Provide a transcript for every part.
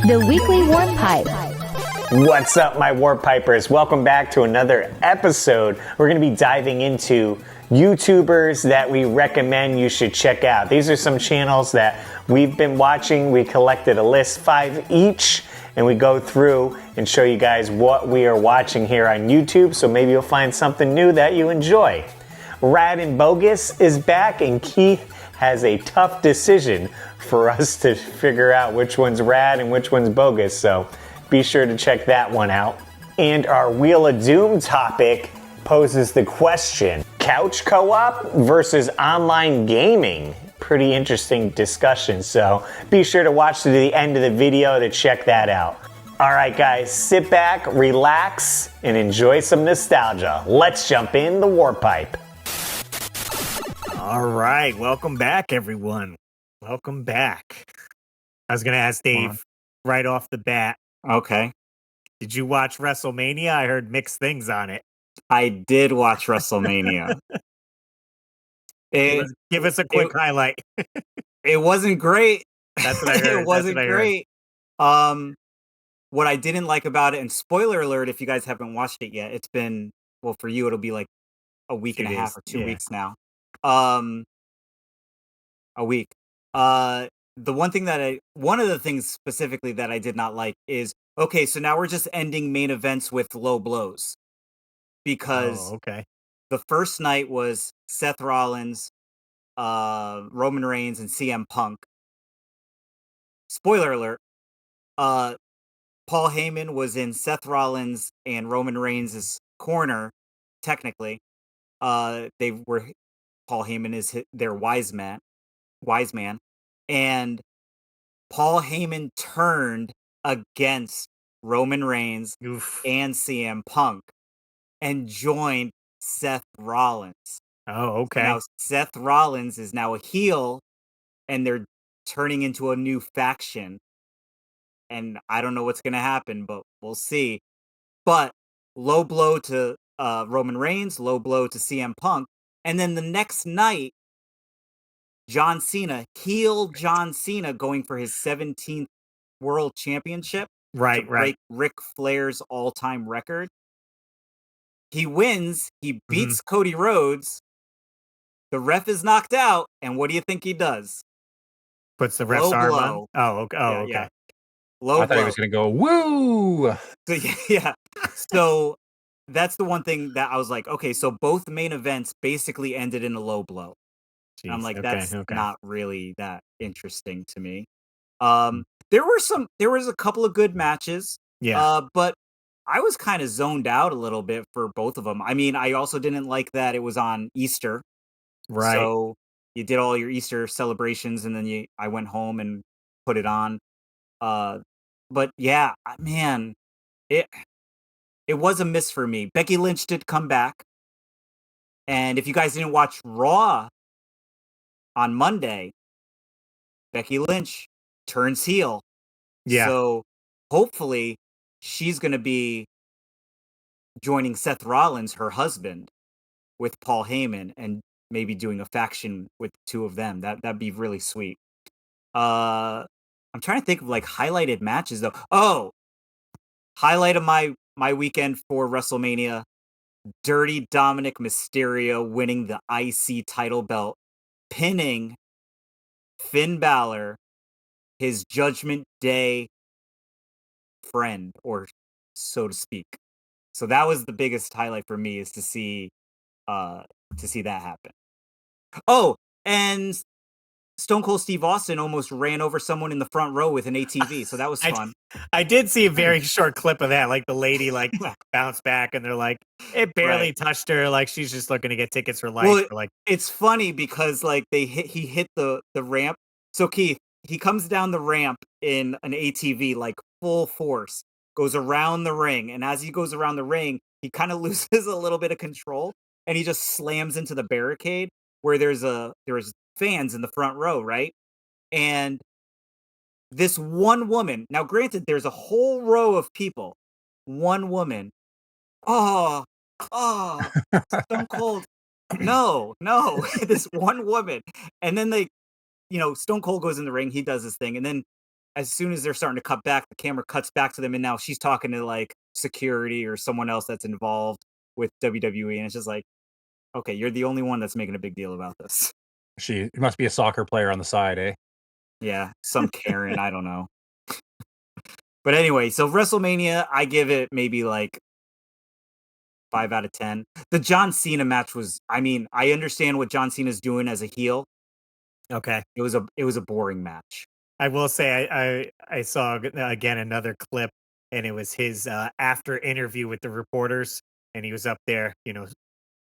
The Weekly Warp Pipe. What's up, my Warp Pipers? Welcome back to another episode. We're going to be diving into YouTubers that we recommend you should check out. These are some channels that we've been watching. We collected a list, 5 each, and we go through and show you guys what we are watching here on YouTube, so maybe you'll find something new that you enjoy. Rad and Bogus is back, and Keith has a tough decision for us to figure out which one's rad and which one's bogus, so be sure to check that one out. And our Wheel of Doom topic poses the question, couch co-op versus online gaming? Pretty interesting discussion, so be sure to watch to the end of the video to check that out. All right, guys, sit back, relax, and enjoy some nostalgia. Let's jump in the Warp Pipe. All right, welcome back, everyone. Welcome back. I was going to ask Dave right off the bat. Okay. Did you watch WrestleMania? I heard mixed things on it. I did watch WrestleMania. Give us a quick highlight. It wasn't great. That's what I heard. It wasn't great. What I didn't like about it, and spoiler alert if you guys haven't watched it yet, it's been, well, for you, it'll be like a week and a half or 2 weeks now. A week. One of the things specifically that I did not like is, okay, so now we're just ending main events with low blows. Because the first night was Seth Rollins, Roman Reigns, and CM Punk. Spoiler alert, Paul Heyman was in Seth Rollins and Roman Reigns' corner, technically. Paul Heyman is their wise man. And Paul Heyman turned against Roman Reigns and CM Punk and joined Seth Rollins. Oh, okay. Now Seth Rollins is now a heel, and they're turning into a new faction. And I don't know what's going to happen, but we'll see. But low blow to Roman Reigns, low blow to CM Punk. And then the next night, heel John Cena going for his 17th World Championship. Right. Break Ric Flair's all-time record. He wins. He beats Cody Rhodes. The ref is knocked out. And what do you think he does? Puts the ref's arm on? Oh, okay. Yeah. I thought he was going to go, woo! So, yeah. So that's the one thing that I was like, okay, so both main events basically ended in a low blow. Jeez, I'm like, that's not really that interesting to me. There was a couple of good matches. Yeah. But I was kind of zoned out a little bit for both of them. I mean, I also didn't like that it was on Easter. Right. So you did all your Easter celebrations, and then I went home and put it on. But yeah, man, it was a miss for me. Becky Lynch did come back. And if you guys didn't watch Raw on Monday, Becky Lynch turns heel. Yeah. So hopefully she's going to be joining Seth Rollins, her husband, with Paul Heyman, and maybe doing a faction with the two of them. That'd be really sweet. I'm trying to think of like highlighted matches though. Oh, highlight of my weekend for WrestleMania: Dirty Dominic Mysterio winning the IC title belt, pinning Finn Balor, his Judgment Day friend, or so to speak. So that was the biggest highlight for me, is to see that happen. Oh, and Stone Cold Steve Austin almost ran over someone in the front row with an ATV, so that was fun. I did see a very short clip of that, like the lady bounced back, and they're like, it barely touched her, like she's just looking to get tickets for life. Well, it's funny because like he hit the ramp. So Keith, he comes down the ramp in an ATV like full force, goes around the ring, and as he goes around the ring, he kind of loses a little bit of control, and he just slams into the barricade where there's fans in the front row, right? And this one woman, now granted, there's a whole row of people. One woman, Stone Cold, no, this one woman. And then Stone Cold goes in the ring, he does his thing, and then as soon as they're starting to cut back, the camera cuts back to them, and now she's talking to like security or someone else that's involved with WWE, and it's just like, okay, you're the only one that's making a big deal about this. She must be a soccer player on the side, eh? Yeah, some Karen, I don't know. But anyway, so WrestleMania, I give it maybe like 5 out of 10. The John Cena match was, I mean, I understand what John Cena's doing as a heel. Okay. It was a boring match. I will say I saw again another clip, and it was his after interview with the reporters, and he was up there,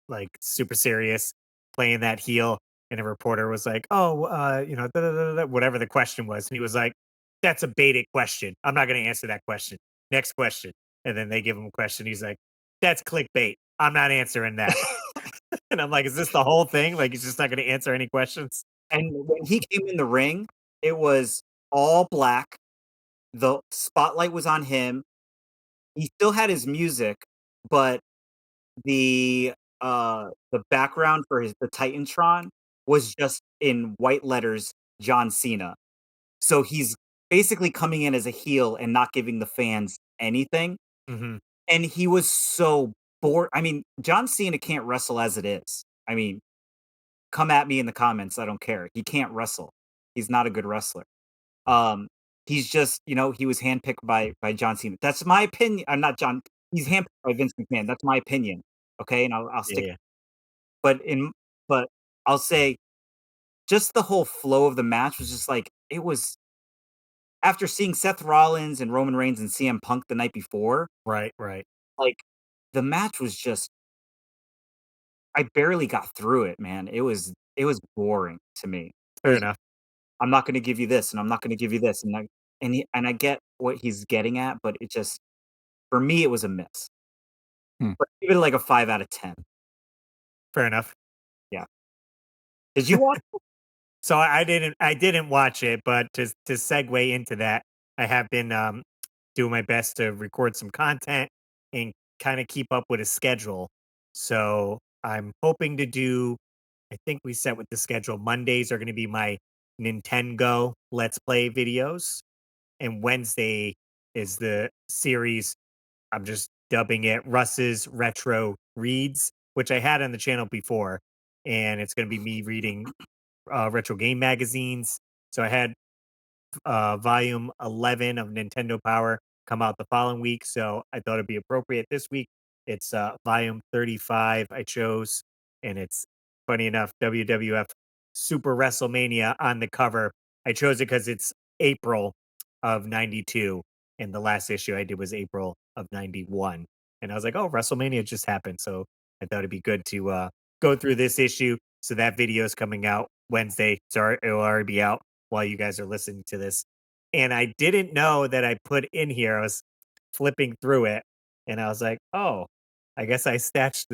like super serious, playing that heel, and a reporter was like, "Oh, da, da, da, da," whatever the question was, and he was like, "That's a baited question. I'm not going to answer that question. Next question." And then they give him a question. He's like, "That's clickbait. I'm not answering that." And I'm like, "Is this the whole thing? Like, he's just not going to answer any questions?" And when he came in the ring, it was all black. The spotlight was on him. He still had his music, but the background for the Titantron was just in white letters, John Cena. So he's basically coming in as a heel and not giving the fans anything. Hmm. And he was so bored. I mean, John Cena can't wrestle as it is. I mean, come at me in the comments. I don't care. He can't wrestle. He's not a good wrestler. Um, he's just, he was handpicked by John Cena. That's my opinion. I'm not John. He's handpicked by Vince McMahon. That's my opinion. Okay, and I'll Yeah, stick. yeah. But but I'll say just the whole flow of the match was just like it was after seeing Seth Rollins and Roman Reigns and CM Punk the night before, Right, right. like the match was just I barely got through it, man. It was boring to me. It Fair was enough. I'm not gonna give you this, and I'm not gonna give you this, and I get what he's getting at, but it just for me it was a miss. Hmm. But give it like a 5 out of 10. Fair enough. Yeah. Did you watch So I didn't watch it, but to segue into that, I have been doing my best to record some content and kind of keep up with a schedule. So I'm hoping to do. I think we set with the schedule. Mondays are going to be my Nintendo Let's Play videos, and Wednesday is the series. I'm just dubbing it Russ's Retro Reads, which I had on the channel before, and it's going to be me reading retro game magazines. So I had volume 11 of Nintendo Power come out the following week. So I thought it'd be appropriate this week. It's volume 35 I chose, and it's funny enough, WWF Super WrestleMania on the cover. I chose it because it's April of 92, and the last issue I did was April of 91. And I was like, oh, WrestleMania just happened. So I thought it'd be good to go through this issue. So that video is coming out Wednesday. So it'll already be out while you guys are listening to this. And I didn't know that I put in here, I was flipping through it, and I was like, oh, I guess I stashed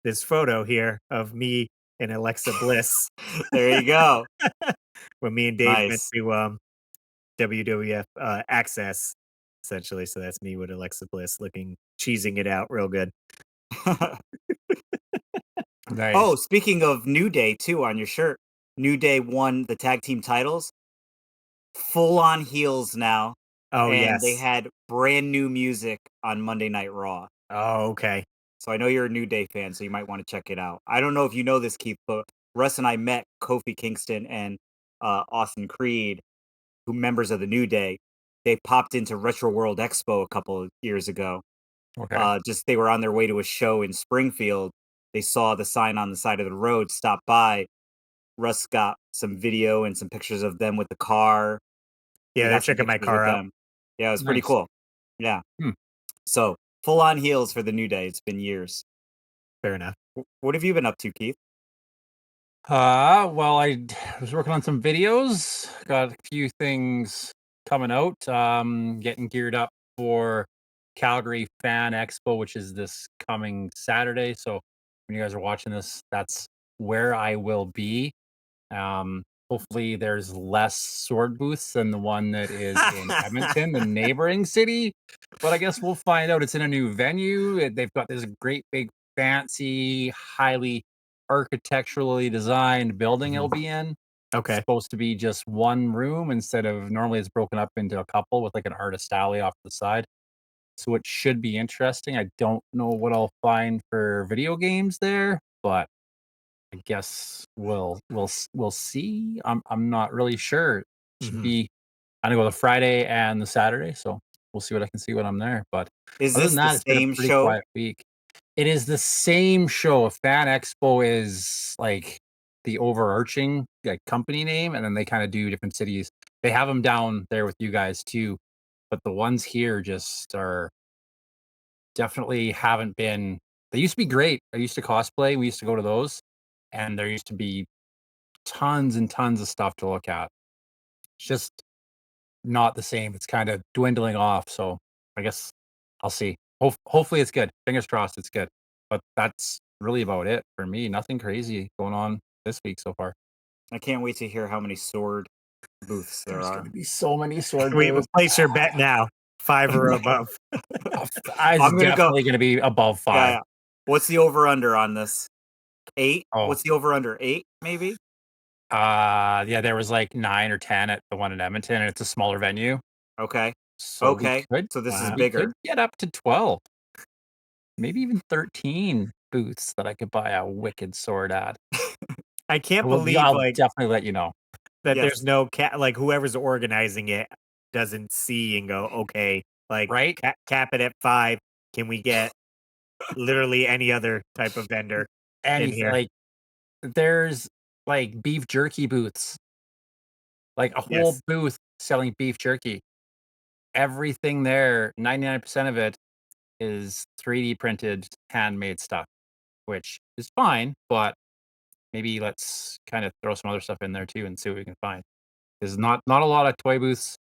this photo here of me and Alexa Bliss There you go. when me and Dave went Nice. to WWF Access, essentially. So that's me with Alexa Bliss looking, cheesing it out real good. Oh, Nice. speaking of New Day too on your shirt, New Day won the tag team titles, full on heels now, Oh, and they yes. had brand new music on Monday Night Raw. Oh, okay. So I know you're a New Day fan, so you might want to check it out. I don't know if you know this, Keith, but Russ and I met Kofi Kingston and Austin Creed, who members of the New Day. They popped into Retro World Expo a couple of years ago. Okay. Just they were on their way to a show in Springfield. They saw the sign on the side of the road, stopped by. Russ got some video and some pictures of them with the car. He Yeah, they're got some checking my pictures with car out. them. Yeah, it was pretty Nice. cool. Yeah. Hmm. So full on heels for the New Day. It's been years. Fair enough. What have you been up to, Keith? Well, was working on some videos. Got a few things coming out. Getting geared up for Calgary Fan Expo, which is this coming Saturday. So when you guys are watching this, that's where I will be. Hopefully there's less sword booths than the one that is in Edmonton, the neighboring city. But I guess we'll find out. It's in a new venue. They've got this great big fancy, highly architecturally designed building it'll Mhm. be in. Okay. supposed to be just one room instead of normally it's broken up into a couple with like an artist alley off to the side. So it should be interesting. I don't know what I'll find for video games there, but I guess we'll see. I'm not really sure. It should be I'm gonna go the Friday and the Saturday, so we'll see what I can see when I'm there. But Is other this than the that, it's been a same pretty show? quiet week. It is the same show. Fan Expo is like the overarching like company name, and then they kind of do different cities. They have them down there with you guys too, but the ones here just are definitely haven't been. They used to be great. I used to cosplay. We used to go to those, and there used to be tons and tons of stuff to look at. It's just not the same. It's kind of dwindling off. So I guess I'll see. Hopefully it's good. Fingers crossed it's good. But that's really about it for me. Nothing crazy going on this week so far. I can't wait to hear how many sword booths there There's are. going to be so many sword We booths. place your bet now. 5 or above. It's I'm gonna go. definitely going to be above 5. Yeah. What's the over under on this? 8? Oh. What's the over under? 8, maybe? Yeah, there was like 9 or 10 at the one in Edmonton, and it's a smaller venue. Okay. So Okay. we could So this is we bigger. could get up to 12, maybe even 13 booths that I could buy a wicked sword at. I can't Well, believe I'll like definitely let you know. that Yes. there's no like whoever's organizing it doesn't see and go, okay, like Right? cap it at 5. Can we get literally any other type of vendor in Anything here? like there's like beef jerky booths, like a whole Yes. booth selling beef jerky. Everything there, 99% of it is 3D printed handmade stuff, which is fine, but maybe let's kind of throw some other stuff in there too and see what we can find. There's not a lot of toy booths,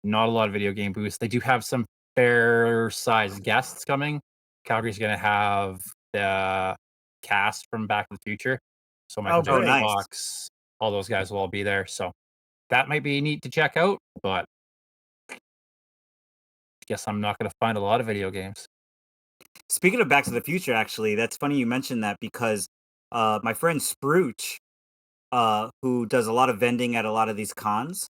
not a lot of video game booths. They do have some fair sized guests coming. Calgary's gonna have the cast from Back to the Future. So Michael J. Oh, nice. Fox, all those guys will all be there. So that might be neat to check out, but I guess I'm not gonna find a lot of video games. Speaking of Back to the Future, actually, that's funny you mentioned that because my friend Sprooch, who does a lot of vending at a lot of these cons,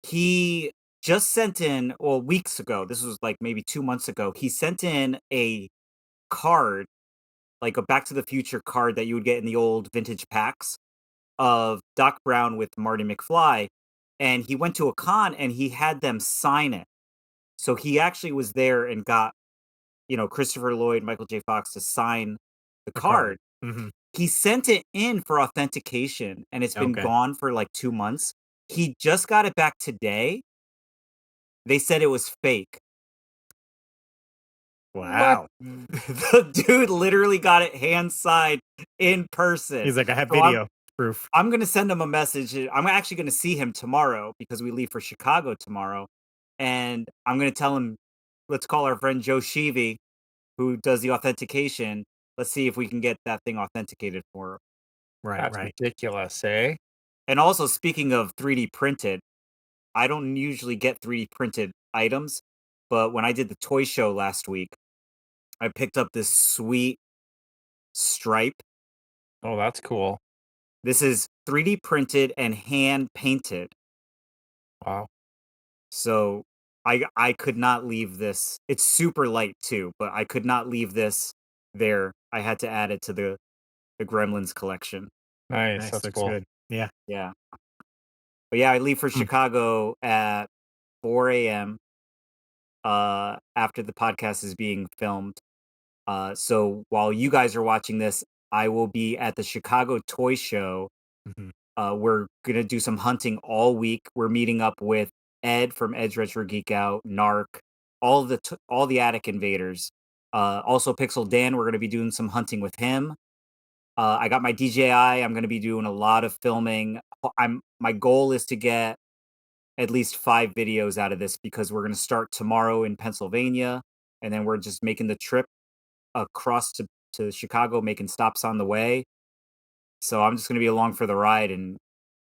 he just sent in, well, weeks ago, this was like maybe 2 months ago, he sent in a card, like a Back to the Future card that you would get in the old vintage packs of Doc Brown with Marty McFly. And he went to a con and he had them sign it. So he actually was there and got, Christopher Lloyd, Michael J. Fox to sign the card. Mm-hmm. He sent it in for authentication and it's been Okay. gone for like 2 months. He just got it back today. They said it was fake. Wow. The dude literally got it hand signed in person. He's like, I have So video proof. I'm gonna send him a message. I'm actually gonna see him tomorrow because we leave for Chicago tomorrow, and I'm gonna tell him, let's call our friend Joe Sheevy, who does the authentication. Let's see if we can get that thing authenticated for him. Right, That's right. ridiculous, eh? And also, speaking of 3D printed, I don't usually get 3D printed items, but when I did the toy show last week, I picked up this sweet stripe. Oh, that's cool. This is 3D printed and hand painted. Wow. So I could not leave this. It's super light too, but I could not leave this there. I had to add it to the Gremlins collection. Nice. Nice. That's Looks cool. good. Yeah. Yeah. But yeah, I leave for Hmm. Chicago at 4 a.m. After the podcast is being filmed. So while you guys are watching this, I will be at the Chicago Toy Show. Mhm. We're gonna do some hunting all week. We're meeting up with Ed from Ed's Retro Geek Out, Narc, all the Attic Invaders. Also Pixel Dan. We're gonna be doing some hunting with him. I got my DJI. I'm gonna be doing a lot of filming. My goal is to get at least 5 videos out of this because we're gonna start tomorrow in Pennsylvania, and then we're just making the trip across to Chicago, making stops on the way. So I'm just gonna be along for the ride, and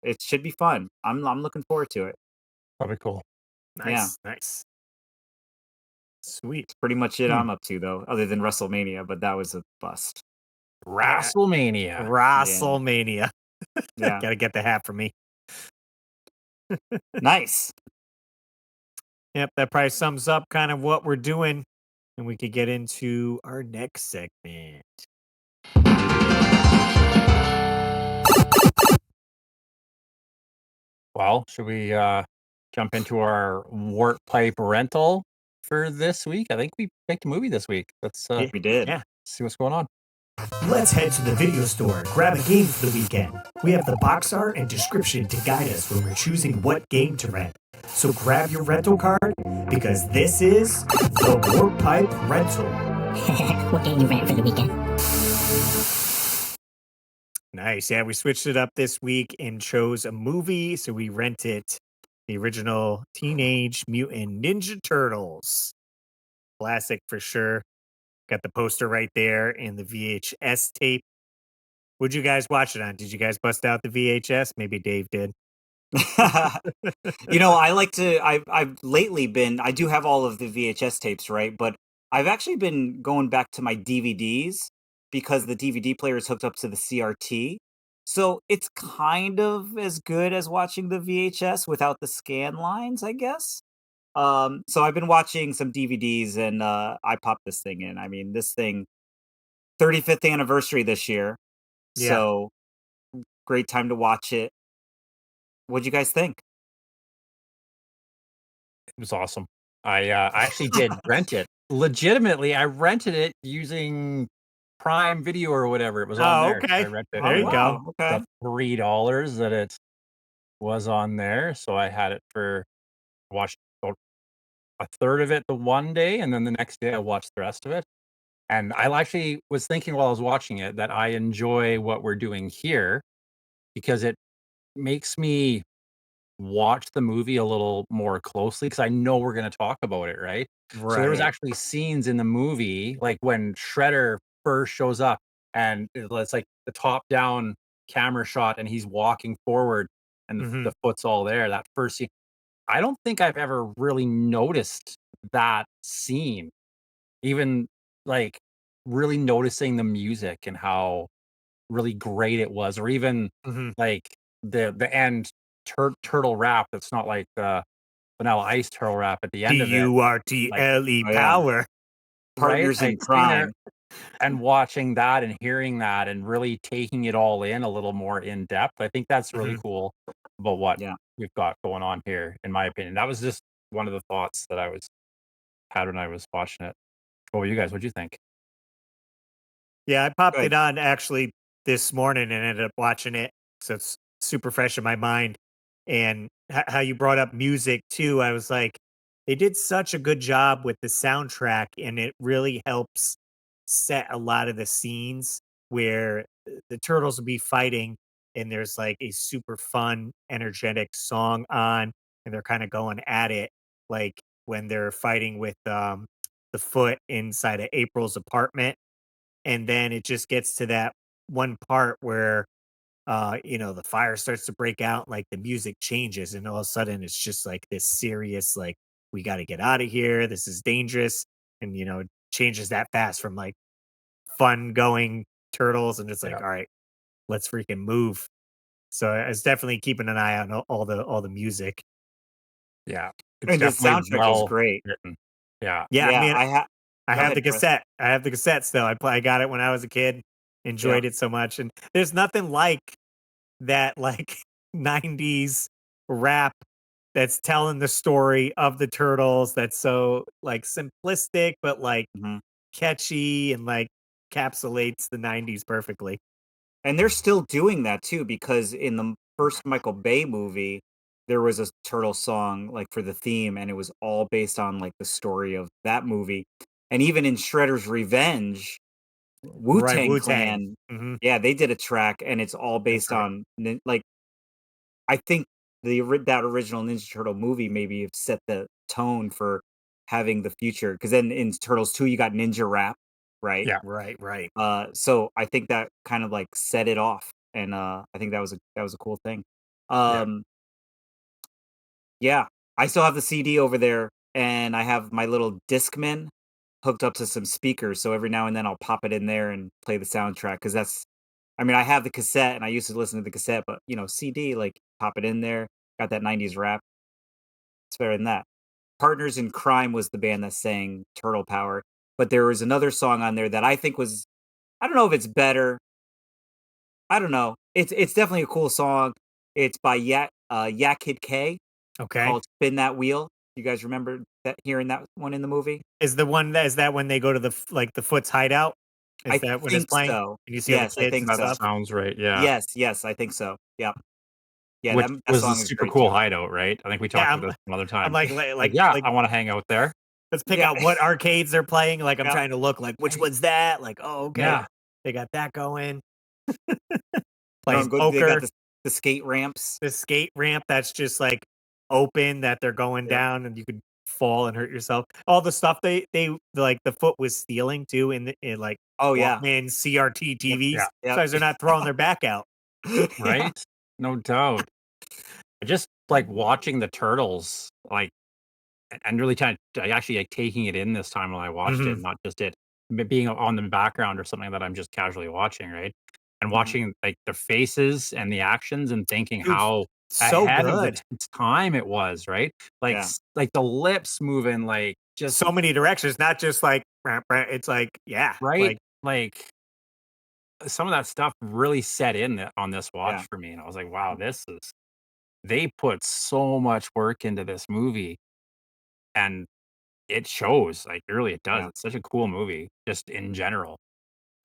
it should be fun. I'm looking forward to it. Probably cool. Nice. Nice. Sweet. It's pretty much it Hmm. I'm up to though, other than WrestleMania, but that was a bust. WrestleMania. WrestleMania. Yeah. Gotta get the hat for me. Nice. Yep, that probably sums up kind of what we're doing. And we could get into our next segment. Well, should we jump into our warp pipe rental for this week? I think we picked a movie this week. Let's Yeah. We did. Yeah. see what's going on. Let's head to the video store, grab a game for the weekend. We have the box art and description to guide us when we're choosing what game to rent. So grab your rental card because this is the Warp Pipe Rental. What game you rent for the weekend? Nice. Yeah, we switched it up this week and chose a movie. So we rented the original Teenage Mutant Ninja Turtles. Classic for sure. Got the poster right there and the VHS tape. What'd you guys watch it on? Did you guys bust out the VHS? Maybe Dave did. I like to. I've lately been. I do have all of the VHS tapes, right? But I've actually been going back to my DVDs because the DVD player is hooked up to the CRT. So it's kind of as good as watching the VHS without the scan lines, I guess. So I've been watching some DVDs and I popped this thing in. I mean, this thing 35th anniversary this year. Yeah. So great time to watch it. What'd you guys think? It was awesome. I actually did rent it. Legitimately, I rented it using Prime Video or whatever. It was on Oh, there. okay. I rented There it you for go. Okay. the $3 that it was on there. So I had it for watched about a third of it the one day, and then the next day I watched the rest of it. And I actually was thinking while I was watching it that I enjoy what we're doing here because it makes me watch the movie a little more closely because I know we're going to talk about it, right? So there was Right. actually scenes in the movie, like when Shredder first shows up, and it's like the top down camera shot, and he's walking forward, and Mhm. the foot's all there. That first scene, I don't think I've ever really noticed that scene. Even like really noticing the music and how really great it was, or even Mhm. like the end turtle rap. That's not like the Vanilla Ice turtle rap at the end of it. Like, PURTLE Oh, yeah. power. right? Partners Like in sitting there crime. and watching that and hearing that and really taking it all in a little more in depth. I think that's really Mhm. cool about what Yeah. we've got going on here, in my opinion. That was just one of the thoughts that I was had when I was watching it. What were you guys? What'd you think? Yeah, I popped Good. it on actually this morning and ended up watching it. So it's super fresh in my mind. And how you brought up music too, I was like, they did such a good job with the soundtrack, and it really helps set a lot of the scenes where the turtles will be fighting, and there's like a super fun, energetic song on, and they're kind of going at it, like when they're fighting with the foot inside of April's apartment, and then it just gets to that one part where the fire starts to break out, like the music changes, and all of a sudden it's just like this serious, like, we got to get out of here, this is dangerous. And it changes that fast from like fun going turtles, and it's like, Yeah. all right, let's freaking move. So I was definitely keeping an eye on all the music. Yeah. It's And the definitely soundtrack is well great. written. Yeah. Yeah, I Yeah, mean, I go have ahead, the Chris. cassette. I have the cassette still. I got it when I was a kid. Yeah. Enjoyed it so much, and there's nothing like that, like 90s rap that's telling the story of the turtles. That's so like simplistic, but like Mhm. catchy, and like capsulates the 90s perfectly. And they're still doing that too, because in the first Michael Bay movie, there was a turtle song like for the theme, and it was all based on like the story of that movie. And even in Shredder's Revenge, Right, Wu-Tang Wu Tang. Clan, Hmm. yeah, they did a track, and it's all That's based right. on like I think that original Ninja Turtle movie maybe have set the tone for having the future. Because then in Turtles 2, you got Ninja Rap, right? Yeah. Right, right. So I think that kind of like set it off, and I think that was a cool thing. Yeah. Um, yeah, I still have the CD over there, and I have my little Discman hooked up to some speakers. So every now and then I'll pop it in there and play the soundtrack because I mean, I have the cassette and I used to listen to the cassette, but CD, like pop it in there. got that 90s rap. It's better than that. Partners in Crime was the band that sang Turtle Power, but there was another song on there that I think was, I don't know if it's better. I don't know. It's definitely a cool song. It's by Yak Kid K, Okay. called Spin That Wheel. You guys remember that, hearing that one in the movie? Is that when they go to the Foot's hideout? Is I that when it's think playing? so. And you see all the Yes, I kids and think That so. stuff? sounds right. Yeah. Yes, I think so. Yep. Yeah, Which that was a song is super great cool too. hideout, right? I think we Yeah, talked about this another I'm time. like Like, yeah, like I want to hang out there. let's pick Yeah. out what arcades they're playing. Like I'm Yep. trying to look like which Right. one's that? Like, oh, okay. Yeah. They got that going. No, Plays they got poker. the skate ramps. The skate ramp that's just like open that they're going Yep. down and you could fall and hurt yourself. All the stuff they like the Foot was stealing too in like Oh yeah. Walkman CRT Yep. TVs. Yeah. Yep. So they're not throwing their back out. Yeah. Right? No doubt. Just like watching the turtles, like, and really actually like taking it in this time when I watched it, Mhm. not just it being on the background or something that I'm just casually watching, right? And Mhm. watching like the faces and the actions and thinking Dude, how so ahead of the good. time it was, right? Like Yeah. like the lips moving, like just So many directions, not just like it's like, yeah, right, like like some of that stuff really set in on this Yeah. watch for me, and I was like, wow, they put so much work into this movie, and it shows, like, really it does. Yeah. It's such a cool movie, just in general.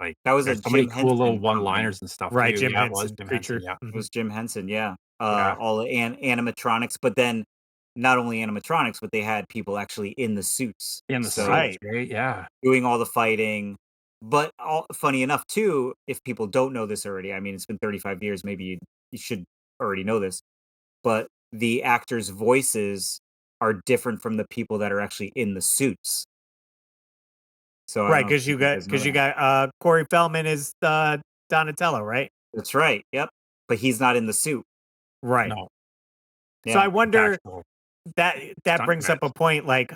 Like, That was a there's so many Jim cool little Henson company. one-liners and stuff right, too. Jim Yeah, it was Henson Jim Henson, creature. yeah. It Mhm. was Jim Henson, yeah. Yeah. All the animatronics, but then not only animatronics, but they had people actually in the suits. In the So suits, Right. right? Yeah. doing all the fighting. But funny enough, too, if people don't know this already, I mean, it's been 35 years. Maybe you should already know this. But the actors' voices are different from the people that are actually in the suits. So I don't Right, know if you guys know you that. got Corey Feldman is Donatello, right? That's right. Yep. But he's not in the suit. Right. No, So I Yeah. it's wonder actual that stunt brings up a guys. point like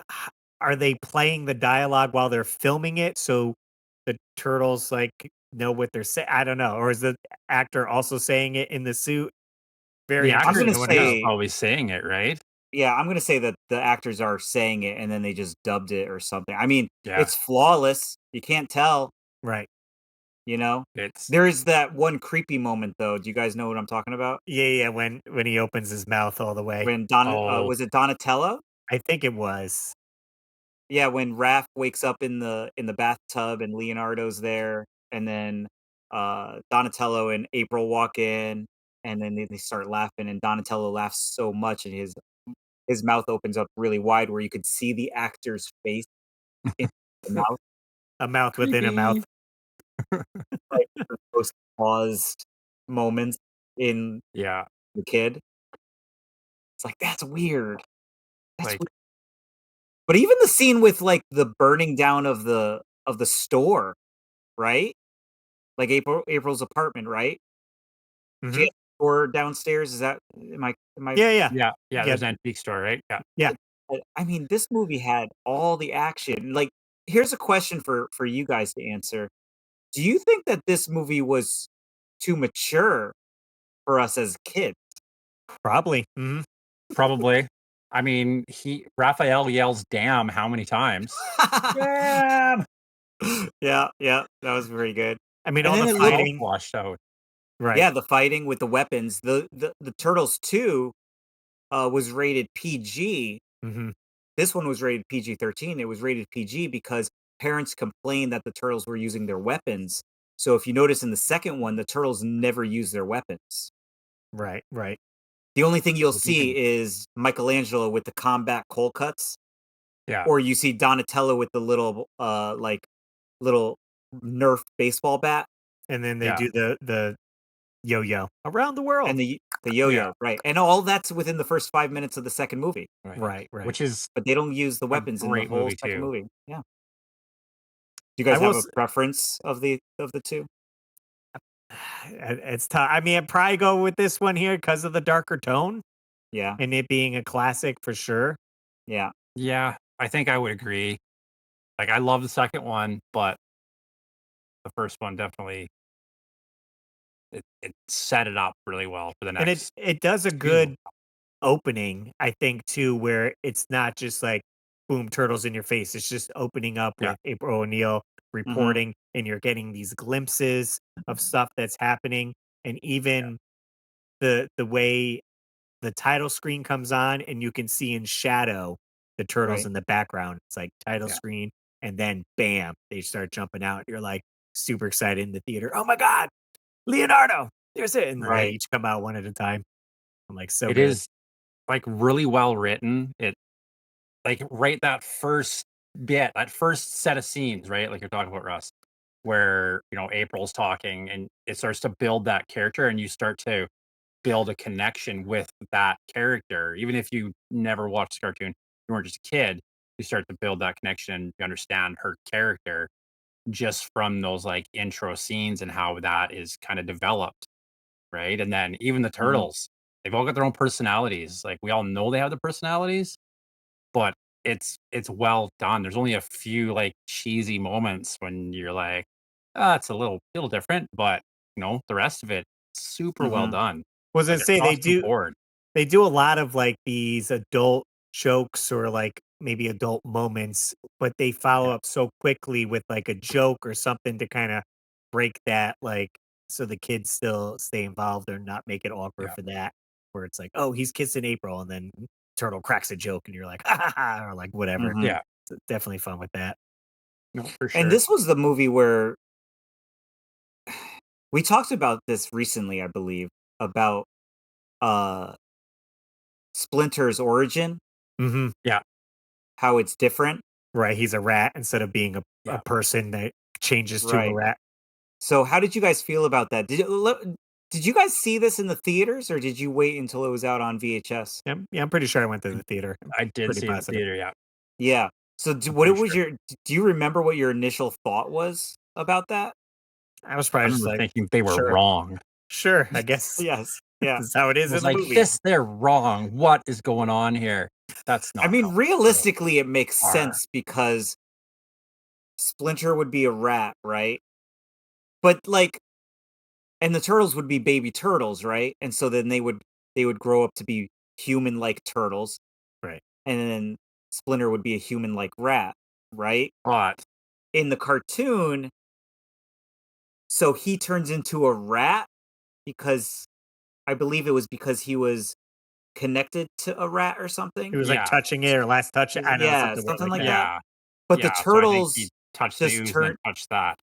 are they playing the dialogue while they're filming it so the turtles like know what they're saying? I don't know. Or is the actor also saying it in the suit? The Very I'm actor in gonna interesting. the I want to suit's know. say, probably saying it, right? yeah, I'm gonna say that the actors are saying it and then they just dubbed it or something. I mean, Yeah. it's flawless. You can't tell, Right. you know? It's There is that one creepy moment though. Do you guys know what I'm talking about? Yeah, yeah, when he opens his mouth all the way. When oh, was it Donatello? I think it was. Yeah, when Raph wakes up in the bathtub and Leonardo's there, and then Donatello and April walk in, and then they start laughing, and Donatello laughs so much, and his mouth opens up really wide where you could see the actor's face in the mouth, A mouth within a mouth. creepy. like the most paused moments in Yeah, the kid. It's like that's weird. That's like, weird. But even the scene with like the burning down of the store, right? Like April's apartment, right? She Mhm. has a store downstairs. Is that am I Yeah, yeah. yeah, Yeah, there's an antique store, right? Yeah. yeah. I mean, this movie had all the action. Like, here's a question for you guys to answer. Do you think that this movie was too mature for us as kids? Probably. Mhm. Probably. I mean, Raphael yells "damn" how many times? Damn! Yeah, that was very good. I mean And all then the it Mouth literally, fighting. washed out. Right. yeah, the fighting with the weapons. The Turtles 2 was rated PG. Mhm. This one was rated PG-13. It was rated PG because parents complained that the turtles were using their weapons. So if you notice in the second one, the turtles never use their weapons. Right, right. The only thing you'll Like, you see can is Michelangelo with the combat cold cuts, yeah, or you see Donatello with the little little Nerf baseball bat And then they yeah, do the yo-yo around the and world. the yeah, yo-yo, right? And all that's within the first 5 minutes of the second movie, right. Right, right. Which is but they don't use the a weapons in the great whole movie second too. movie. Yeah. Do you I guys will have a preference of the two? it's tough. I mean, I'd probably go with this one here because of the darker tone Yeah, and it being a classic for sure. yeah. Yeah, I think I would agree. Like, I love the second one, but the first one definitely it set it up really well for the And next it does a 2. good opening, I think, too, where it's not just like boom, turtles in your face. It's just opening up Yeah. with April O'Neil reporting, and you're getting these glimpses of stuff that's happening, and even the way the title screen comes on, and you can see in shadow the turtles Right. in the background. It's like title Yeah. screen, and then bam, they start jumping out. You're like super excited in the theater. Oh my god, Leonardo! There's it, and they Right. each come out one at a time. I'm like, so It good. is like really well written. It like right that first bit, that first set of scenes, right? Like you're talking about Russ, where April's talking and it starts to build that character and you start to build a connection with that character. Even if you never watched the cartoon, you weren't just a kid, you start to build that connection, you understand her character just from those like intro scenes and how that is kind of developed, right? And then even the turtles, they've all got their own personalities. Like we all know they have the personalities, but it's well done. There's only a few like cheesy moments when you're like, ah, it's a little different, but the rest of it super well Mhm. done. Was Like gonna say across the board. they do a lot of like these adult jokes or like maybe adult moments, but they follow Yeah, up so quickly with like a joke or something to kind of break that, like, so the kids still stay involved or not make it awkward yeah. for that. Where it's like, oh, he's kissing April, and then Turtle cracks a joke, and you're like, ha ha ha, or like whatever. Mhm. Yeah, So definitely fun with that. no, for And sure. this was the movie where we talked about this recently, I believe, about uh Splinter's origin, Hmm. Yeah, how it's different. Right, he's a rat instead of being a yeah. person that changes to a Right. rat. So how did you guys feel about that? Did you guys see this in the theaters or did you wait until it was out on VHS? Yeah, I'm pretty sure I went to the theater. I'm I did pretty see it in the positive. theater, yeah. Yeah. So I'm what pretty was sure. your do you remember what your initial thought was about that? I was I probably just remember like, thinking they were sure, wrong. sure, I guess Yes. this Yeah. is how it I is in was the like, movie. they're wrong. What is going on here? That's I not how mean, turtles realistically it makes are. sense because Splinter would be a rat, right? But like and the turtles would be baby turtles, right? And so then they would grow up to be human-like turtles, Right. and then Splinter would be a human-like rat, right? But In the cartoon, so he turns into a rat because I believe it was because he was connected to a rat or He something? was, like, yeah, touching it or last touch it. I know, Yeah, something weird something like like that. that. yeah, But the yeah. So I think he turtles touched the just ooze and then turn touched that.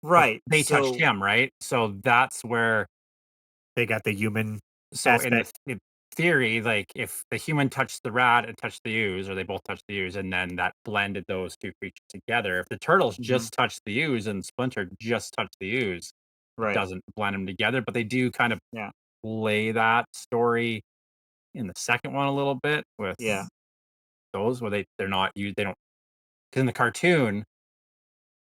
But right, they touched so him, right? So that's where They got the human so in the aspect. theory, like if the human touched the rat and touched the ooze, or they both touched the ooze, and then that blended those two creatures together. If the turtles Mhm, just touched the ooze and Splinter just touched the ooze, it right, doesn't blend them together. But they do kind of yeah, lay that story in the second one a little bit with yeah, those where they're not you they don't because in the cartoon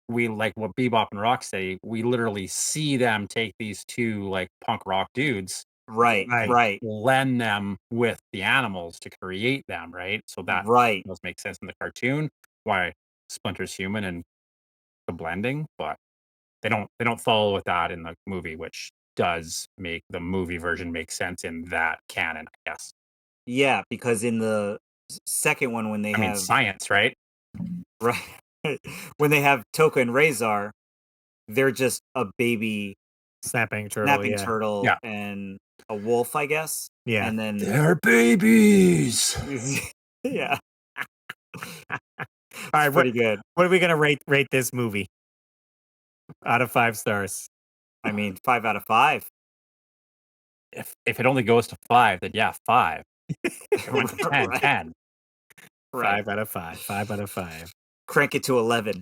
we like what Bebop and Rocksteady, we literally see them take these two like punk rock dudes right, and Right. right, blend them with the animals to create them, right? So that right. does make sense in the cartoon why Splinter's human and the blending, but they don't follow with that in the movie, which does make the movie version make sense in that canon, I guess. Yeah, because in the second one when they I mean have science, right? right, when they have Toka and Razor, they're just a baby Snapping turtle, snapping yeah. turtle Yeah. and a wolf, I guess, Yeah. and then They're babies. yeah, it's Alright, pretty good. what are we gonna rate this movie out of 5 stars? I mean, 5 out of 5. If it only goes to 5, then yeah, 5. If it went to 10, Right, 10, right. 5 out of 5, 5 out of 5. Crank it to 11.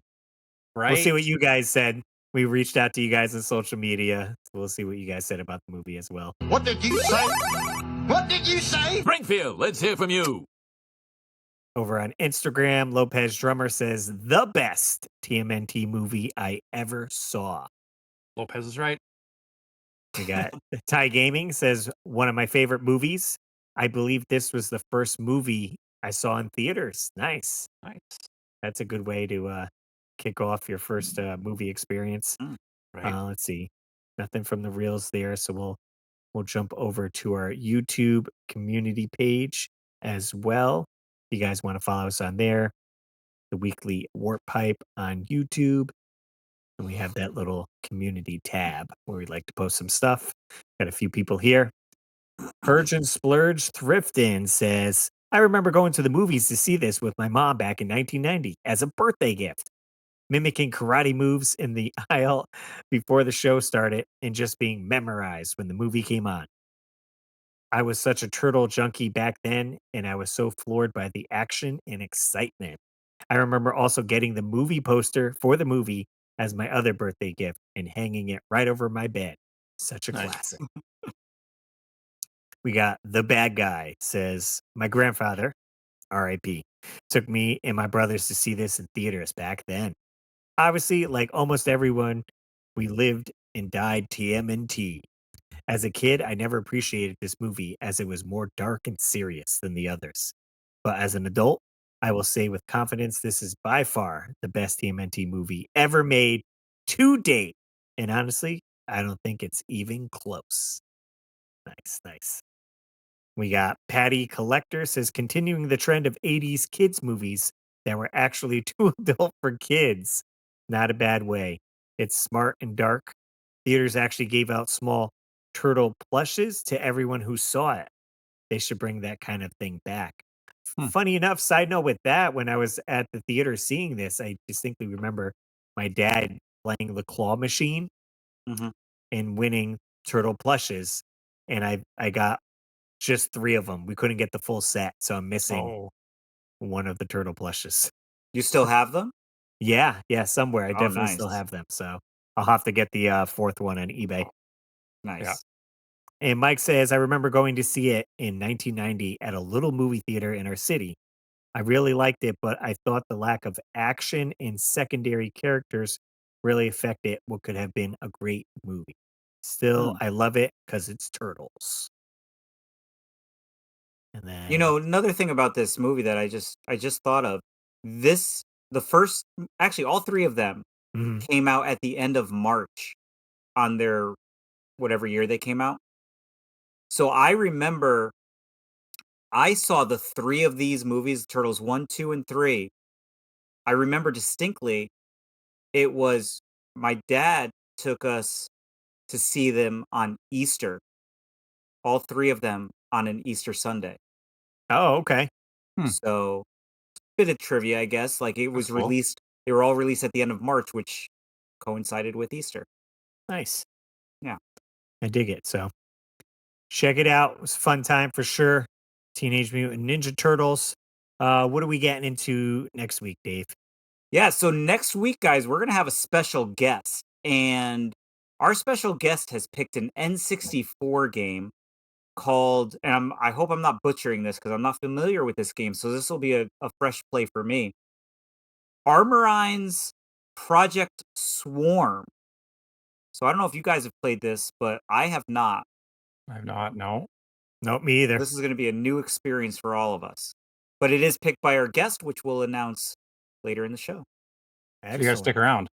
We'll see right? what you guys said. We reached out to you guys on social media, so we'll see what you guys said about the movie as well. What did you say? What did you say? Springfield, let's hear from you. Over on Instagram, Lopez Drummer says, "The best TMNT movie I ever saw." Lopez is right. We got Ty Gaming says, "One of my favorite movies. I believe this was the first movie I saw in theaters." Nice. Nice. That's a good way to kick off your first movie experience. Mm, Right. Let's see. Nothing from the reels there, so we'll We'll jump over to our YouTube community page as well. If you guys want to follow us on there, the weekly Warp Pipe on YouTube. And we have that little community tab where we like to post some stuff. Got a few people here. Purge and Splurge Thriftin says, I remember going to the movies to see this with my mom back in 1990 as a birthday gift, mimicking karate moves in the aisle before the show started and just being memorized when the movie came on. I was such a turtle junkie back then, and I was so floored by the action and excitement. I remember also getting the movie poster for the movie as my other birthday gift and hanging it right over my bed. Such a Nice. classic. We got The Bad Guy says, my grandfather, RIP, took me and my brothers to see this in theaters back then. Obviously, like almost everyone, we lived and died TMNT. As a kid, I never appreciated this movie as it was more dark and serious than the others. But as an adult, I will say with confidence this is by far the best TMNT movie ever made to date. And honestly, I don't think it's even close. Nice, nice. We got Patty Collector says continuing the trend of 80s kids movies that were actually too adult for kids. Not a bad way. It's smart and dark. Theaters actually gave out small turtle plushes to everyone who saw it. They should bring that kind of thing back. Funny enough, side note with that, when I was at the theater seeing this, I distinctly remember my dad playing the claw machine Mhm. and winning turtle plushes. And I got just 3 of them. We couldn't get the full set, so I'm missing Oh, one of the turtle plushes. You still have them? Yeah, somewhere. I Oh, definitely still nice. have them, so I'll have to get the 4th one on eBay. Nice. And Mike says, I remember going to see it in 1990 at a little movie theater in our city. I really liked it, but I thought the lack of action and secondary characters really affected what could have been a great movie. Still, I love it because it's turtles. And then, You know, another thing about this movie that I just thought of, this the first actually all 3 of them mhm. came out at the end of March on their whatever year they came out. So I remember I saw the 3 of these movies, Turtles 1, 2, and 3. I remember distinctly it was my dad took us to see them on Easter, all 3 of them on an Easter Sunday. Oh, okay. So, bit of trivia, I guess, like, it that's was cool. released they were all released at the end of March, which coincided with Easter. Nice. Yeah. I dig it. So check it out. It was a fun time for sure. Teenage Mutant Ninja Turtles. What are we getting into next week, Dave? Yeah, so next week, guys, we're gonna have a special guest, and our special guest has picked an N64 game called and I hope I'm not butchering this because 'cause I'm not familiar with this game, so this will be a fresh play for me. Armorine's Project Swarm. So I don't know if you guys have played this, but I have not. I've not. No. Nope, me either. This is gonna be a new experience for all of us. But it is picked by our guest, which we'll announce later in the show. So you gotta Excellent. stick around.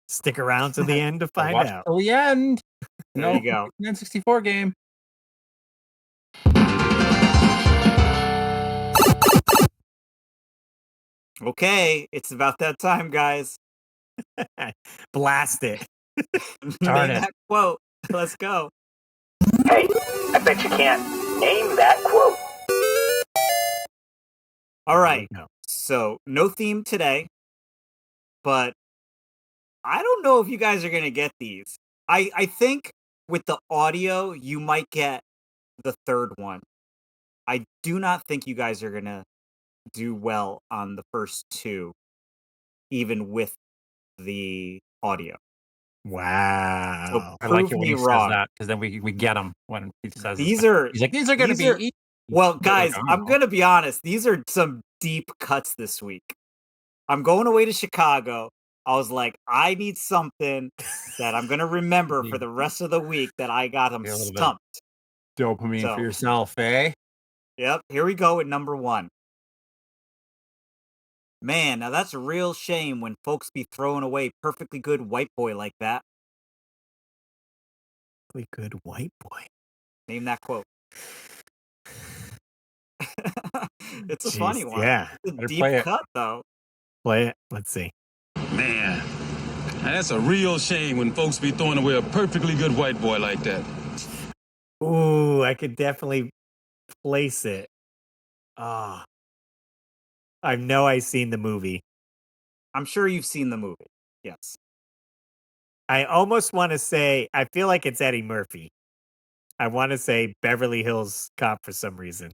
Stick around to the end to Gotta find watch out. till the end. There you go. N64 game. Okay, it's about that time, guys. Blast it. Darn Name it. that quote. Let's go. Hey, I bet you can't name that quote. All There right. we go. So, no theme today, but I don't know if you guys are going to get these. I think with the audio, you might get the third one. I do not think you guys are going to do well on the first 2, even with the audio. So, Wow. I like prove it when me he says wrong. that because then we get him when he says this. These are He's like, these are gonna these be are easy. well, We're like, guys, I don't I'm know. gonna be honest. These are some deep cuts this week. I'm going away to Chicago. I was like, I need something that I'm gonna remember for Need the rest of the week that I got him a little bit of stumped. dopamine for So, yourself, eh? yep, here we go with number 1. Man, now that's a real shame when folks be throwing away perfectly good white boy like that. Really good white boy. Name that quote. It's a Jeez, funny one. yeah. It's a Better deep play it. cut, though. Play it. Let's see. Man, now that's a real shame when folks be throwing away a perfectly good white boy like that. Ooh, I could definitely place it. Ah, I know I've seen the movie. I'm sure you've seen the movie. Yes. I almost want to say, I feel like it's Eddie Murphy. I want to say Beverly Hills Cop for some reason.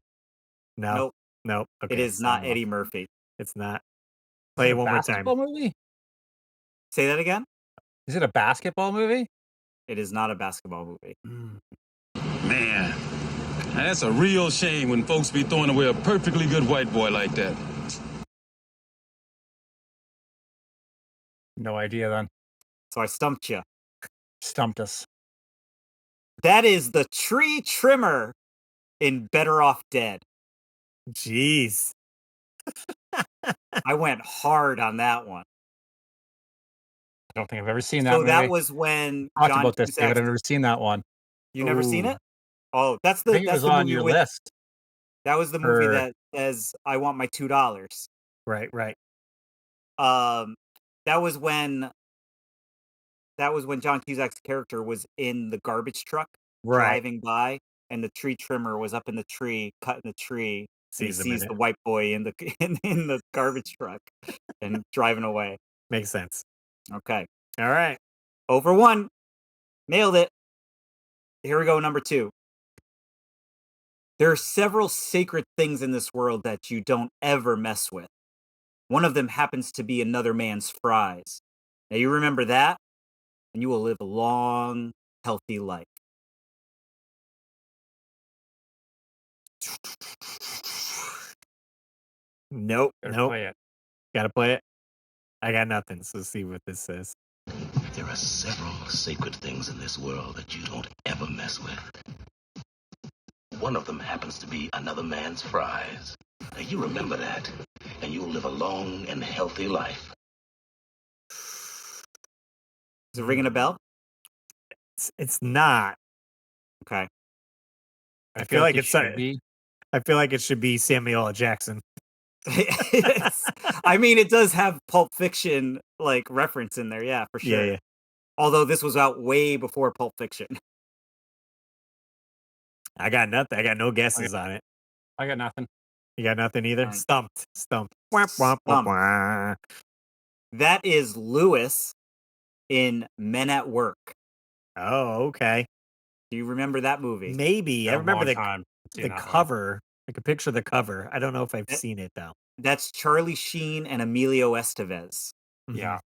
No, Nope. nope. Okay, It is not sign off. Eddie Murphy. It's not. Is Play it it a one more time. basketball movie? Say that again. Is it a basketball movie? It is not a basketball movie. Man, now that's a real shame when folks be throwing away a perfectly good white boy like that. No idea then. So I stumped you. Stumped us. That is the tree trimmer in Better Off Dead. Jeez. I went hard on that one. I don't think I've ever seen that So movie. that was when Talked John about this, David. Cusack. I've never seen that one. You never seen Ooh. it? Oh, that's I the think it was the on movie your with. list. That was the movie for- that says I want my $2. Right. That was when John Cusack's character was in the garbage truck driving by, and the tree trimmer was up in the tree, cutting the tree, and he Sees him sees in the it. white boy in the in the garbage truck and driving away. Makes sense. Okay, All right. over one, nailed it. Here we go, number 2. There are several sacred things in this world that you don't ever mess with. One of them happens to be another man's fries. Now you remember that, and you will live a long, healthy life. Nope. Better Nope. play it. Gotta play it. I got nothing. So see what this says. There are several sacred things in this world that you don't ever mess with. One of them happens to be another man's fries. Now you remember that, and you'll live a long and healthy life. Is it ringing a bell? It's not. Okay. I feel like it it's. should be. I feel like it should be Samuel L. Jackson. I mean, it does have Pulp Fiction like reference in there, yeah, for sure. Yeah. Although this was out way before Pulp Fiction. I got nothing. I got no guesses on it. I got nothing. You got nothing either? Fine. Stumped. Wah, wah, wah, wah. That is Lewis in Men at Work. Oh, okay. Do you remember that movie? Maybe. I Been a remember long time seeing the that one. cover. I could picture the cover. I don't know if I've Eh, seen it though. That's Charlie Sheen and Emilio Estevez. Mhm. Yeah.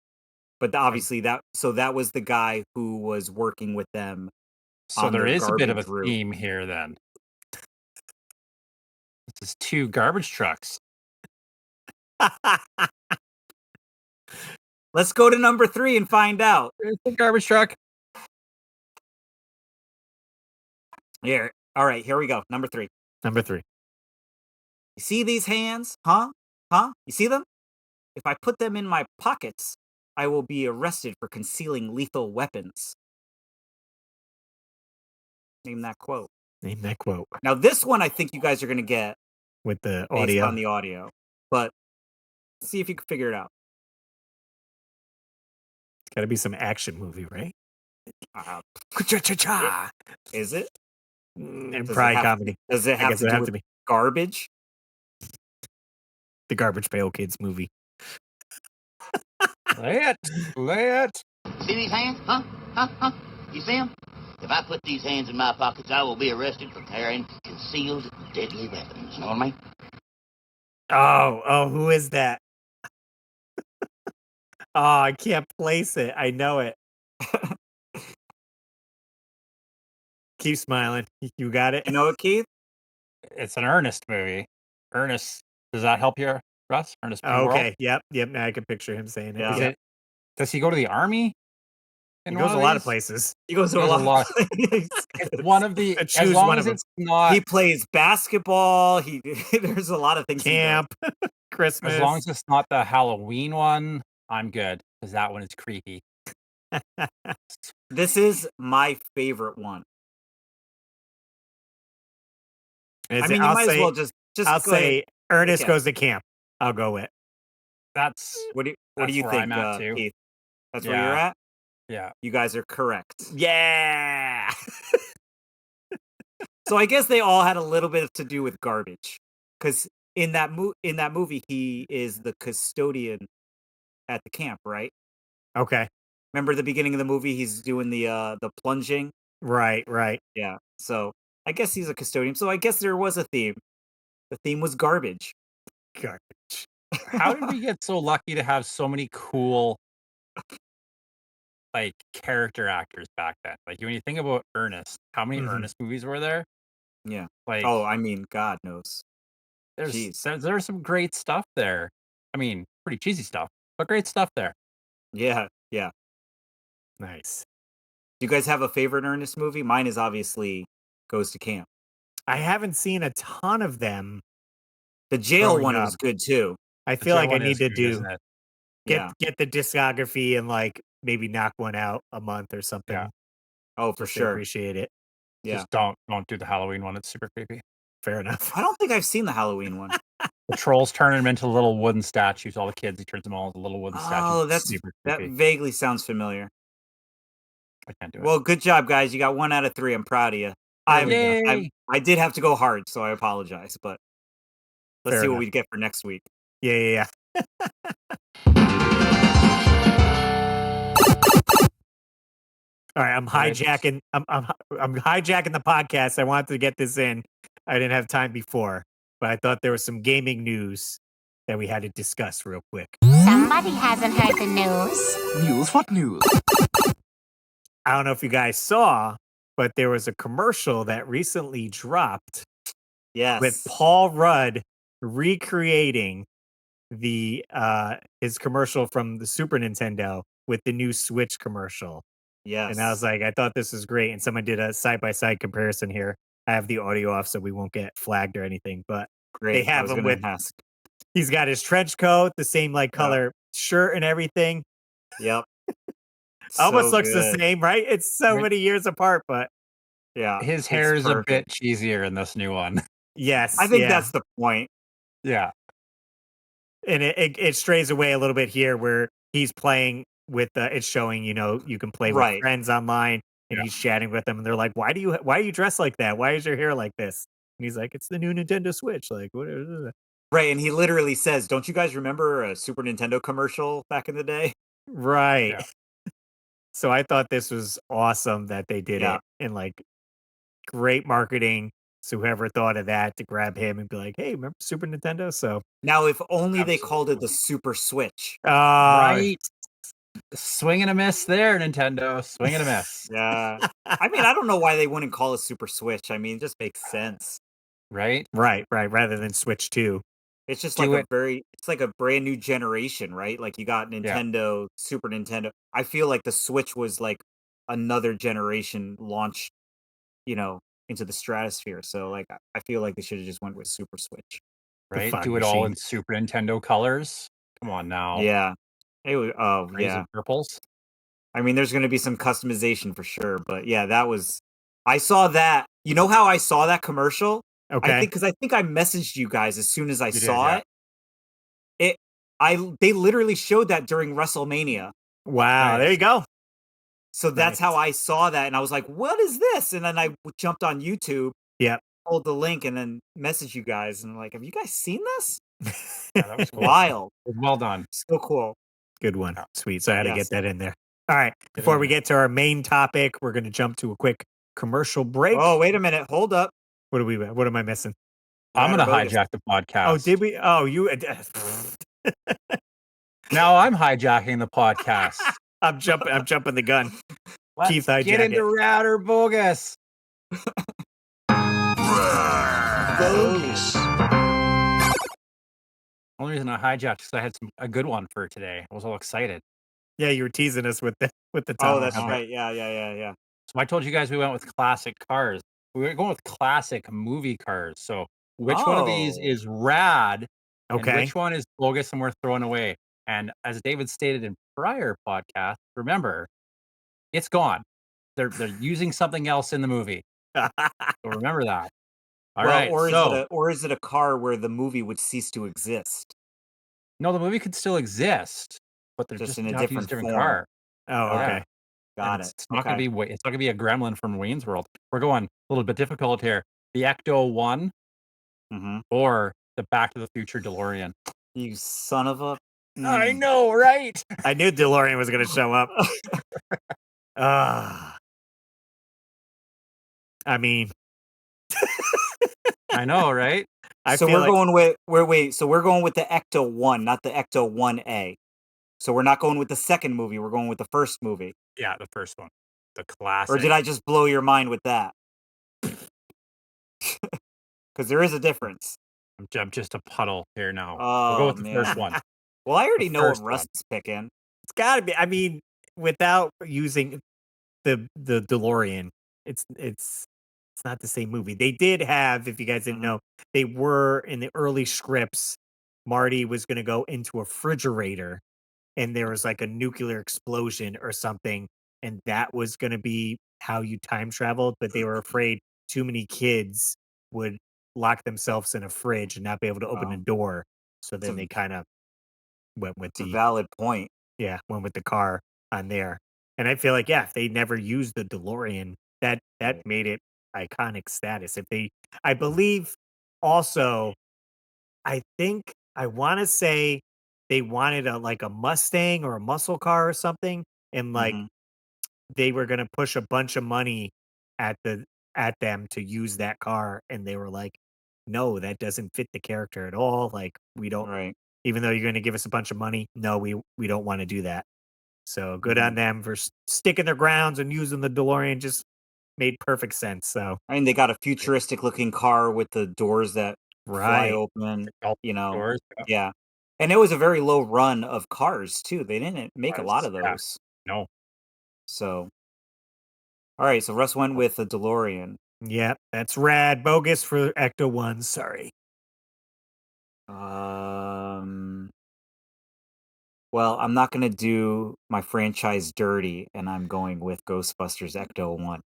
But obviously that was the guy who was working with them. So on there their is a bit of a garbage route. theme here then. This is 2 garbage trucks. Let's go to number 3 and find out. It's a garbage truck. Here. All right, here we go. Number 3. Number 3. You see these hands? Huh? You see them? If I put them in my pockets, I will be arrested for concealing lethal weapons. Name that quote. Name that quote Now, this one I think you guys are going to get with the based audio. on the audio, but see if you can figure it out. It's got to be some action movie, right? Cha-cha-cha. Is it? And Does it probably have- comedy. Does it I have guess to it do have with to be garbage? the Garbage Pail Kids movie. Lay it. Lay it. See these hands? Huh? You see them? If I put these hands in my pockets, I will be arrested for carrying concealed deadly weapons. You know what I mean? Oh, who is that? Oh, I can't place it. I know it. Keep smiling. You got it. You know it, Keith? It's an Ernest movie. Ernest. Does that help you, Russ? Ernest P. Worrell? Okay. Yep. Now I can picture him saying it. Yeah. Is Yep. it? Does he go to the army? He in goes one a lot these? of places. He goes to a Goes a lot. lot. Of It's one of the. Choose as long one as of 'em. it's not. He plays basketball. There's a lot of things. Camp, Christmas. As long as it's not the Halloween one, I'm good because that one is creepy. This is my favorite one. I mean, you might as well just I'll go ahead. say Ernest Yeah. Goes to Camp. I'll go with. That's What do that's you where think, I'm at too. Keith? That's where you're Yeah. at. Yeah. You guys are correct. Yeah. So I guess they all had a little bit to do with garbage, because in that movie he is the custodian at the camp, right? Okay. Remember the beginning of the movie? He's doing the plunging. Right. Right. Yeah. So I guess he's a custodian. So I guess there was a theme. The theme was garbage. Garbage. How did we get so lucky to have so many cool like character actors back then? Like when you think about Ernest, how many Mhm. Ernest movies were there? Yeah. Like Oh, I mean, God knows. Jeez. there's some great stuff there. I mean, pretty cheesy stuff, but great stuff there. Yeah. Yeah. Nice. Do you guys have a favorite Ernest movie? Mine is obviously Goes to Camp. I haven't seen a ton of them. The jail Growing one up. was good too. I The feel jail like I one need is to good, do isn't it? Yeah. get the discography and like maybe knock one out a month or something. Yeah. Oh, for Just to sure. appreciate it. Yeah. Just don't do the Halloween one. It's super creepy. Fair enough. I don't think I've seen the Halloween one. The trolls turn him into little wooden statues. All the kids, he turns them all into little wooden statues. Oh, It's super that creepy. vaguely sounds familiar. I can't do it. Well, good job, guys. You got 1 out of 3. I'm proud of you. Yay! I did have to go hard, so I apologize. But let's Fair see what enough. we get for next week. Yeah. All right, I'm hijacking. I'm hijacking the podcast. I wanted to get this in. I didn't have time before, but I thought there was some gaming news that we had to discuss real quick. Somebody hasn't heard the news. News? What news? I don't know if you guys saw, but there was a commercial that recently dropped Yes. with Paul Rudd recreating the his commercial from the Super Nintendo with the new Switch commercial. Yes. And I was like, I thought this was great. And someone did a side-by-side comparison here. I have the audio off so we won't get flagged or anything, but great. they have I was him gonna with ask. he's got his trench coat, the same like color shirt and everything. Yep. Almost So looks the good. same, right? It's so many years apart, but Yeah. His it's hair is a perfect. bit cheesier in this new one. yes. I think yeah. that's the point. Yeah. And it strays away a little bit here where he's playing with it's showing, you know, you can play with Right. friends online and Yeah. he's chatting with them and they're like, why are you dressed like that? Why is your hair like this? And he's like, it's the new Nintendo Switch. Like, what is it? Right. And he literally says, don't you guys remember a Super Nintendo commercial back in the day? Right. Yeah. So I thought this was awesome that they did Yeah. it and like great marketing. So whoever thought of that to grab him and be like, hey, remember Super Nintendo? So Now, if only they called it the Super Switch. Right. Swing and a miss there, Nintendo. Swing and a miss. Yeah. I mean, I don't know why they wouldn't call it Super Switch. I mean, it just makes sense. Right? Right. Rather than Switch 2. It's just Do like it. it's like a brand new generation, right? Like you got Nintendo, Super Nintendo. I feel like the Switch was like another generation launched, you know, into the stratosphere. So like I feel like they should have just went with Super Switch. Right? fog Do it all in machine. Super Nintendo colors. Come on now. Yeah. It was, oh Crazy yeah. purples. I mean, there's going to be some customization for sure, but yeah, I saw that. You know how I saw that commercial? Okay. Because I think I messaged you guys as soon as I did, saw yeah. it. They literally showed that during WrestleMania. Wow. Nice. There you go. So that's Nice. how I saw that, and I was like, "What is this?" And then I jumped on YouTube, Yep. pulled the link, and then messaged you guys, and I'm like, "Have you guys seen this? Yeah, that was cool. Wild, Well done. so cool." Good one. Yeah. Sweet. So I had to Yes. get that in there. All right. Get it Before in we there. get to our main topic, we're going to jump to a quick commercial break. Oh, wait a minute, hold up. What am I missing? I'm Rad going to or bogus? hijack the podcast. Oh, did we? Oh, you. Now I'm hijacking the podcast. I'm jumping the gun. Let's Keith, get hijack into it. rad or bogus. Bogus. Only reason I hijacked is because I had a good one for today. I was all excited. Yeah, you were teasing us with the Oh, title. that's right. Yeah. So I told you guys we went with classic cars. We were going with classic movie cars. So which one of these Oh. is rad and Okay. which one is bogus and worth throwing away? And as David stated in prior podcasts, remember, it's gone. They're using something else in the movie. So remember that. All right. Or is it a car where the movie would cease to exist? No, the movie could still exist, but they're Just just in a have to use a different different form. car. Oh, Yeah. okay. Got And it. it's not Okay. gonna be a gremlin from Wayne's World. We're going a little bit difficult here. The Ecto 1 Mm-hmm. or the Back to the Future DeLorean. You son of a. I Mm. know, right? I knew DeLorean was going to show up. I mean, I know, right? I So feel we're like going with So we're going with the Ecto 1, not the Ecto 1A. So we're not going with the second movie. We're going with the first movie. Yeah, the first one. The Or classic. did I just blow your mind with that? Because there is a difference. I'm just a puddle here now. We'll go Oh with the first man. one. Well, I already The know what first Russ one. is picking. it's got to be. I mean, without using the DeLorean, it's not the same movie. They did have, if you guys didn't Mhm. know, they were in the early scripts. Marty was going to go into a refrigerator, and there was like a nuclear explosion or something, and that was going to be how you time traveled. But they were afraid too many kids would lock themselves in a fridge and not be able to open a Oh, door. So it's then a they kind of went with it's a valid point. went with the car on there. And I feel like, yeah, if they never used the DeLorean, that Right. made it iconic status. If they, I believe, also, I want to say they wanted a Mustang or a muscle car or something, and like Hmm. they were gonna push a bunch of money at them to use that car, and they were like, no, that doesn't fit the character at all. Like we don't, Right. even though you're gonna give us a bunch of money, no, we don't want to do that. So good Hmm. on them for sticking their grounds and using the DeLorean. Just made perfect sense. So I mean, they got a futuristic looking car with the doors that fly right, open. All You know, doors. yeah. And it was a very low run of cars too. They didn't make a lot of Yeah. those. No. So, all right. So Russ went with the DeLorean. yep, that's rad. Bogus for Ecto One. Sorry. Um. Well, I'm not gonna do my franchise dirty, and I'm going with Ghostbusters Ecto 1.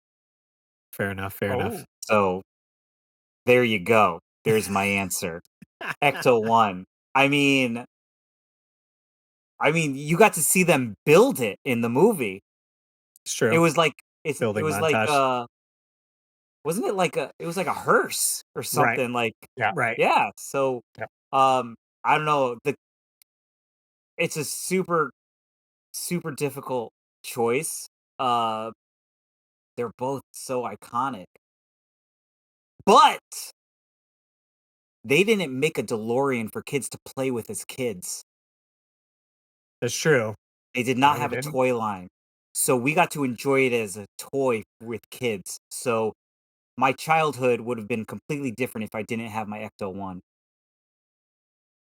Fair enough. Fair Oh, enough. So there you go. There's my answer. Ecto 1. I mean, you got to see them build it in the movie. It's It true. was like it Building was like montage. wasn't it like it was like a hearse or Right. something like yeah. Right. yeah. So Yeah. I don't know. It's a super difficult choice. Uh they're both so iconic. But they didn't make a DeLorean for kids to play with as kids. That's true. They did not No, they have a didn't. toy line. So we got to enjoy it as a toy with kids. So my childhood would have been completely different if I didn't have my Ecto 1.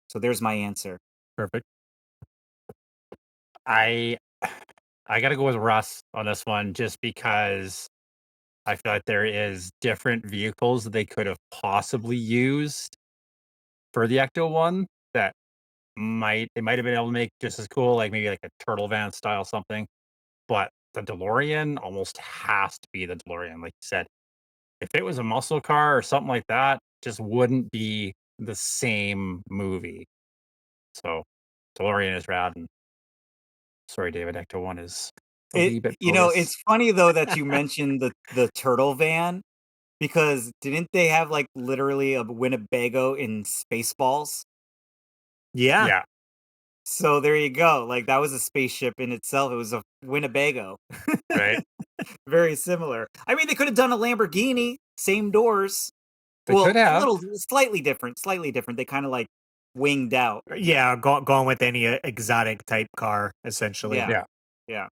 So there's my answer. Perfect. I I gotta go with Russ on this one just because I feel like there is different vehicles that they could have possibly used for the Ecto one that might have been able to make just as cool, like maybe like a turtle van style something. But the DeLorean almost has to be the DeLorean, like you said. If it was a muscle car or something like that, just wouldn't be the same movie. So DeLorean is rad, and sorry, David, Ecto one is a wee bit bogus. It's funny though that you mentioned the turtle van because didn't they have like literally a Winnebago in Spaceballs? Yeah. Yeah, So there you go. Like that was a spaceship in itself. It was a Winnebago. right. Very similar. I mean, they could have done a Lamborghini, same doors. They Well, could a have. little slightly different, slightly different. They kind of like winged out. Yeah. Going with any exotic type car, essentially. Yeah. Yeah. Yeah.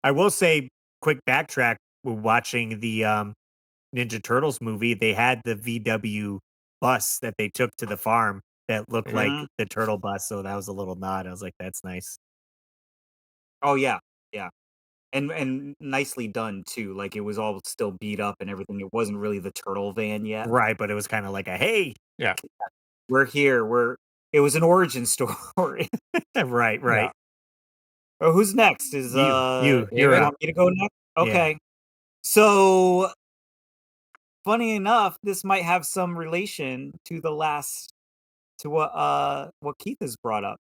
I will say, quick backtrack. We're watching the Ninja Turtles movie. They had the VW bus that they took to the farm that looked like Mhm. the turtle bus. So that was a little nod. I was like, that's nice. Oh yeah. Yeah. And nicely done too. Like it was all still beat up and everything. It wasn't really the turtle van yet. Right. But it was kind of like a hey. Yeah. We're here. It was an origin story. Right. Yeah. Right. Oh, who's next? Is You're you David? up. want me to go next? Yeah. Okay. So funny enough, this might have some relation to what Keith has brought up.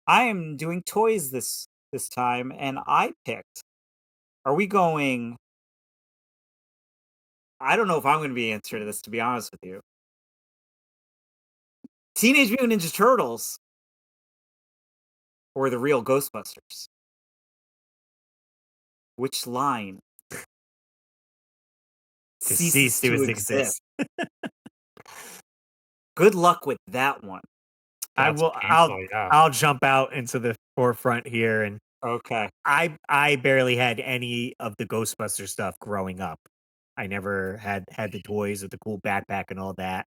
I am doing toys this time, and I picked. Are we going? I don't know if I'm going to be answering this, to be honest with you. Teenage Mutant Ninja Turtles or the real Ghostbusters? Which line ceases to exist? Good luck with that one. I'll jump out into the forefront here, and Okay. I barely had any of the Ghostbuster stuff growing up. I never had the toys with the cool backpack and all that.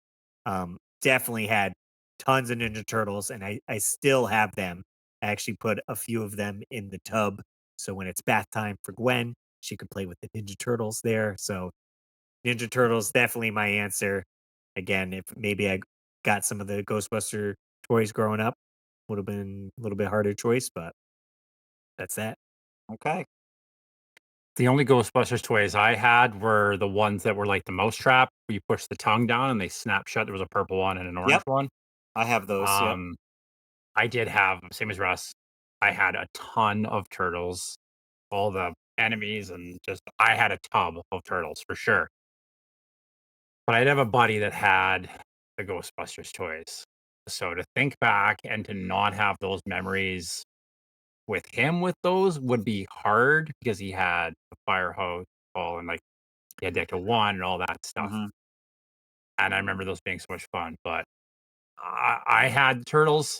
Definitely had tons of Ninja Turtles, and I still have them. I actually put a few of them in the tub, so when it's bath time for Gwen, she could play with the Ninja Turtles there. So Ninja Turtles definitely my answer. Again, if maybe I got some of the Ghostbuster toys growing up, would have been a little bit harder choice, but that's that. Okay. The only Ghostbusters toys I had were the ones that were like the mousetrap, where you push the tongue down and they snap shut. There was a purple one and an orange one. I have those. Yep. I did have, same as Russ, I had a ton of turtles, all the enemies, and just I had a tub of turtles for sure. But I'd have a buddy that had the Ghostbusters toys. So to think back and to not have those memories with him with those would be hard because he had the fire hose all and like he had Ecto 1 and all that stuff. Mhm. And I remember those being so much fun. But I had turtles,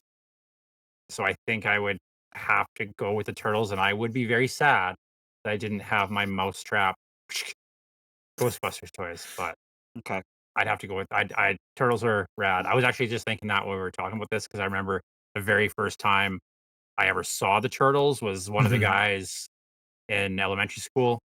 so I think I would have to go with the turtles, and I would be very sad that I didn't have my mousetrap Ghostbusters toys. But Okay. I'd have to go with I turtles are rad. I was actually just thinking that when we were talking about this because I remember the very first time I ever saw the turtles was one of the guys in elementary school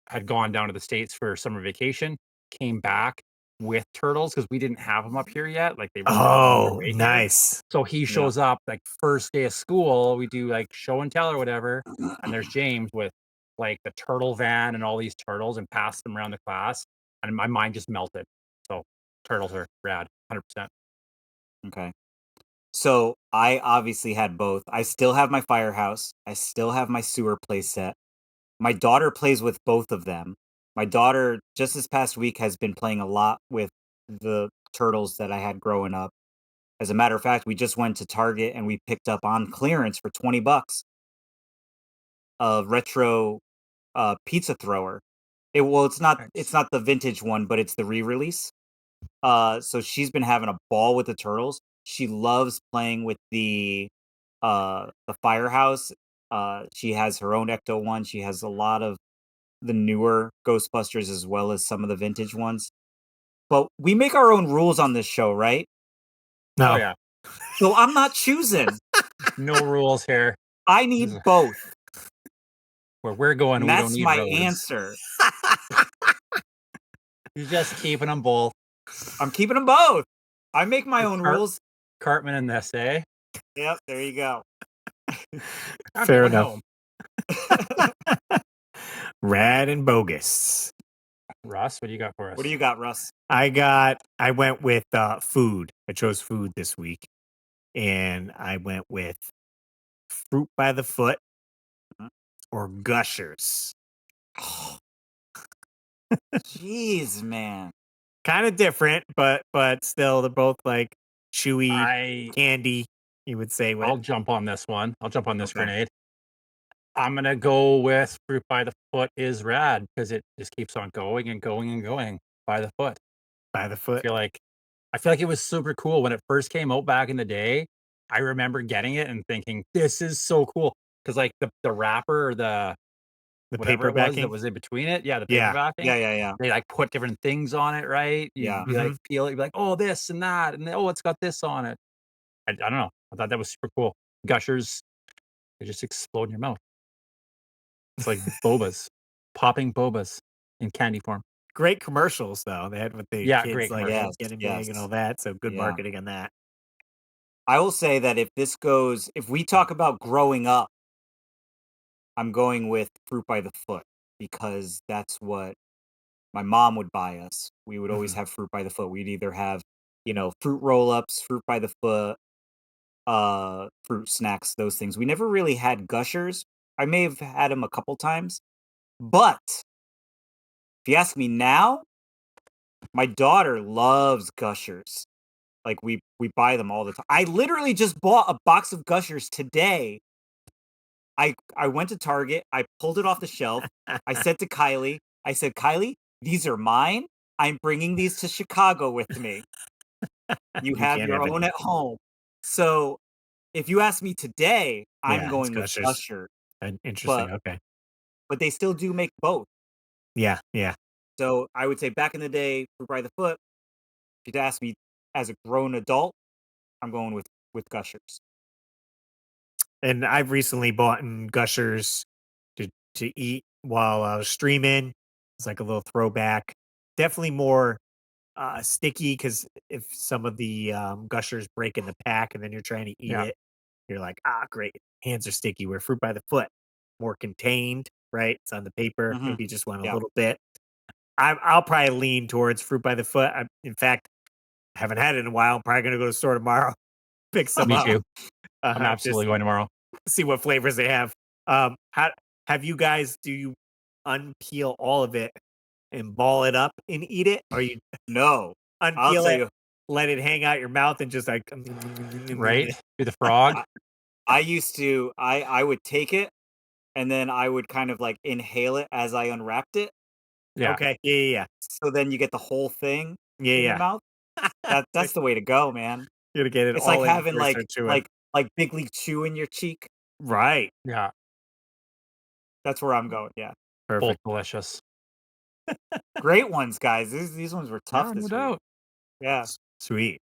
had gone down to the States for summer vacation, came back with turtles because we didn't have them up here yet. Like they were probably on their Oh, way here. nice. So he shows up like first day of school. We do like show and tell or whatever, and there's James with like the turtle van and all these turtles and passed them around the class, and my mind just melted. So turtles are rad, 100%. Okay. So I obviously had both. I still have my firehouse. I still have my sewer play set. My daughter plays with both of them. My daughter, just this past week, has been playing a lot with the turtles that I had growing up. As a matter of fact, we just went to Target and we picked up on clearance for $20 a retro pizza thrower. It's not the vintage one, but it's the re-release. So she's been having a ball with the turtles. She loves playing with the firehouse. She has her own Ecto one. She has a lot of the newer Ghostbusters as well as some of the vintage ones. But we make our own rules on this show, right? No. Oh yeah, So I'm not choosing. no rules here. I need both. Where we're going, And we don't that's need my roads. answer. You're just keeping them both. I'm keeping them both. I make my own rules. Cartman in this, eh? Yep, there you go. I'm Fair going enough. home. Rad and bogus. Russ, what do you got for us? What do you got, Russ? I went with food. I chose food this week. And I went with fruit by the foot or gushers. Jeez, man. Kind of different, but still they're both like chewy candy, you would say. I'll jump on this one. I'll jump on this Okay. grenade. I'm gonna go with fruit by the foot is rad because it just keeps on going and going and going by the foot. By the foot. I feel like it was super cool when it first came out back in the day. I remember getting it and thinking, this is so cool. Because like the wrapper or the whatever paper it was backing that was in between it. Yeah, the paper Yeah. backing. Yeah. They like put different things on it, right? You'd Yeah. be like peel it, you'd be like, oh, this and that, and oh, it's got this on it. I don't know. I thought that was super cool. Gushers, they just explode in your mouth. It's like bobas, popping bobas in candy form. Great commercials though. They had with the Yeah, kids great like commercials. getting Yes, big and all that. So good Yeah. marketing on that. I will say that if we talk about growing up, I'm going with fruit by the foot because that's what my mom would buy us. We would always have fruit by the foot. We'd either have, fruit roll-ups, fruit by the foot, fruit snacks, those things. We never really had Gushers. I may have had them a couple times, but if you ask me now, my daughter loves Gushers. Like we buy them all the time. I literally just bought a box of Gushers today. I went to Target. I pulled it off the shelf. I said to Kylie, Kylie, these are mine. I'm bringing these to Chicago with me. You have can't your have it. own at home. So if you ask me today, I'm Yeah, going with Gushers. Gusher. Interesting. But Okay. but they still do make both. Yeah. Yeah. So I would say back in the day, fruit by the foot. If you'd ask me as a grown adult, I'm going with Gushers. And I've recently bought Gushers to eat while I was streaming. It's like a little throwback. Definitely more sticky because if some of the Gushers break in the pack and then you're trying to eat it, you're like, great, hands are sticky. Where fruit by the foot, more contained, right? It's on the paper. Mhm. Maybe you just want a Yeah. little bit. I'll probably lean towards fruit by the foot. In fact, I haven't had it in a while. I'm probably gonna go to the store tomorrow, pick some Me up. too. I'm absolutely going tomorrow. See what flavors they have. How have you guys? Do you unpeel all of it and ball it up and eat it, or you No. I'll unpeel tell it, you. let it hang out your mouth, and just like Right? You're the frog. I used to I would take it and then I would kind of like inhale it as I unwrapped it. Yeah. Okay. Yeah. So then you get the whole thing Yeah. in your Yeah. mouth. That's the way to go, man. You're gonna get it It's all like in having before you start chewing. like Big League Chew in your cheek. Right. Yeah. That's where I'm going. Yeah. Both Perfect. delicious. Great ones, guys. These ones were tough Yeah, this no week. doubt. Yeah. Sweet.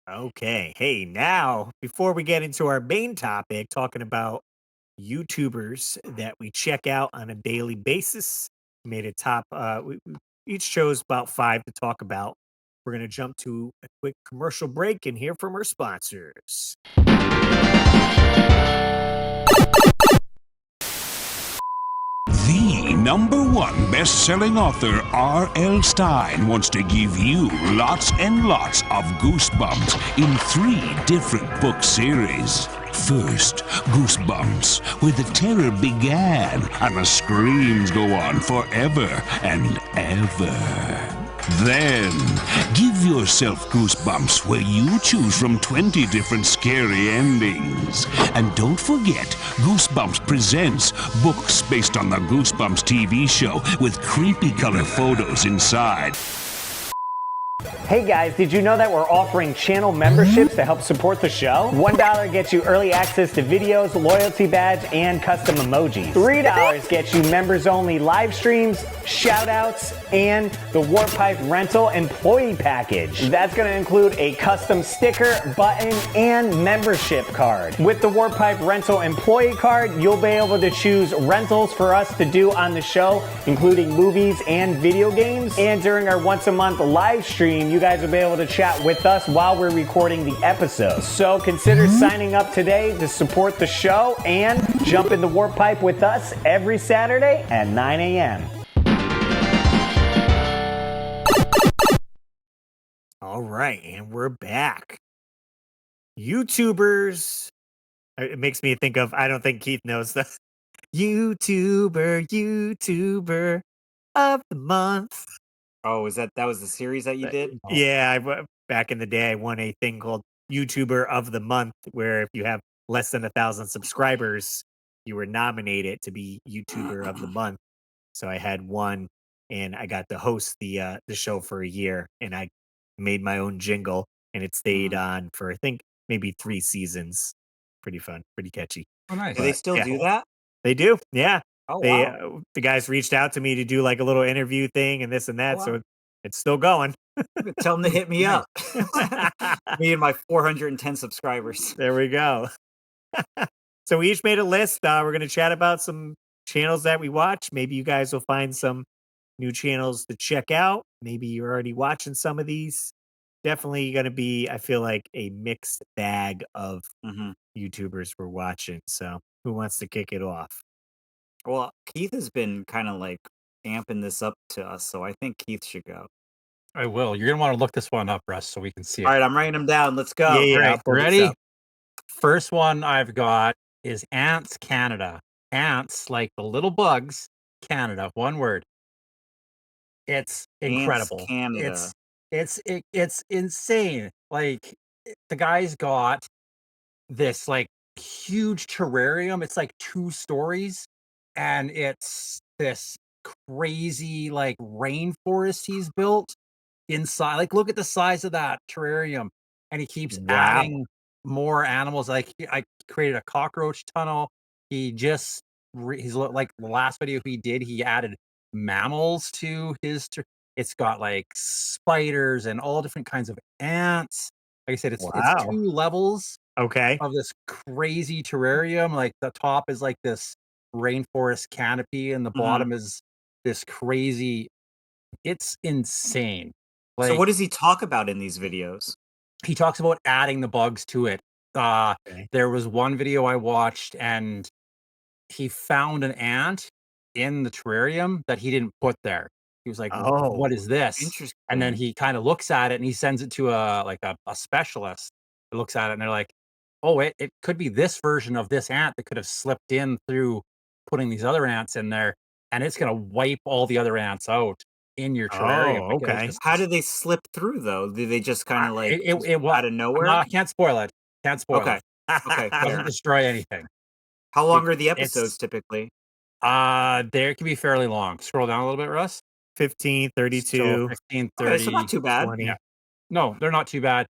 Okay. Hey, now before we get into our main topic, talking about YouTubers that we check out on a daily basis, we made a top. We each chose about 5 to talk about. We're gonna jump to a quick commercial break and hear from our sponsors. The #1 best-selling author R.L. Stine wants to give you lots and lots of goosebumps in 3 different book series. First, Goosebumps, where the terror began and the screams go on forever and ever. Then, give yourself Goosebumps, where you choose from 20 different scary endings. And don't forget, Goosebumps presents books based on the Goosebumps TV show with creepy color photos inside. Hey guys, did you know that we're offering channel memberships to help support the show? $1 gets you early access to videos, loyalty badge, and custom emojis. $3 gets you members only live streams, shout outs, and the Warp Pipe rental employee package. That's going to include a custom sticker, button, and membership card. With the Warp Pipe rental employee card, you'll be able to choose rentals for us to do on the show, including movies and video games. And during our once a month live stream, you guys will be able to chat with us while we're recording the episode. So consider signing up today to support the show and jump in the Warp Pipe with us every Saturday at 9 a.m. All right, and we're back. YouTubers. It makes me think of, I don't think Keith knows the YouTuber of the month. Oh, that was the series that you did? Yeah, back in the day, I won a thing called YouTuber of the Month, where if you have less than 1,000 subscribers, you were nominated to be YouTuber of the Month. So I had one, and I got to host the show for a year, and I made my own jingle, and it stayed on for I think maybe 3 seasons. Pretty fun, pretty catchy. Oh, nice. Do they still do that? They do, yeah. Oh, They wow. the guys reached out to me to do like a little interview thing and this and that, wow. so it's still going. Tell them to hit me up. Me and my 410 subscribers. There we go. So we each made a list. We're going to chat about some channels that we watch. Maybe you guys will find some new channels to check out. Maybe you're already watching some of these. Definitely going to be, I feel like, a mixed bag of YouTubers we're watching. So who wants to kick it off? Well, Keith has been kind of like amping this up to us, so I think Keith should go. I will. You're gonna want to look this one up, Russ, so we can see it. All right, I'm writing them down. Let's go. Yeah, All yeah. right, I'll pull this ready? up. First one I've got is AntsCanada. Ants, like the little bugs, Canada, one word. It's incredible. AntsCanada. It's insane. Like the guy's got this like huge terrarium. It's like 2 stories, and it's this crazy like rainforest he's built inside. Like, look at the size of that terrarium, and he keeps Wow. adding more animals. Like, I created a cockroach tunnel. He just like the last video he did, he added mammals to his. It's got like spiders and all different kinds of ants. Like I said, it's Wow. 2 levels Okay. of this crazy terrarium. Like the top is like this rainforest canopy, and the bottom is this crazy. It's insane. So Like what does he talk about in these videos? he talks about adding the bugs to it. Okay. There was one video I watched, and he found an ant in the terrarium that he didn't put there. He was like, Oh, "What is this?" And then interesting. he kind of looks at it and he sends it to a specialist that looks at it, and they're like, "Oh, it could be this version of this ant that could have slipped in through putting these other ants in there, and it's gonna wipe all the other ants out in your terrarium." Oh, Like it was okay. just How do they slip through though? Do they just kind of like just well, out of no, nowhere? I can't spoil it. Can't spoil Okay. it. Okay, Doesn't fair. destroy anything. How long are the It's episodes typically? They can be fairly long. Scroll down a little bit, Russ. 15, So 32, 15, Okay, so not 30. too bad. 20, Yeah. No, they're not too bad.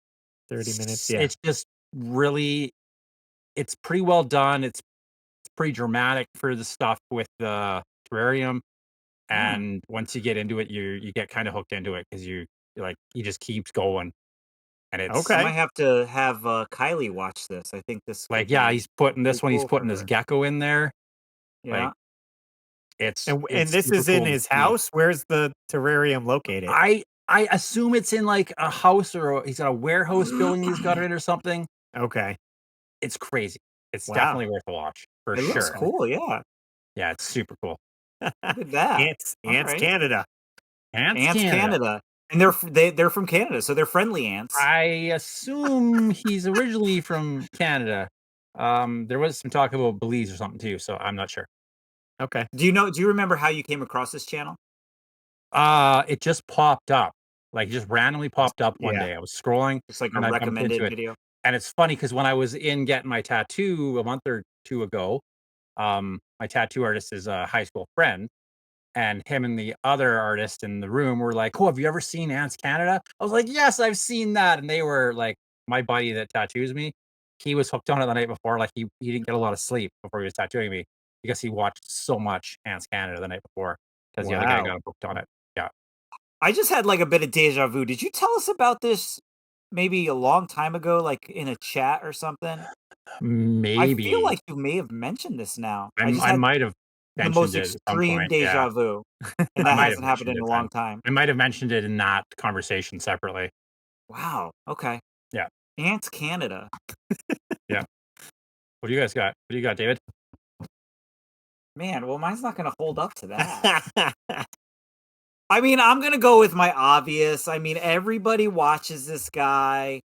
30 minutes. Yeah. It's just really it's pretty well done. It's pretty dramatic for the stuff with the terrarium. Hmm. And once you get into it, you get kind of hooked into it because you're like he just keeps going. And I it's Okay. might have to have Kylie watch this. I think this could like, yeah, be he's putting pretty this one, he's cool for putting this her. gecko in there. Like Yeah. And it's this super is in cool to his see. house? Where's the terrarium located? I assume it's in like a house he's got a warehouse building he's got it in or something. Okay. It's crazy. It's Wow. definitely worth a watch for It looks sure. cool, yeah. Yeah, it's super cool. Look at that. All Ants right. Canada. Ants AntsCanada. Canada. And they're from Canada, so they're friendly ants. I assume he's originally from Canada. There was some talk about Belize or something too, so I'm not sure. Okay. Do you remember how you came across this channel? It just popped up. Like, just randomly popped up one Yeah. day. I was scrolling, Just like a and I bumped into recommended it. video? And it's funny because when I was in getting my tattoo a month or 2 ago, my tattoo artist is a high school friend, and him and the other artist in the room were like, "Oh, have you ever seen AntsCanada?" I was like, "Yes, I've seen that." And they were like, my buddy that tattoos me, he was hooked on it the night before. Like he didn't get a lot of sleep before he was tattooing me because he watched so much AntsCanada the night before because the other guy got Wow. him hooked on it. Yeah, I just had like a bit of deja vu. Did you tell us about this maybe a long time ago, like in a chat or something? I feel maybe like you may have mentioned this now. I just I had might have the mentioned most it at some extreme point. Yeah, deja vu, and I that might have hasn't happened mentioned in it a then. long time. I might have mentioned it in that conversation separately. Wow. Okay. Yeah, Ants Canada. yeah. What do you guys got? What do you got, David? Man, well, mine's not gonna hold up to that. I mean, I'm gonna go with my obvious. I mean, everybody watches this guy.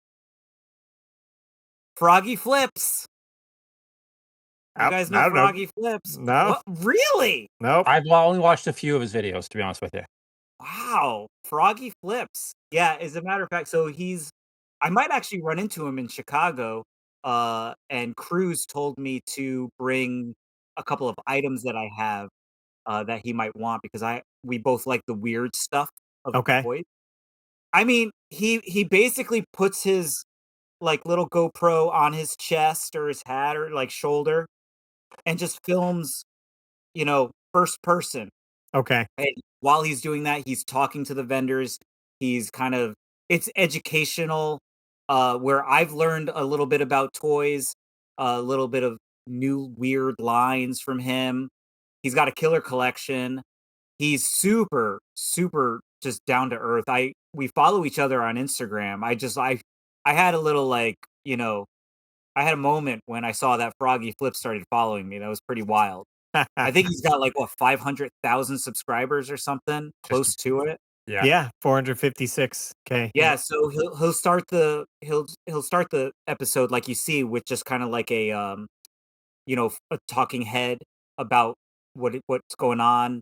Froggy Flips. You guys know I don't know. Froggy Flips? No. What? Really? Nope. I've only watched a few of his videos, to be honest with you. Wow. Froggy Flips. Yeah, as a matter of fact, so I might actually run into him in Chicago. And Cruz told me to bring a couple of items that I have that he might want because we both like the weird stuff of Okay. toys. I mean, he basically puts his like little GoPro on his chest or his hat or like shoulder and just films, first person. Okay. And while he's doing that, he's talking to the vendors. He's it's educational, where I've learned a little bit about toys, a little bit of new weird lines from him. He's got a killer collection. He's super, super just down to earth. We follow each other on Instagram. I had a little I had a moment when I saw that Froggy Flip started following me. That was pretty wild. I think he's got like what 500,000 subscribers or something, close to it. Yeah, 456K. Yeah, so he'll start the episode like you see with just kind of like a a talking head about what's going on,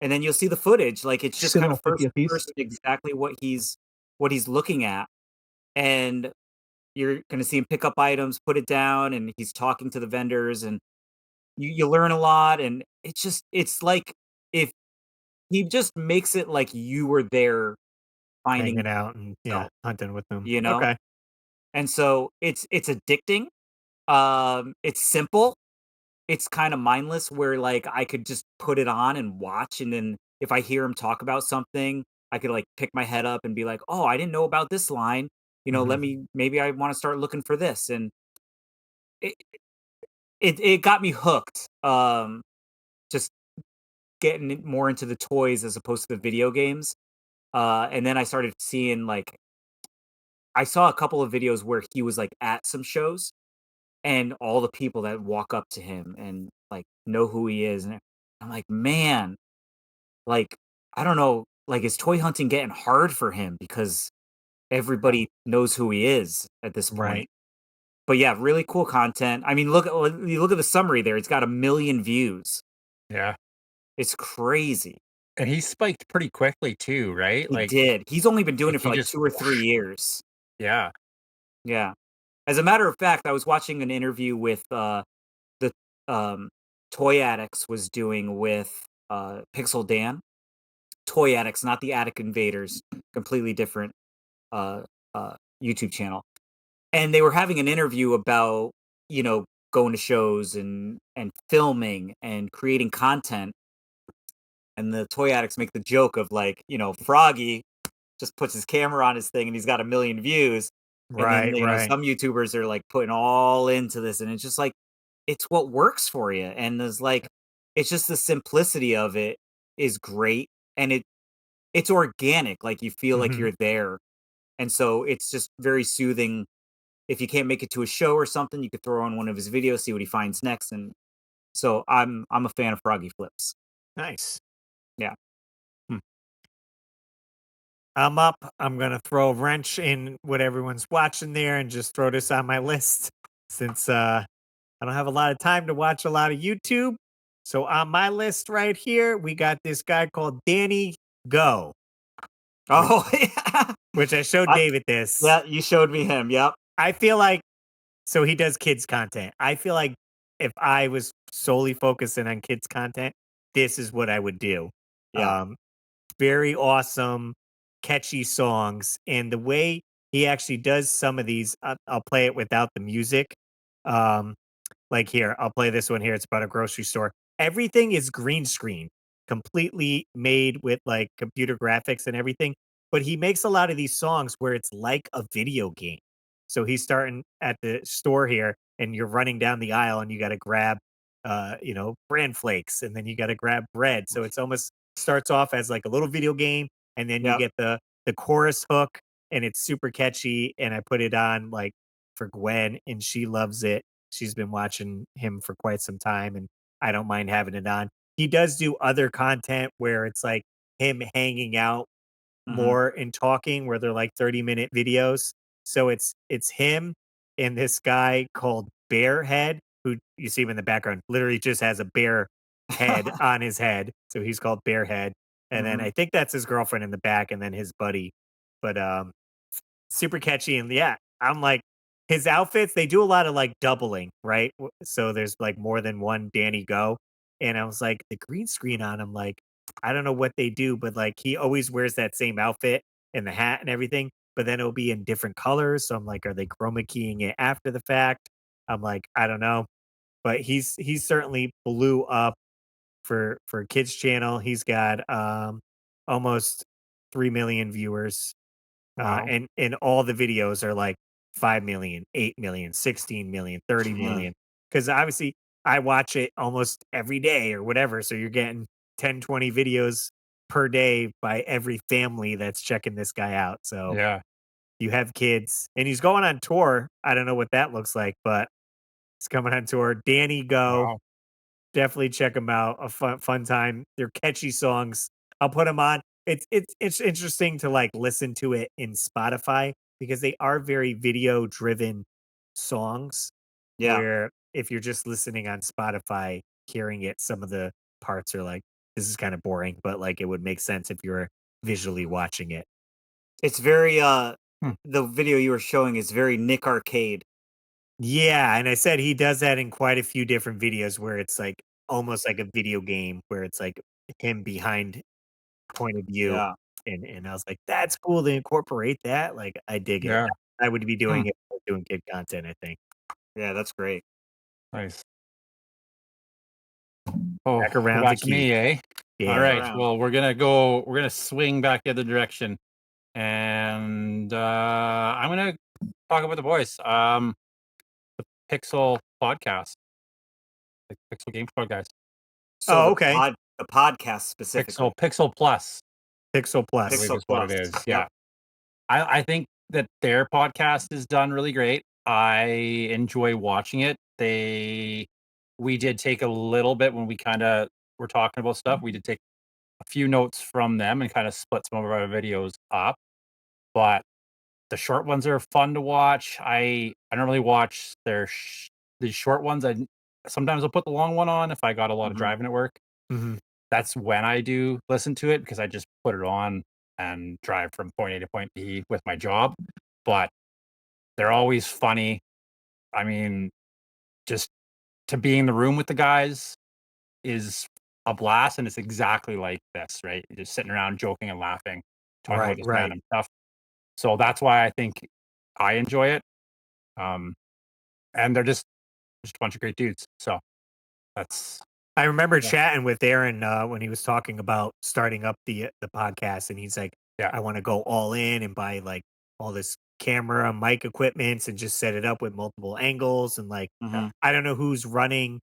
and then you'll see the footage. Like it's just kind of first person exactly what he's looking at, and you're gonna see him pick up items, put it down, and he's talking to the vendors, and you learn a lot, and it's like if he just makes it like you were there finding Hanging out and yourself, hunting with them. you know? Okay. And so it's addicting. It's simple. It's kind of mindless where like I could just put it on and watch, and then if I hear him talk about something, I could like pick my head up and be like, "Oh, I didn't know about this line. Let me maybe I want to start looking for this." And it it got me hooked. Just getting more into the toys as opposed to the video games. And then I started seeing like I saw a couple of videos where he was like at some shows and all the people that walk up to him and like know who he is, and I'm like, man, like I don't know, like is toy hunting getting hard for him because everybody knows who he is at this point. Right. But yeah, really cool content. I mean, you look at the summary there; it's got 1 million views. Yeah. It's crazy. And he spiked pretty quickly too, right? He Like did. He's only been doing it for he like just 2 or 3 years. Yeah. Yeah. As a matter of fact, I was watching an interview with the Toy Addicts was doing with Pixel Dan. Toy Addicts, not the Attic Invaders, completely different uh, YouTube channel. And they were having an interview about, going to shows and filming and creating content. And the Toy Addicts make the joke of like, Froggy just puts his camera on his thing and he's got 1 million views. And then, Right. some YouTubers are like putting all into this, and it's just like, it's what works for you. And there's like, it's just the simplicity of it is great. And it's organic. Like you feel like you're there. And so it's just very soothing. If you can't make it to a show or something, you could throw on one of his videos, see what he finds next. And so I'm a fan of Froggy Flips. Nice. Yeah. I'm up. I'm going to throw a wrench in what everyone's watching there and just throw this on my list since I don't have a lot of time to watch a lot of YouTube. So on my list right here, we got this guy called Danny Go. Oh, yeah. Which I showed David this. Yeah, you showed me him. Yep. I feel like, so he does kids content. I feel like if I was solely focusing on kids content, this is what I would do. Yeah. Very awesome, catchy songs. And the way he actually does some of these, I'll play it without the music. Like here, I'll play this one here. It's about a grocery store. Everything is green screen, completely made with like computer graphics and everything. But he makes a lot of these songs where it's like a video game. So he's starting at the store here, and you're running down the aisle, and you got to grab, bran flakes, and then you got to grab bread. So it's almost starts off as like a little video game, and then you get the chorus hook, and it's super catchy. And I put it on like for Gwen, and she loves it. She's been watching him for quite some time, and I don't mind having it on. He does do other content where it's like him hanging out more and talking, where they're like 30-minute videos. So it's him and this guy called Bearhead, who you see him in the background, literally just has a bear head on his head. So he's called Bearhead. And then I think that's his girlfriend in the back, and then his buddy. But super catchy. And yeah, I'm like, his outfits, they do a lot of like doubling, right? So there's like more than one Danny Go. And I was like, the green screen on him, like, I don't know what they do, but like he always wears that same outfit and the hat and everything, but then it'll be in different colors. So I'm like, are they chroma keying it after the fact? I'm like, I don't know. But he's certainly blew up for kids channel. He's got almost 3 million viewers. Wow. And all the videos are like 5 million, 8 million, 16 million, 30 million. Because obviously I watch it almost every day or whatever. So you're getting 10, 20 videos per day by every family that's checking this guy out. So Yeah. you have kids, and he's going on tour. I don't know what that looks like, but he's coming on tour. Danny Go. Wow. Definitely check them out. A fun time. They're catchy songs. I'll put them on. It's interesting to like listen to it in Spotify because they are very video driven songs. Yeah. Where if you're just listening on Spotify, hearing it, some of the parts are like, this is kind of boring, but like it would make sense if you're visually watching it. It's very Hmm. the video you were showing is very Nick Arcade. Yeah, and I said he does that in quite a few different videos where it's like almost like a video game where it's like him behind point of view. Yeah. And I was like, that's cool to incorporate that. Like I dig it. Yeah. I would be Hmm. doing it doing kid content, I think. Yeah, that's great. Nice. Oh, Back around back to to me, Keith. eh? Yeah. All right. Around. Well, we're gonna swing back the other direction, and I'm gonna talk about the boys. The Pixel podcast, the Pixel Games podcast, So Oh, okay. the podcast specifically. Pixel Plus, Pixel I Plus. believe Pixel is what it Plus. is. Yep. Yeah, I think that their podcast is done really great. I enjoy watching it. We did take a little bit when we kind of were talking about stuff. We did take a few notes from them and kind of split some of our videos up. But the short ones are fun to watch. I don't really watch the short ones. I sometimes I'll put the long one on if I got a lot of Mhm. driving at work. Mhm. That's when I do listen to it because I just put it on and drive from point A to point B with my job. But they're always funny. I mean, just to be in the room with the guys is a blast, and it's exactly like this, right? You're just sitting around joking and laughing, talking about Right, just right. random stuff. So that's why I think I enjoy it. Um, and they're just a bunch of great dudes. So that's I remember yeah, chatting with Aaron when he was talking about starting up the podcast, and he's like, yeah, "I want to go all in and buy like all this camera, mic equipments, and just set it up with multiple angles." And like, Mhm. I don't know who's running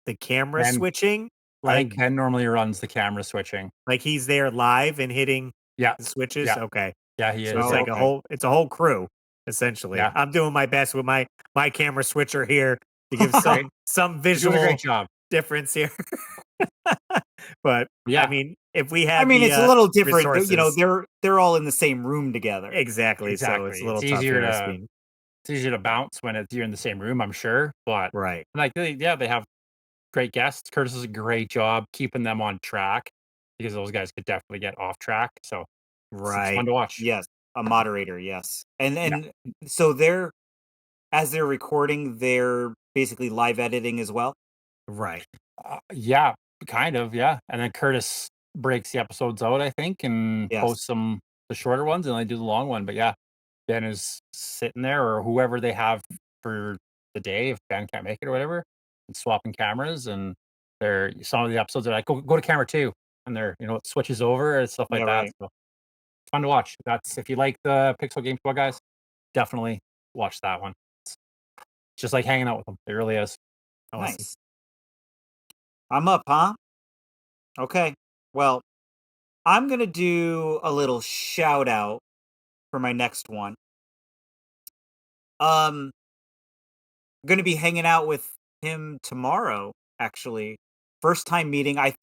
the camera Ben. switching. I think Like, Ben normally runs the camera switching. he's there live and hitting Yeah, the switches. yeah, Okay, yeah. He so is. it's Oh, Yeah, like okay. it's a whole crew essentially. yeah. I'm doing my best with my camera switcher here to give Right. some He's doing a visual great job. difference here. But I Yeah, mean, if we I had mean, the it's a little different. You know, resources, they're all in the same room together. exactly. So it's a exactly. little tough here as being It's easier to bounce when you're in the same room, I'm sure. But right, like, they have great guests. Curtis does a great job keeping them on track because those guys could definitely get off track. So it's right, fun to watch. Yes, a moderator. Yes, and Yeah. so as they're recording, they're basically live editing as well. right. Yeah, kind of. Yeah. And then Curtis breaks the episodes out, I think, and Yes. posts the shorter ones, and they do the long one. But yeah, Ben is sitting there, or whoever they have for the day if Ben can't make it or whatever, and swapping cameras. And they're some of the episodes are like, go to camera two, and they're it switches over and stuff Yeah. like that. Right. So fun to watch. That's if you like the Pixel Game Squad guys, definitely watch that one. It's just like hanging out with them. It really is. Awesome. Nice. I'm up, huh? Okay. Well, I'm gonna do a little shout out for my next one. I'm gonna be hanging out with him tomorrow. Actually, first time meeting. I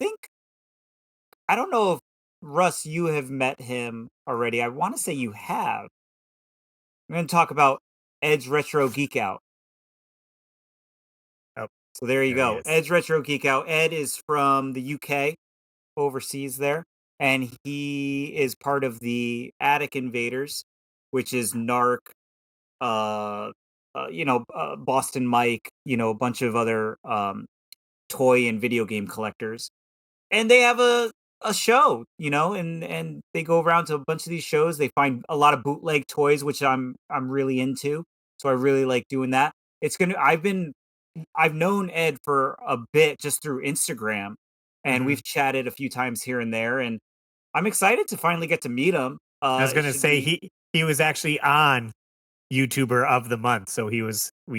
don't know if Russ, you have met him already. I want to say you have. I'm going to talk about Ed's Retro Geek Out. Oh, So there you there he go. is. Ed's Retro Geek Out. Ed is from the UK, overseas there, and he is part of the Attic Invaders, which is Narc, Boston Mike, a bunch of other toy and video game collectors. And they have a show, and they go around to a bunch of these shows. They find a lot of bootleg toys, which I'm really into. So I really like doing that. I've known Ed for a bit just through Instagram, and Mhm. we've chatted a few times here and there, and I'm excited to finally get to meet him. I was It gonna should say be. he was actually on YouTuber of the month, so we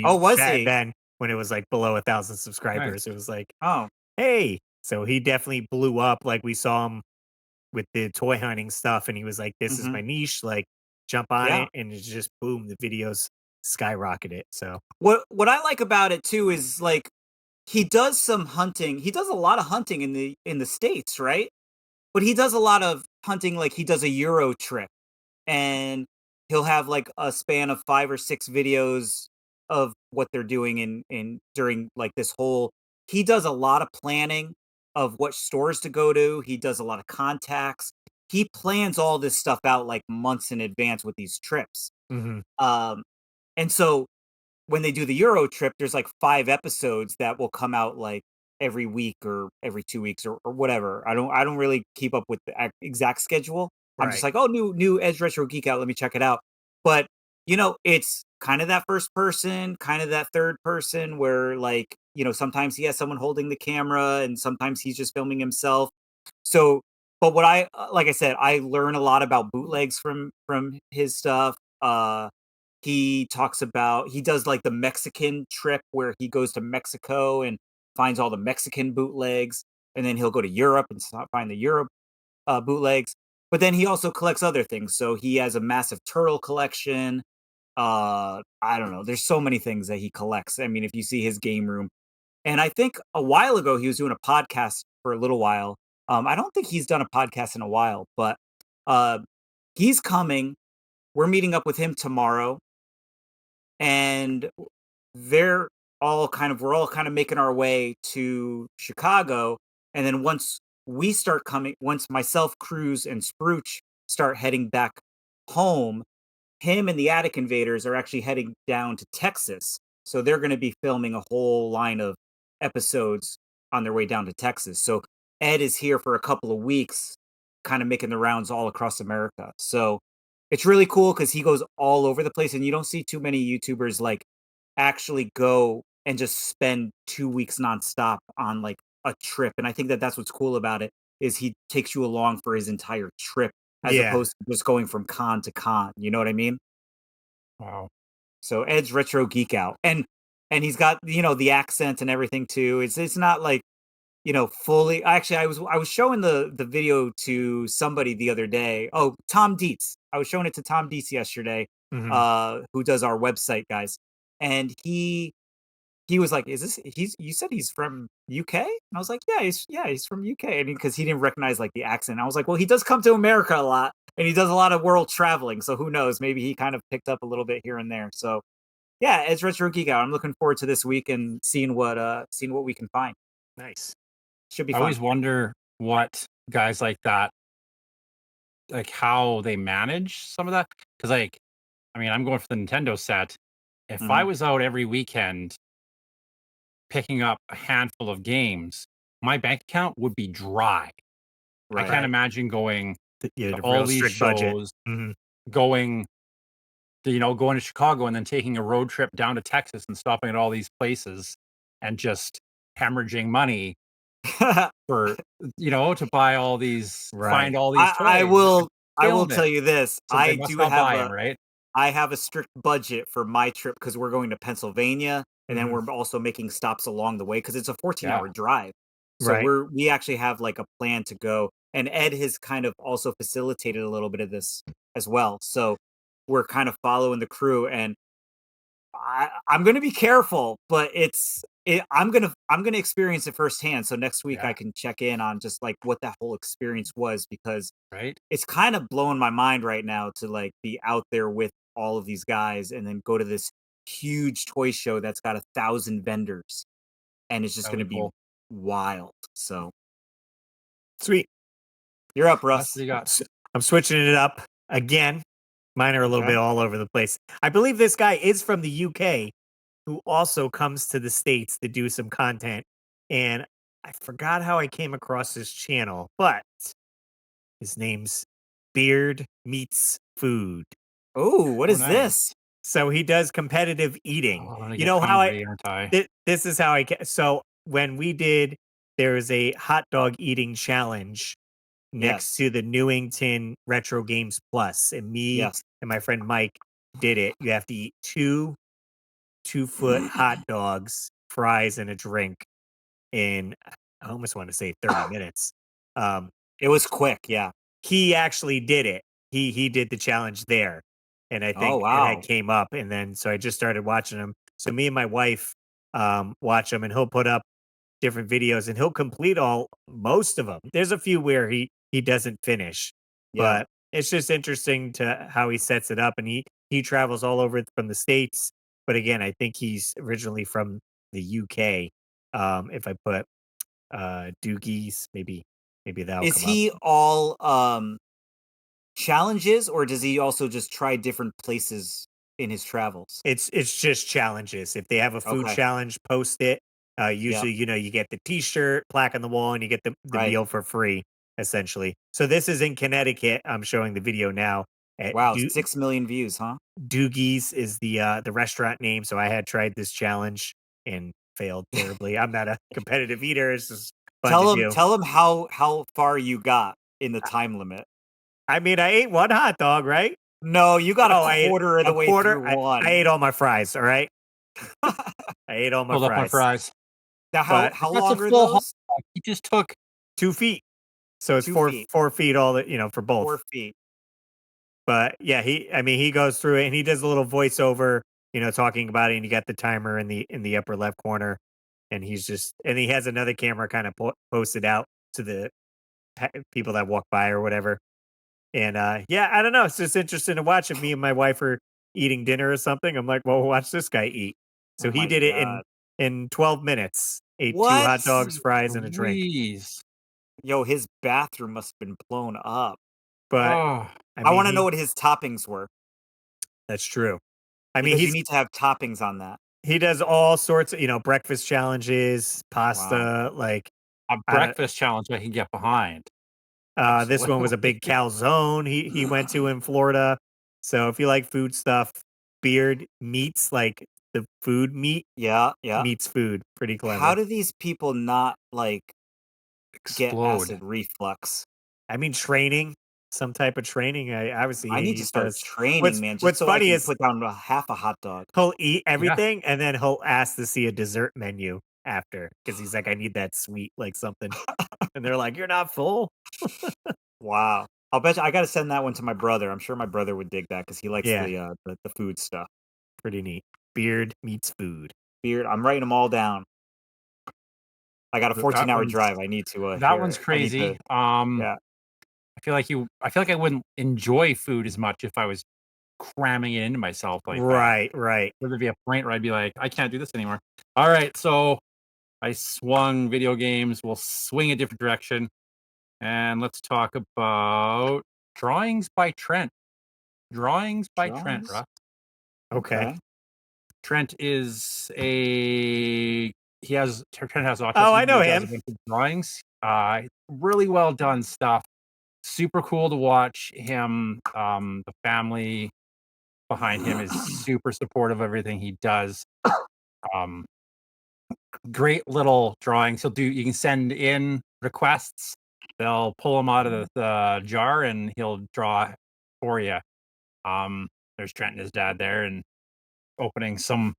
Oh, was chatted he? then when it was like below 1,000 Nice. subscribers. It was like, Oh, hey, so he definitely blew up. Like we saw him with the toy hunting stuff, and he was like, "This is hmm my niche." Like, jump on yeah. it, and it's just boom, the videos skyrocketed. So What I like about it too is like he does some hunting. He does a lot of hunting in the States, right? But he does a lot of hunting, like he does a Euro trip, and he'll have like a span of 5 or 6 videos of what they're doing in during like this whole. He does a lot of planning of what stores to go to. He does a lot of contacts. He plans all this stuff out like months in advance with these trips. Mm-hmm. And so when they do the Euro trip, there's like 5 episodes that will come out like every week or every 2 weeks or whatever. I don't really keep up with the exact schedule. I'm just Right. like, oh, new Edge Retro Geek Out. Let me check it out. But it's kind of that first person, kind of that third person where like, sometimes he has someone holding the camera and sometimes he's just filming himself. So, but what like I said, I learn a lot about bootlegs from his stuff. He does like the Mexican trip where he goes to Mexico and finds all the Mexican bootlegs, and then he'll go to Europe and find the Europe bootlegs. But then he also collects other things. So he has a massive turtle collection. I don't know. There's so many things that he collects. I mean, if you see his game room, and I think a while ago he was doing a podcast for a little while. I don't think he's done a podcast in a while, but uh, he's coming. We're meeting up with him tomorrow, and we're all kind of making our way to Chicago. And then once myself, Cruz, and Spruch start heading back home, him and the Attic Invaders are actually heading down to Texas. So they're going to be filming a whole line of episodes on their way down to Texas. So Ed is here for a couple of weeks, kind of making the rounds all across America. So it's really cool because he goes all over the place, and you don't see too many YouTubers like actually go and just spend 2 weeks nonstop on like a trip. And I think that that's what's cool about it is he takes you along for his entire trip as Yeah. opposed to just going from con to con. You know what I mean? Wow. So Ed's Retro Geek Out, and he's got the accent and everything too. It's not like fully. Actually, I was showing the video to somebody the other day. Oh, Tom Dietz. I was showing it to Tom Dietz yesterday, who does our website, guys, and he was like, "Is this? You said he's from UK?" And I was like, "Yeah, he's from UK." And because he didn't recognize like the accent, I was like, "Well, he does come to America a lot, and he does a lot of world traveling, so who knows? Maybe he kind of picked up a little bit here and there." So, yeah, it's Retro Geek Out. I'm looking forward to this week and seeing what we can find. Nice. Should be I fun. always wonder what guys like that, like how they manage some of that. Because, like, I mean, I'm going for the Nintendo set. If I was out every weekend picking up a handful of games, my bank account would be dry. I can't imagine going to all these shows, going going to Chicago and then taking a road trip down to Texas and stopping at all these places and just hemorrhaging money for to buy all these, find all these toys. I will film tell it. you this. So they must not buy 'em, right? I have a strict budget for my trip because we're going to Pennsylvania, and then Mhm. we're also making stops along the way because it's a 14-hour drive. So Right. we actually have like a plan to go, and Ed has kind of also facilitated a little bit of this as well. So we're kind of following the crew, and I'm going to be careful, but I'm gonna experience it firsthand. So next week I can check in on just like what that whole experience was, because Right. it's kind of blowing my mind right now to like be out there with all of these guys and then go to this huge toy show that's got 1,000 vendors, and it's just That'd going to be be cool. wild. So Sweet. you're up, That's Russ. what you got. I'm switching it up again. Mine are a little Okay. bit all over the place. I believe this guy is from the UK who also comes to the States to do some content. And I forgot how I came across his channel, but his name's Beard Meets Food. Oh, what Oh, is nice. this? So he does competitive eating. Oh, I'm gonna You get know how hungry, aren't I? this is how so when we did, there was a hot dog eating challenge next Yes. to the Newington Retro Games Plus, and me Yes. and my friend Mike did it. You have to eat 2 2-foot hot dogs, fries, and a drink in, I almost want to say 30 minutes. It was quick, yeah. He actually did it. He did the challenge there, and I Oh, think it wow. had came up, and then so I just started watching him. So me and my wife watch him, and he'll put up different videos, and he'll complete most of them. There's a few where he doesn't finish, Yeah. but it's just interesting to how he sets it up, and he travels all over from the States. But again, I think he's originally from the UK. If I put Doogies, maybe that'll Is come up. he all challenges, or does he also just try different places in his travels? It's just challenges. If they have a food Okay. challenge, post it. Yep. Usually, you get the T-shirt, plaque on the wall, and you get the Right. meal for free, essentially. So this is in Connecticut. I'm showing the video now. At Wow, 6 million views, huh? Doogie's is the restaurant name. So I had tried this challenge and failed terribly. I'm not a competitive eater. It's just fun to do. Tell him how far you got in the time limit. I mean, I ate one hot dog, right? No, you got Oh, a I ate quarter of the a way quarter. through one. I ate all my fries. All right, I ate all my Pulled up my fries. fries. Now, But how That's a long are full hot those? dog. He just took 2 feet. So it's 2 four feet. 4 feet all for both. 4 feet. But yeah, he goes through it and he does a little voiceover, talking about it, and you got the timer in the upper left corner, and he has another camera kind of posted out to the people that walk by or whatever. And yeah, I don't know, it's just interesting to watch. If me and my wife are eating dinner or something, I'm like, well, we'll watch this guy eat. So Oh he my did it god. in 12 minutes. Ate 2 What? hot dogs, fries, and a drink. Please. Yo, his bathroom must have been blown up. But Oh, I I mean, wanna know what his toppings were, that's true. I mean, because you need to have toppings on that. he does all sorts of, breakfast challenges, Wow. pasta, like a I don't breakfast challenge I can get behind. this one was a Absolutely. big calzone he went to in Florida. So if you like food stuff, Beard meats, like the food Yeah, yeah. meets food. Pretty How clever. do these people not, like, get Explode. acid reflux? I mean, training, some type of training. Obviously I need to he start does. training, What's man, just what's so I funny can is put down a half a hot dog. he'll eat Yeah. everything and then he'll ask to see a dessert menu after because he's like, I need that sweet, like something. And they're like, you're not full. Wow. I'll bet you I gotta send that one to my brother. I'm sure my brother would dig that because he likes Yeah, the food stuff. pretty neat. Beard meets food. Beard, I'm writing them all down. I got a That 14-hour one's drive. I need to that hear one's it. I need crazy. to yeah. I feel like I wouldn't enjoy food as much if I was cramming it into myself like that. Right. There'd be a point where I'd be like, I can't do this anymore. All right, so I swung video games. We'll swing a different direction. And let's talk about drawings by Trent. Drawings by Trent, Drawings? Russ. Okay. Okay. Trent is Trent has autism. Oh, I know He does a him. bunch of drawings. Really well done stuff. Super cool to watch him. The family behind him is super supportive of everything he does. Um, great little drawings. You can send in requests. They'll pull them out of the jar and he'll draw for you. There's Trent and his dad there and opening some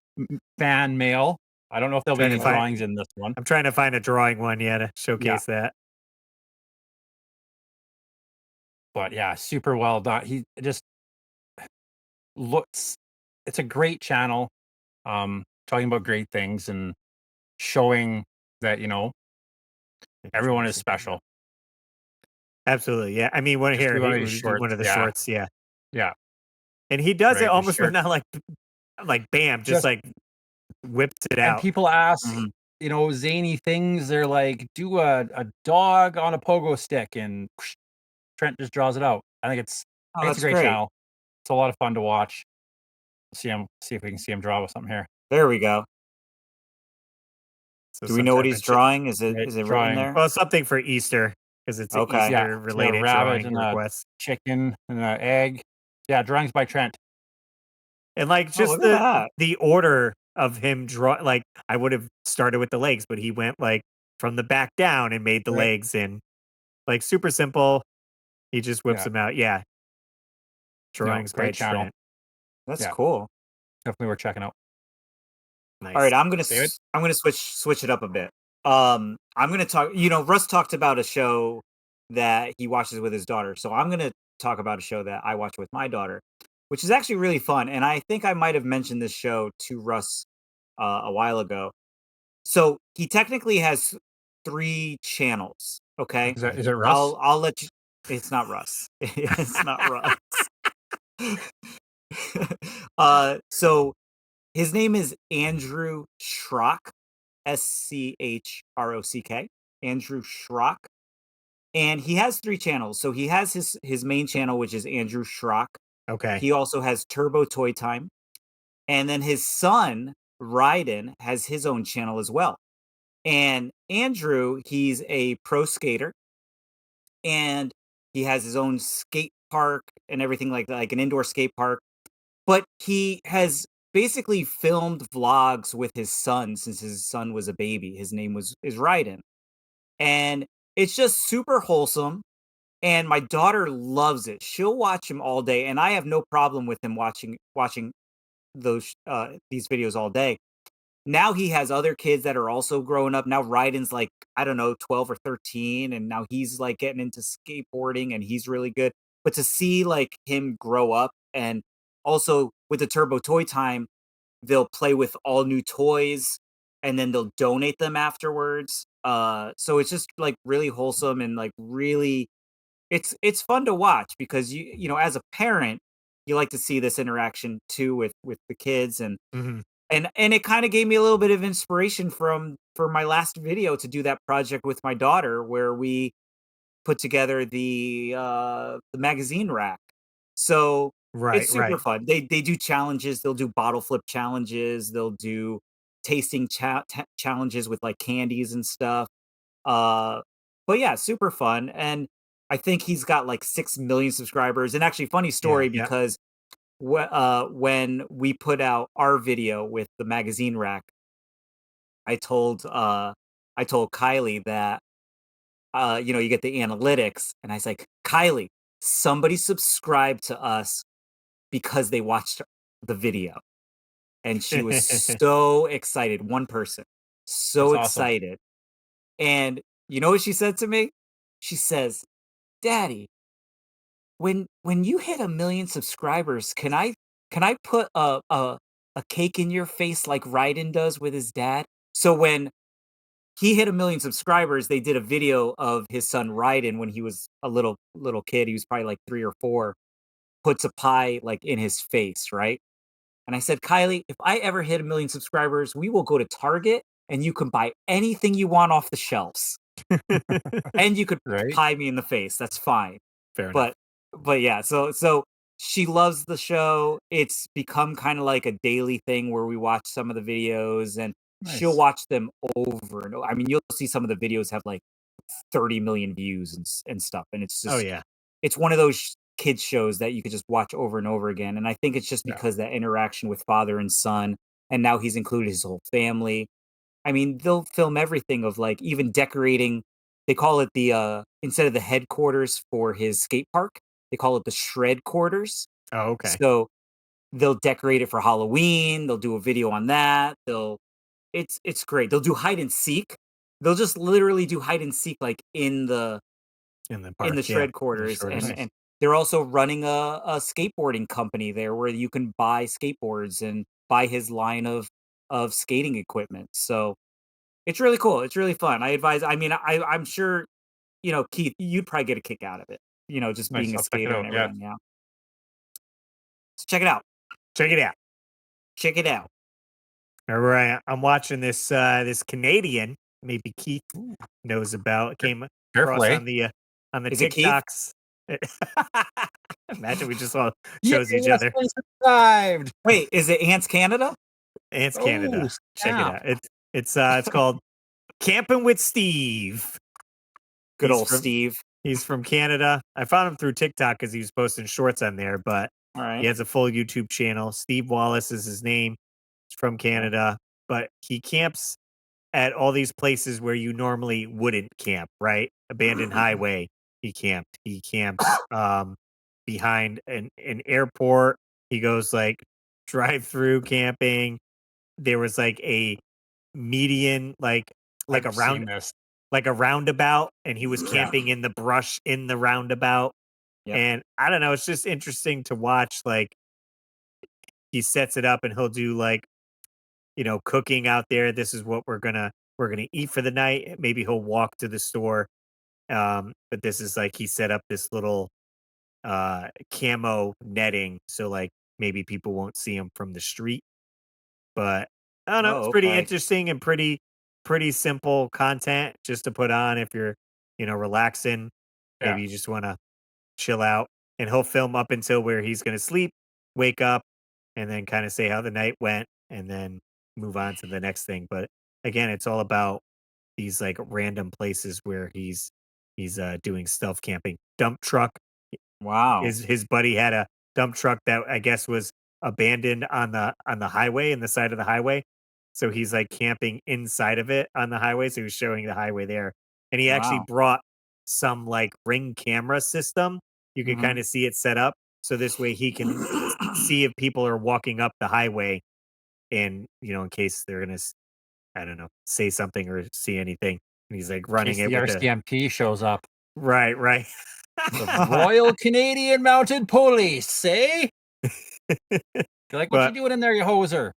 fan mail. I don't know if there'll be Trying to any find. drawings in this one. I'm trying to find a drawing one, to showcase that. But yeah, super well done. He just looks, it's a great channel, talking about great things and showing that, everyone is special. Absolutely, yeah. I mean, one Just here, do one of we these do one shorts. of the Yeah. shorts, yeah. Yeah. And he does it Right. almost, but not like bam, just like whips it And out. people ask, Mhm. zany things. They're like, do a dog on a pogo stick, and Trent just draws it out. I think it's Oh, it's a that's great great. channel. It's a lot of fun to watch. See if we can see him draw with something here. There we go. So Do we some know what type he's of drawing? Is Right, it written drawing. there? well, something for Easter because it's an Okay. Yeah, Easter it's got a related rabbit drawing and a request. chicken and an egg. Yeah, drawings by Trent. And like Oh, just look at that. the order of him draw, like I would have started with the legs, but he went like from the back down and made the Right. legs in like super simple. He just whips Yeah. them out. Yeah. No, Drawings by great channel. Trent. That's Yeah. cool. Definitely worth checking out. Nice. All right, I'm gonna David? switch it up a bit. I'm gonna talk. Russ talked about a show that he watches with his daughter, so I'm gonna talk about a show that I watch with my daughter, which is actually really fun. And I think I might have mentioned this show to Russ a while ago. So he technically has 3 channels. Okay, Is it Russ? I'll let you. It's not Russ. It's not Russ. So his name is Andrew Schrock, Schrock, Andrew Schrock, and he has 3 channels. So he has his main channel, which is Andrew Schrock. Okay. He also has Turbo Toy Time, and then his son Ryden has his own channel as well. And Andrew, he's a pro skater, and he has his own skate park and everything like that, like an indoor skate park. But he has basically filmed vlogs with his son since his son was a baby. His name is Ryden. And it's just super wholesome. And my daughter loves it. She'll watch him all day, and I have no problem with him watching these videos all day. Now he has other kids that are also growing up. Now Ryden's like, I don't know, 12 or 13, and now he's like getting into skateboarding and he's really good. But to see like him grow up, and also with the Turbo Toy Time, they'll play with all new toys and then they'll donate them afterwards. So it's just like really wholesome and like really it's fun to watch because you know, as a parent, you like to see this interaction too with the kids, and Mhm. and it kind of gave me a little bit of inspiration for my last video to do that project with my daughter where we put together the magazine rack. So Right, it's super right. fun. They do challenges. They'll do bottle flip challenges. They'll do tasting challenges with like candies and stuff. Uh, but yeah, super fun. And I think he's got like 6 million subscribers. And actually, funny Yeah, story yeah. because when we put out our video with the magazine rack, I told I told Kylie that you know, you get the analytics, and I was like, Kylie, somebody subscribed to us because they watched the video. And she was so excited. One person, so That's awesome. excited. And you know what she said to me? She says, Daddy, when you hit 1 million subscribers, can I put a cake in your face like Ryden does with his dad? So when he hit 1 million subscribers, they did a video of his son Ryden when he was a little kid. He was probably like 3 or 4, puts a pie like in his face, right? And I said, Kylie, if I ever hit 1 million subscribers, we will go to Target and you can buy anything you want off the shelves. And you could Right? pie me in the face. That's fine. Fair enough. But yeah, so she loves the show. It's become kind of like a daily thing where we watch some of the videos and she'll Nice. watch them over and over. I mean, you'll see some of the videos have like 30 million views and stuff. And it's Oh just yeah. it's one of those kids shows that you could just watch over and over again. And I think it's just Yeah. because that interaction with father and son, and now he's included his whole family. I mean, they'll film everything of like even decorating. They call it instead of the headquarters for his skate park, they call it the shred quarters. Oh, okay. So they'll decorate it for Halloween. They'll do a video on that. It's great. They'll do hide and seek. They'll just literally do hide and seek like In the in park, the yeah. shred quarters, Shredders. and they're also running a skateboarding company there where you can buy skateboards and buy his line of skating equipment. So it's really cool. It's really fun. I advise. I mean, I'm sure, you know, Keith, you'd probably get a kick out of it. You know, just Nice. being a I'll check it skater and out. Yeah. everything. Yeah. So check it out. Check it out. Check it out. All right. I'm watching this Canadian, maybe Keith knows about. Came Careful, across eh? on the Is it Keith? TikToks. Imagine we just all Yeah, chose each yes, other. I subscribed. Wait, is it AntsCanada? It's Oh, Canada. Check it snap. out. It's called Camping with Steve. Good He's old from Steve. he's from Canada. I found him through TikTok because he was posting shorts on there, but All he right. has a full YouTube channel. Steve Wallace is his name. He's from Canada, but he camps at all these places where you normally wouldn't camp, right? Abandoned highway. He camped. He camps behind an airport. He goes like drive through camping. There was like a median, like a I've seen round this. like a roundabout, and he was Yeah. camping in the brush in the roundabout. Yep. And I don't know, it's just interesting to watch. Like he sets it up and he'll do like cooking out there. This is what we're gonna eat for the night. Maybe he'll walk to the store. But this is like he set up this little camo netting so like maybe people won't see him from the street. But I don't know, it's Oh, pretty okay. interesting and pretty simple content just to put on if you're, relaxing. Yeah. Maybe you just want to chill out. And he'll film up until where he's going to sleep, wake up, and then kind of say how the night went and then move on to the next thing. But again, it's all about these like random places where he's doing stealth camping. Dump truck. Wow. His buddy had a dump truck that I guess was abandoned on the highway, in the side of the highway. So he's like camping inside of it on the highway. So he was showing the highway there. And he actually Wow. brought some like ring camera system. You could Mhm. kind of see it set up. So this way he can see if people are walking up the highway and, in case they're going to, I don't know, say something or see anything. And he's like In running case it the with the, RCMP shows up. right, right. The Royal Canadian Mounted Police, eh? You're like, what you But doing in there, you hoser?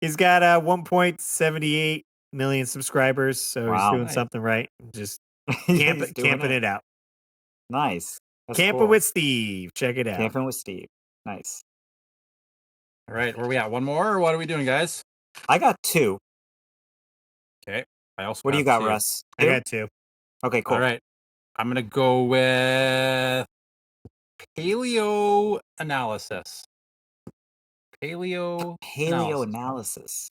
he's got 1.78 million subscribers, so he's Wow. doing Nice. something right. Just He's doing camping it. it out. Nice. That's Camping cool. with Steve. Check it out. Camping with Steve. Nice. All right, where are we at? One more, or what are we doing, guys? I got 2. Okay. I also What do you got, 2. Russ? I 2? got 2. Okay, cool. All right. I'm gonna go with paleo analysis. Paleo analysis. Paleoanalysis.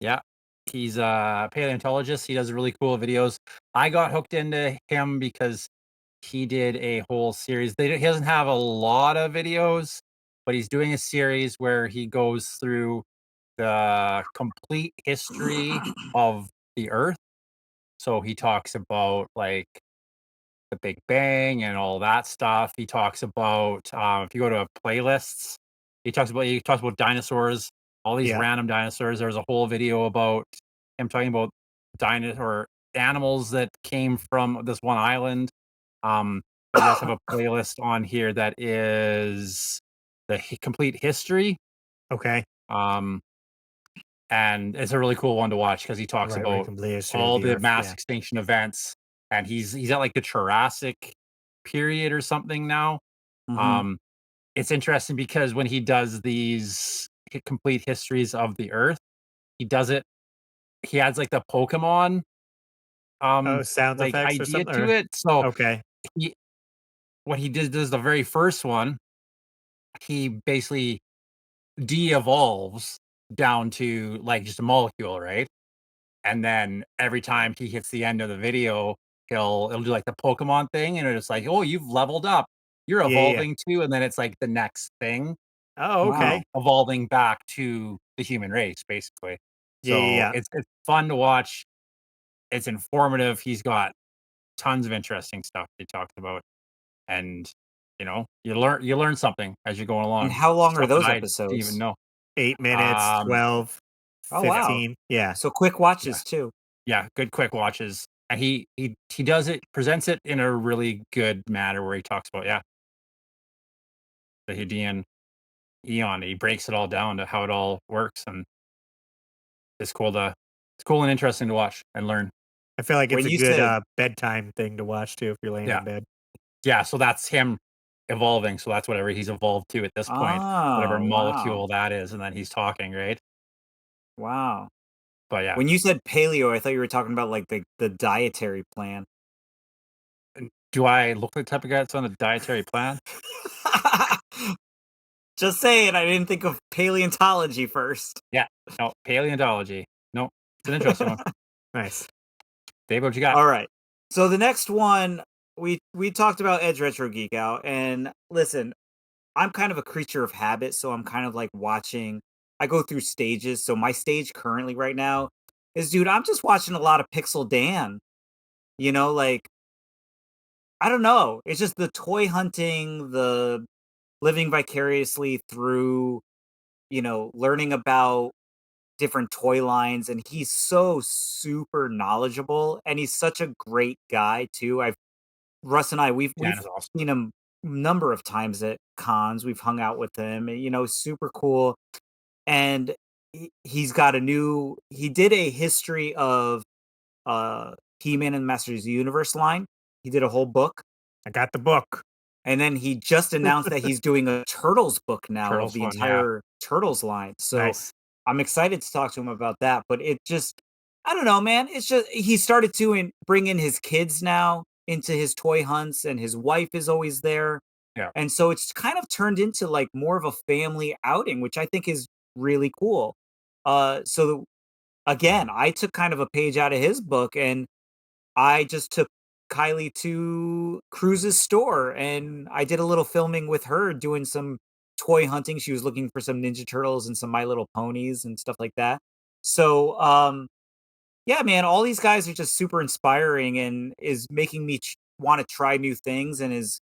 Yeah. He's a paleontologist. He does really cool videos. I got hooked into him because he did a whole series. He doesn't have a lot of videos, but he's doing a series where he goes through the complete history of the Earth. So he talks about like the Big Bang and all that stuff. He talks about if you go to playlists, he talks about dinosaurs, all these Yeah. random dinosaurs. There's a whole video about him talking about dinosaur animals that came from this one island. He does have a playlist on here that is the complete history. Okay. And it's a really cool one to watch because he talks Right. about Complete history of all the the Earth. mass Yeah. extinction events, and he's at like the Jurassic period or something now. Mhm. Um, it's interesting because when he does these complete histories of the Earth, he does it. He adds like the Pokemon Oh, sound like effects or idea something? to Or, it. So okay. he what he did does the very first one. He basically de-evolves down to like just a molecule, right? And then every time he hits the end of the video, it'll do like the Pokemon thing, and it's like, oh, you've leveled up, you're Yeah. Yeah. evolving too, and then it's like the next thing, Oh, Wow. okay. evolving back to the human race, basically. Yeah. Yeah. So Yeah. it's fun to watch. It's informative. He's got tons of interesting stuff he talks about, and you learn something as you're going And along. how long are Stuff that those I didn't even episodes? know. 8 minutes, Um, 12, Oh, wow. 15. Yeah. So quick yeah. watches too. Yeah, good quick watches. And he does it, presents it in a really good manner where he talks about, yeah, the Hadean Eon. He breaks it all down to how it all works, and it's cool and interesting to watch and learn. I feel like it's When a you good said bedtime thing to watch too if you're laying Yeah. in bed. Yeah, so that's him evolving. So that's whatever he's evolved to at this point, whatever oh, wow. molecule that is, and then he's talking, right? Wow. But yeah. When you said paleo, I thought you were talking about like the dietary plan. Do I look like the type of guy that's on a dietary plan? Just saying, I didn't think of paleontology first. Yeah. No, paleontology. No, it's an interesting one. Nice. Dave, what you got? All right. So the next one, we talked about Edge Retro Geek Out, and listen, I'm kind of a creature of habit, so I'm kind of like watching. I go through stages. So my stage currently right now is, dude, I'm just watching a lot of Pixel Dan. Like I don't know. It's just the toy hunting, the living vicariously through, learning about different toy lines, and he's so super knowledgeable, and he's such a great guy too. Russ and I, we've Dan is awesome. seen him a number of times at cons. We've hung out with him, and super cool. And he's got a new. He did a history of He-Man and Masters of the Universe line. He did a whole book. I got the book. And then he just announced that he's doing a Turtles book now of Turtles the one, yeah. entire Turtles line. So Nice. I'm excited to talk to him about that. But it just, I don't know, man. It's just, he started to bring in his kids now into his toy hunts, and his wife is always there. Yeah. And so it's kind of turned into like more of a family outing, which I think is really cool. So again, I took kind of a page out of his book, and I just took Kylie to Cruz's store, and I did a little filming with her doing some toy hunting. She was looking for some Ninja Turtles and some My Little Ponies and stuff like that. So, yeah, man, all these guys are just super inspiring and is making me want to try new things, and has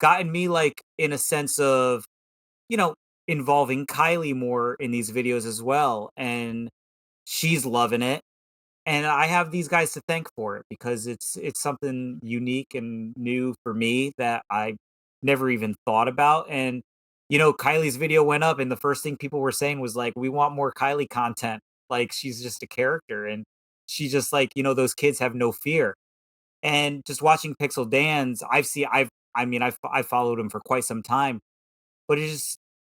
gotten me like in a sense of, you know, involving Kylie more in these videos as well. And she's loving it, and I have these guys to thank for it, because it's something unique and new for me that I never even thought about. And Kylie's video went up, and the first thing people were saying was like, "We want more Kylie content." Like, she's just a character, and she just like, those kids have no fear. And just watching Pixel Dan's, I've followed him for quite some time, but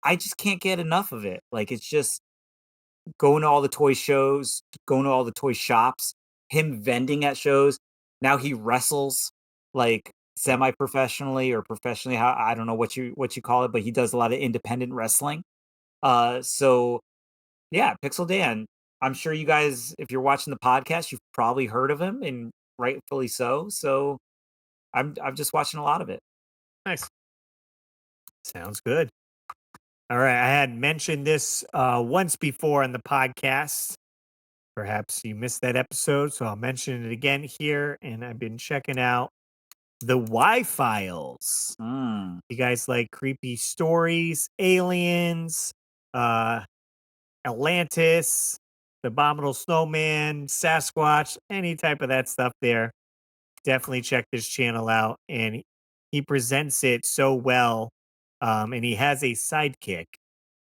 I just can't get enough of it. Like, it's just going to all the toy shows, going to all the toy shops, him vending at shows. Now he wrestles like semi-professionally or professionally. How, I don't know what you call it, but he does a lot of independent wrestling. So yeah, Pixel Dan. I'm sure you guys, if you're watching the podcast, you've probably heard of him, and rightfully so. So I'm just watching a lot of it. Nice. Sounds good. All right. I had mentioned this once before on the podcast. Perhaps you missed that episode, so I'll mention it again here. And I've been checking out the Y-Files. You guys like creepy stories, aliens, Atlantis, the Abominable Snowman, Sasquatch, any type of that stuff there. Definitely check this channel out. And he presents it so well. And he has a sidekick,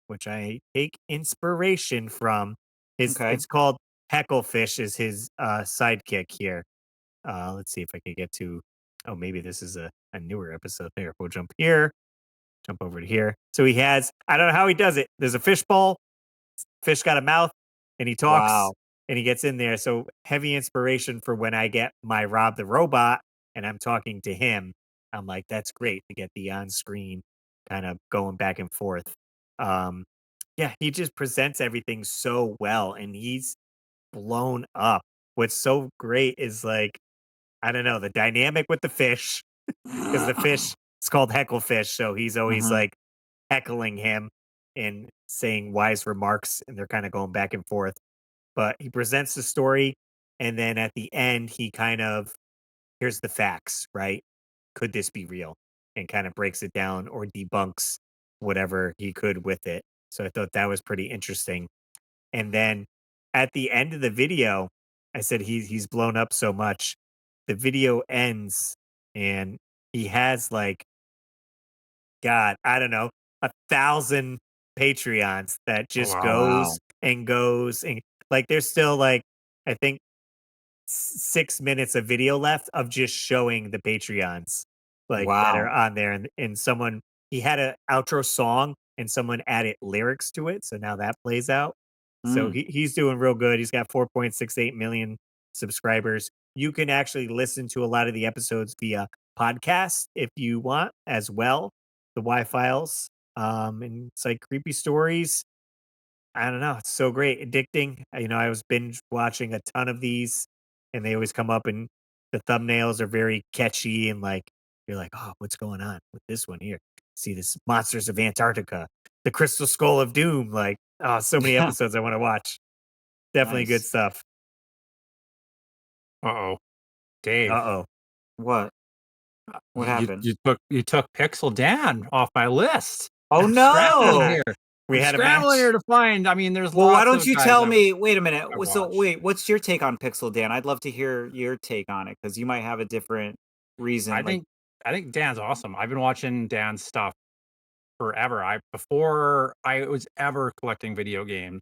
which I take inspiration from. Okay. It's called Hecklefish is his sidekick here. Let's see if I can get to. Oh, maybe this is a newer episode. There, we'll jump here, jump over to here. So he has. I don't know how he does it. There's a fishbowl. Fish got a mouth, and he talks, Wow. and he gets in there. So heavy inspiration for when I get my Rob the Robot, and I'm talking to him. I'm like, that's great to get the on-screen kind of going back and forth. Yeah, he just presents everything so well, and he's blown up. What's so great is like, I don't know, the dynamic with the fish, because the fish it's called Hecklefish, so he's always like heckling him and saying wise remarks, and they're kind of going back and forth. But he presents the story, and then at the end, he kind of here's the facts, right? Could this be real? And kind of breaks it down or debunks whatever he could with it. So I thought that was pretty interesting. And then at the end of the video, I said he's blown up so much. The video ends, and he has like, God, I don't know, 1,000 Patreons that just Wow. goes and like there's still like I think 6 minutes of video left of just showing the Patreons like that are Wow. on there, and someone he had an outro song and someone added lyrics to it, so now that plays out. So Mm. he's doing real good. He's got 4.68 million subscribers. You can actually listen to a lot of the episodes via podcast if you want as well. The Y Files. And it's like creepy stories. I don't know. It's so great, addicting. I was binge watching a ton of these, and they always come up, and the thumbnails are very catchy, and like you're like, oh, what's going on with this one here? See this Monsters of Antarctica, the Crystal Skull of Doom. Like, oh, so many episodes I want to watch. Definitely good Nice. stuff. Uh-oh. Dave. Uh-oh. What? What happened? You took Pixel Dan off my list. Oh I'm scrambling no! here. We I'm had a scrambling match. here to find. I mean, there's Well, why lots don't of you guys tell I me? Wait a minute. So watch. wait, what's your take on Pixel Dan? I'd love to hear your take on it, because you might have a different reason. I Like, think Dan's awesome. I've been watching Dan's stuff forever. Before I was ever collecting video games,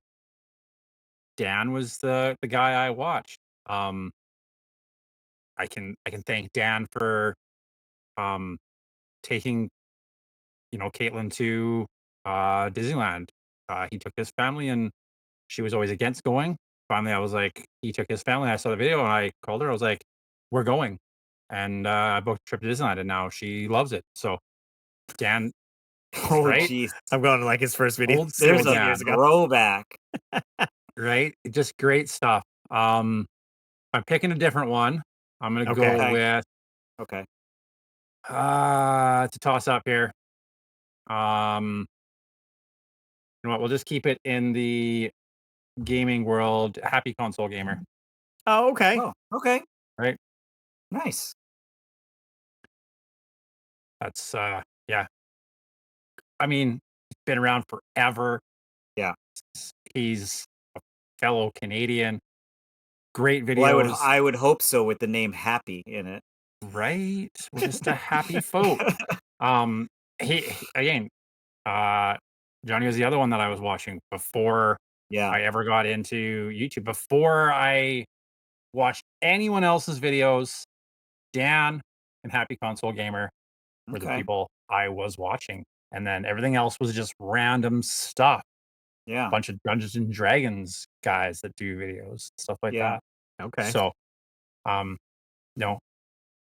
Dan was the guy I watched. I can thank Dan for taking Caitlin to Disneyland. He took his family, and she was always against going. Finally, I was like, he took his family. I saw the video, and I called her. I was like, "We're going," and I booked a trip to Disneyland, and now she loves it. So, Dan, Oh, right? jeez. I'm going to like his first video. Old There's school a Dan, throwback. right? Just great stuff. I'm picking a different one. I'm gonna go Okay. with Okay. it's a toss up here. You know what? We'll just keep it in the gaming world. Happy console gamer, Oh, okay. Oh, okay. right? Nice. That's yeah. I mean, he's been around forever. Yeah. He's a fellow Canadian. Great Well, videos, I would hope so with the name Happy in it. right? We're just a happy folk. He again, Johnny was the other one that I was watching before Yeah. I ever got into YouTube. Before I watched anyone else's videos, Dan and Happy Console Gamer were the Okay. people I was watching. And then everything else was just random stuff. Yeah. Bunch of Dungeons and Dragons guys that do videos, stuff like Yeah. that. Okay. So, um, no,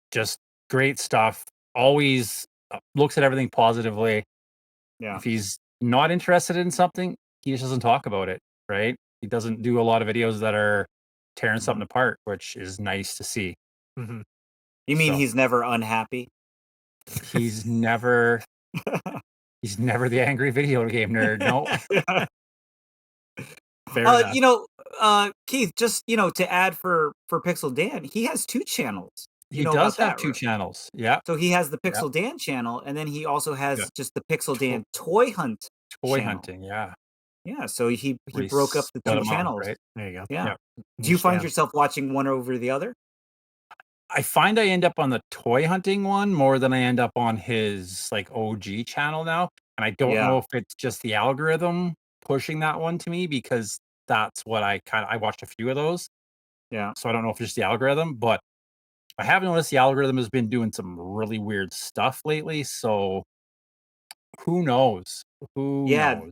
just great stuff. Always looks at everything positively. Yeah. If he's not interested in something, he just doesn't talk about it, right? He doesn't do a lot of videos that are tearing something apart, which is nice to see. Mhm. You mean So- he's never unhappy? He's never the angry video game nerd. No. Fair enough. Keith, just to add for Pixel Dan, he has 2 channels. You He know does about have that, 2 right? channels. Yeah. So he has the Yep. Pixel Dan channel, and then he also has Yeah. just the Pixel Dan Toy Hunt Toy channel. hunting, yeah. Yeah, so he Where broke up the split 2 'em up, channels. right? There you go. Yeah. Yep. Do you Niche find down. yourself watching one over the other? I find I end up on the toy hunting one more than I end up on his like OG channel now. And I don't Yeah. know if it's just the algorithm pushing that one to me because that's what I watched a few of those. Yeah. So I don't know if it's just the algorithm, but I have noticed the algorithm has been doing some really weird stuff lately. So who knows? Who Yeah. knows?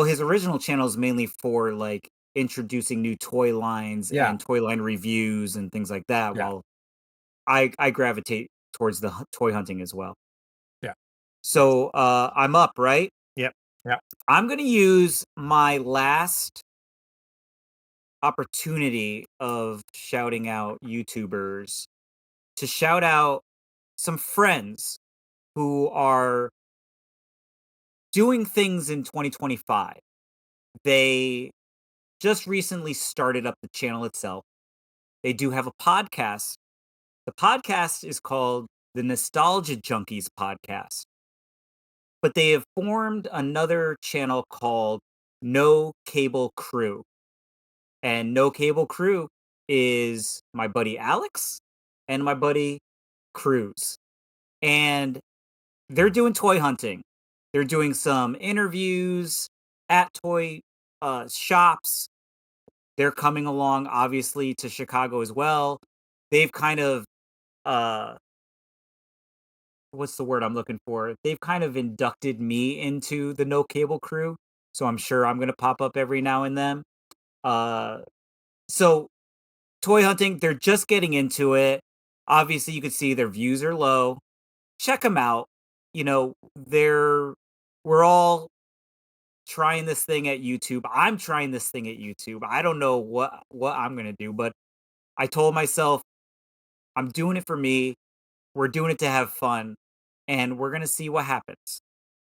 His original channel is mainly for like introducing new toy lines Yeah. and toy line reviews and things like that. Yeah. While I gravitate towards the toy hunting as well. Yeah. So I'm up, right? Yep. Yeah. I'm gonna use my last opportunity of shouting out YouTubers to shout out some friends who are doing things in 2025. They just recently started up the channel itself. They do have a podcast. The podcast is called the Nostalgia Junkies Podcast. But they have formed another channel called No Cable Crew. And No Cable Crew is my buddy Alex and my buddy Cruz. And they're doing toy hunting. They're doing some interviews at toy shops. They're coming along, obviously, to Chicago as well. They've kind of, what's the word I'm looking for? They've kind of inducted me into the No Cable Crew. So I'm sure I'm going to pop up every now and then. So toy hunting, they're just getting into it. Obviously, you can see their views are low. Check them out. We're all trying this thing at YouTube. I'm trying this thing at YouTube. I don't know what I'm gonna do, but I told myself I'm doing it for me. We're doing it to have fun, and we're gonna see what happens.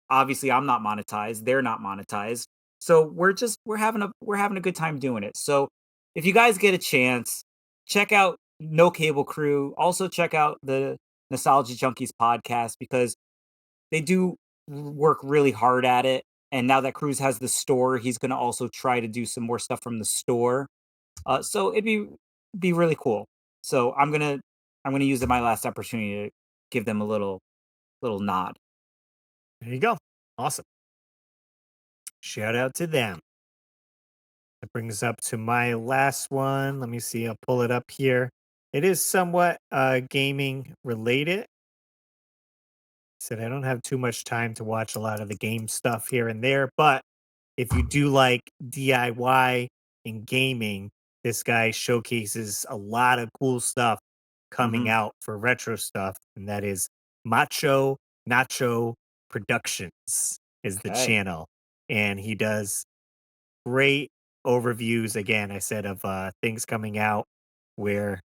Obviously, I'm not monetized. They're not monetized. So we're having a good time doing it. So if you guys get a chance, check out No Cable Crew. Also check out the Nostalgia Junkies podcast because they do work really hard at it. And now that Cruz has the store, he's going to also try to do some more stuff from the store. So it'd be really cool. So I'm gonna use my last opportunity to give them a little nod. There you go. Awesome. Shout out to them. That brings us up to my last one. Let me see. I'll pull it up here. It is somewhat gaming related. Said I don't have too much time to watch a lot of the game stuff here and there, but if you do like DIY and gaming, this guy showcases a lot of cool stuff coming out for retro stuff, and that is Macho Nacho Productions is the Okay. channel, and he does great overviews. Again, I said of things coming out where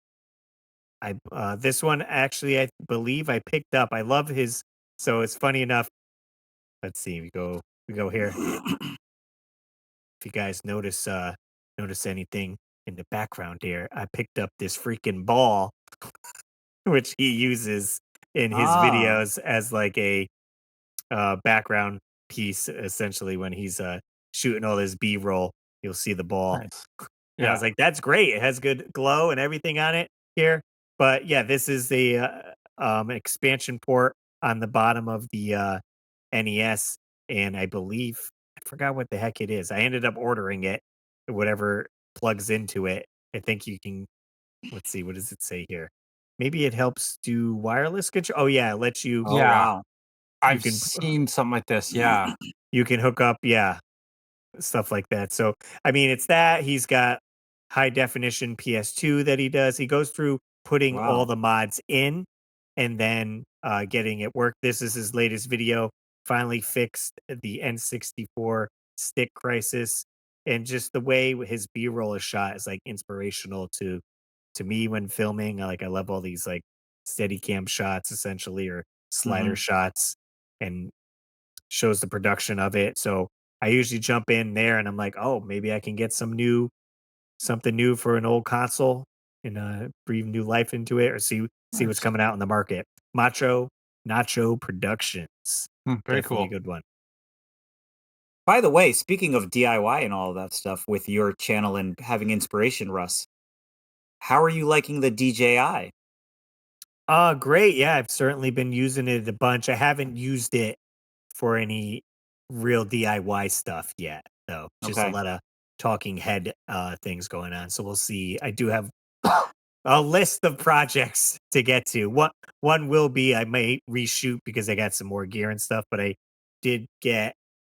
this one actually I believe I picked up. I love his. So it's funny enough. Let's see. We go here. If you guys notice anything in the background here, I picked up this freaking ball, which he uses in his Ah, videos as like a background piece. Essentially, when he's shooting all his B-roll, you'll see the ball. Nice. And I Yeah. was like, that's great. It has good glow and everything on it here. But yeah, this is the expansion port on the bottom of the NES. And I believe, I forgot what the heck it is. I ended up ordering it, whatever plugs into it. I think you can, let's see, what does it say here? Maybe it helps do wireless control. Oh, yeah, it lets you, oh Yeah. wow. you I've can, seen something like this. Yeah. you can hook up, yeah, stuff like that. So, I mean, it's that he's got high definition PS2 that he does. He goes through putting all Wow. the mods in and then getting it work. This is his latest video. Finally fixed the N64 stick crisis, and just the way his B-roll is shot is like inspirational to me when filming. I love all these like steady cam shots essentially, or slider shots, and shows the production of it. So I usually jump in there and I'm like, oh, maybe I can get something new for an old console and breathe new life into it, or see what's Nice. coming out in the market. Macho Nacho Productions. Very Definitely a cool. good one. By the way, speaking of DIY and all that stuff with your channel and having inspiration, Russ, how are you liking the DJI? Great. Yeah, I've certainly been using it a bunch. I haven't used it for any real DIY stuff yet, though. Just a Okay. lot of talking head things going on. So we'll see. I do have a list of projects to get to. One will be I may reshoot because I got some more gear and stuff, but I did get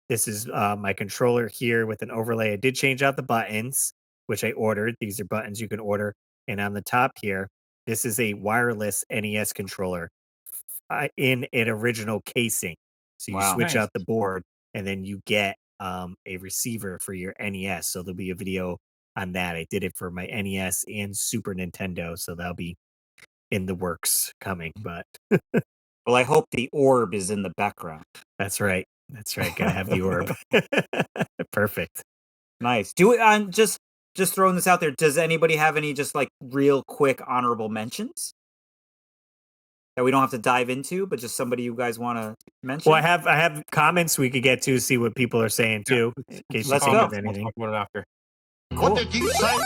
this is my controller here with an overlay. I did change out the buttons, which I ordered. These are buttons you can order. And on the top here, this is a wireless NES controller in an original casing. So you Wow. switch Nice. out the board and then you get a receiver for your NES. So there'll be a video on that. I did it for my NES and Super Nintendo, so that'll be in the works coming. But Well, I hope the orb is in the background. that's right. That's right. Gotta have the orb. Perfect. Nice. Do it on just throwing this out there. Does anybody have any just like real quick honorable mentions that we don't have to dive into, but just somebody you guys want to mention? Well, I have comments we could get to see what people are saying Yeah. too, in case you Let's think go. of We'll anything. talk about it after. What did you say?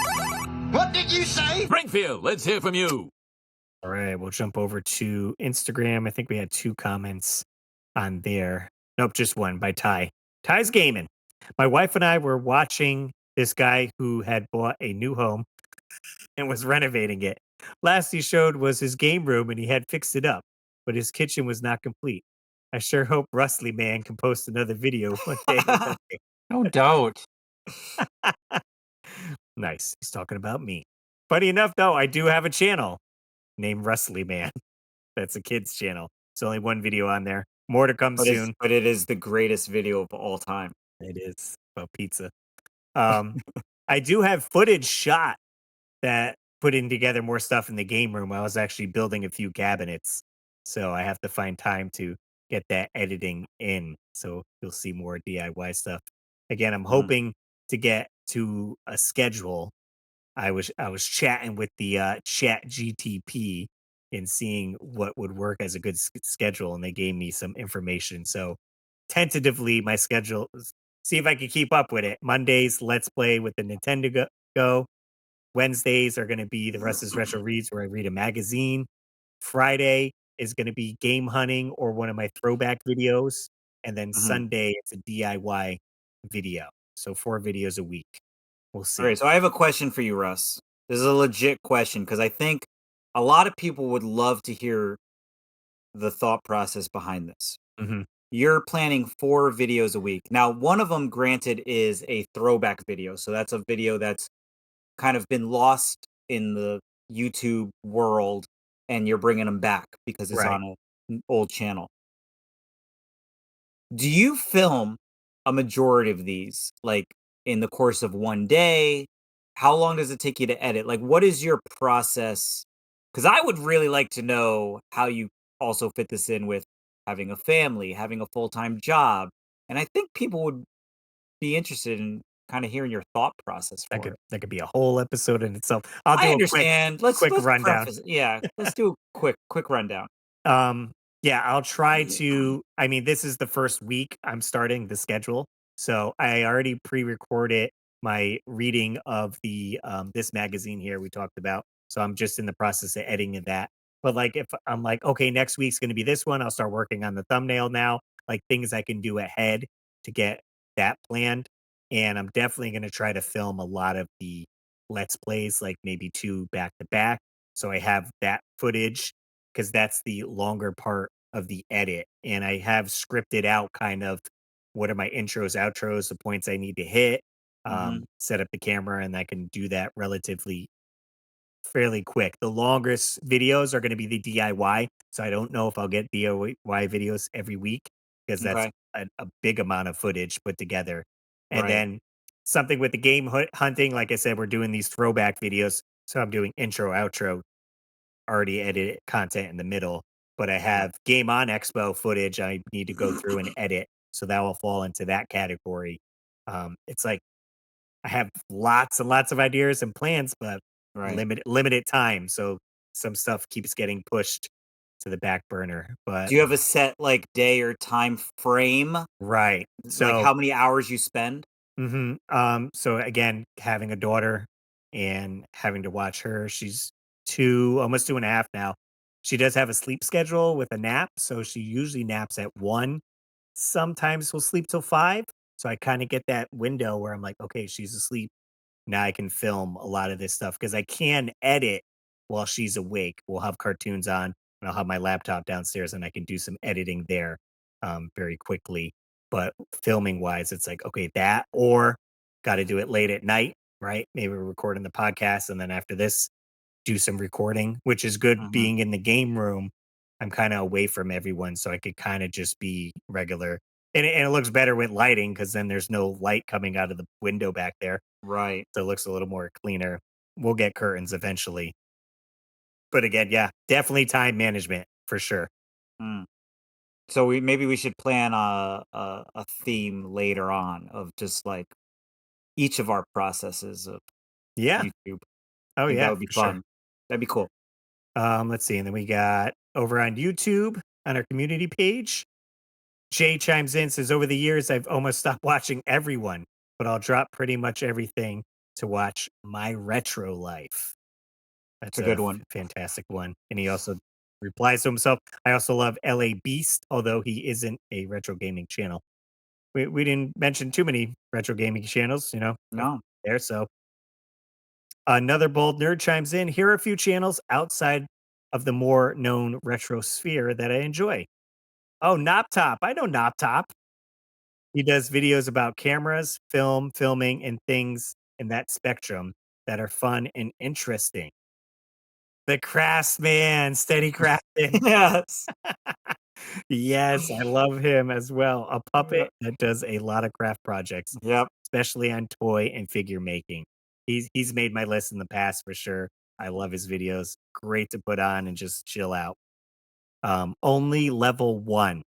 What did you say? Springfield, let's hear from you. All right, we'll jump over to Instagram. I think we had 2 comments on there. Nope, just one by Ty. Ty's gaming. My wife and I were watching this guy who had bought a new home and was renovating it. Last he showed was his game room and he had fixed it up, but his kitchen was not complete. I sure hope Rustly Man can post another video one day. No doubt. Nice. He's talking about me. Funny enough, though, I do have a channel named Rustly Man. That's a kid's channel. It's only one video on there. More to come soon. But it is the greatest video of all time. It is about pizza. I do have footage shot that putting together more stuff in the game room. I was actually building a few cabinets, so I have to find time to get that editing in. So you'll see more DIY stuff. Again, I'm hoping to get to a schedule. I was chatting with the Chat GTP and seeing what would work as a good schedule, and they gave me some information. So tentatively, my schedule see if I can keep up with it. Mondays, let's play with the Nintendo Go. Wednesdays are going to be the rest is retro reads where I read a magazine. Friday is going to be game hunting or one of my throwback videos, and then Sunday it's a DIY video. So 4 videos a week. we'll see. All right, so I have a question for you, Russ. This is a legit question because I think a lot of people would love to hear the thought process behind this. Mm-hmm. You're planning 4 videos a week. Now, one of them, granted, is a throwback video. So that's a video that's kind of been lost in the YouTube world, and you're bringing them back because it's Right. on an old channel. Do you film a majority of these, like, in the course of one day? How long does it take you to edit? Like, what is your process? Because I would really like to know how you also fit this in with having a family, having a full-time job, and I think people would be interested in kinda hearing your thought process for it. That could be a whole episode in itself. I'll I do a understand. quick Let's rundown. preface yeah, let's do a quick rundown. Yeah, I'll try to. I mean, this is the first week I'm starting the schedule, so I already pre-recorded my reading of the this magazine here we talked about. So I'm just in the process of editing that. But like, if I'm like, okay, next week's going to be this one, I'll start working on the thumbnail now, like things I can do ahead to get that planned. And I'm definitely going to try to film a lot of the let's plays, like maybe 2 back to back. So I have that footage because that's the longer part of the edit. And I have scripted out kind of what are my intros, outros, the points I need to hit, Mhm. set up the camera, and I can do that relatively fairly quick. The longest videos are going to be the DIY. So I don't know if I'll get DIY videos every week because that's Okay. a big amount of footage put together. And Right. then something with the game hunting, like I said, we're doing these throwback videos. So I'm doing intro, outro, already edited content in the middle, but I Yeah. have Game On Expo footage I need to go through and edit. So that will fall into that category. It's like I have lots and lots of ideas and plans, but Right. limited time. So some stuff keeps getting pushed to the back burner. But Do you have a set, like, day or time frame? right. Like, So how many hours you spend? so again, having a daughter and having to watch her, she's 2, almost 2.5 now. She does have a sleep schedule with a nap, so she usually naps at 1. Sometimes we'll sleep till 5. So I kind of get that window where I'm like, okay, she's asleep. Now I can film a lot of this stuff because I can edit while she's awake. We'll have cartoons on and I'll have my laptop downstairs and I can do some editing there very quickly. But filming wise, it's like, okay, that or got to do it late at night, right? Maybe we're recording the podcast and then after this, do some recording, which is good Mhm. being in the game room. I'm kind of away from everyone, so I could kind of just be regular. And it looks better with lighting because then there's no light coming out of the window back there. Right. So it looks a little more cleaner. We'll get curtains eventually. But again, yeah, definitely time management for sure. Mm. So we should plan a theme later on of just, like, each of our processes of Yeah. YouTube. Oh I think that yeah, would be for sure. fun. That'd be cool. Let's see. And then we got over on YouTube on our community page. Jay chimes in, says, over the years, I've almost stopped watching everyone, but I'll drop pretty much everything to watch My Retro Life. It's That's a a good one. fantastic one. And he also replies to himself, I also love LA Beast, although he isn't a retro gaming channel. We didn't mention too many retro gaming channels, No. there. So another bold nerd chimes in. Here are a few channels outside of the more known retro sphere that I enjoy. Oh, Noptop. I know Noptop. He does videos about cameras, filming, and things in that spectrum that are fun and interesting. The Craftsman, steady crafting. Yes. Yes, I love him as well. A puppet that does a lot of craft projects, Yep. especially on toy and figure making. He's made my list in the past for sure. I love his videos. Great to put on and just chill out. Only level 1.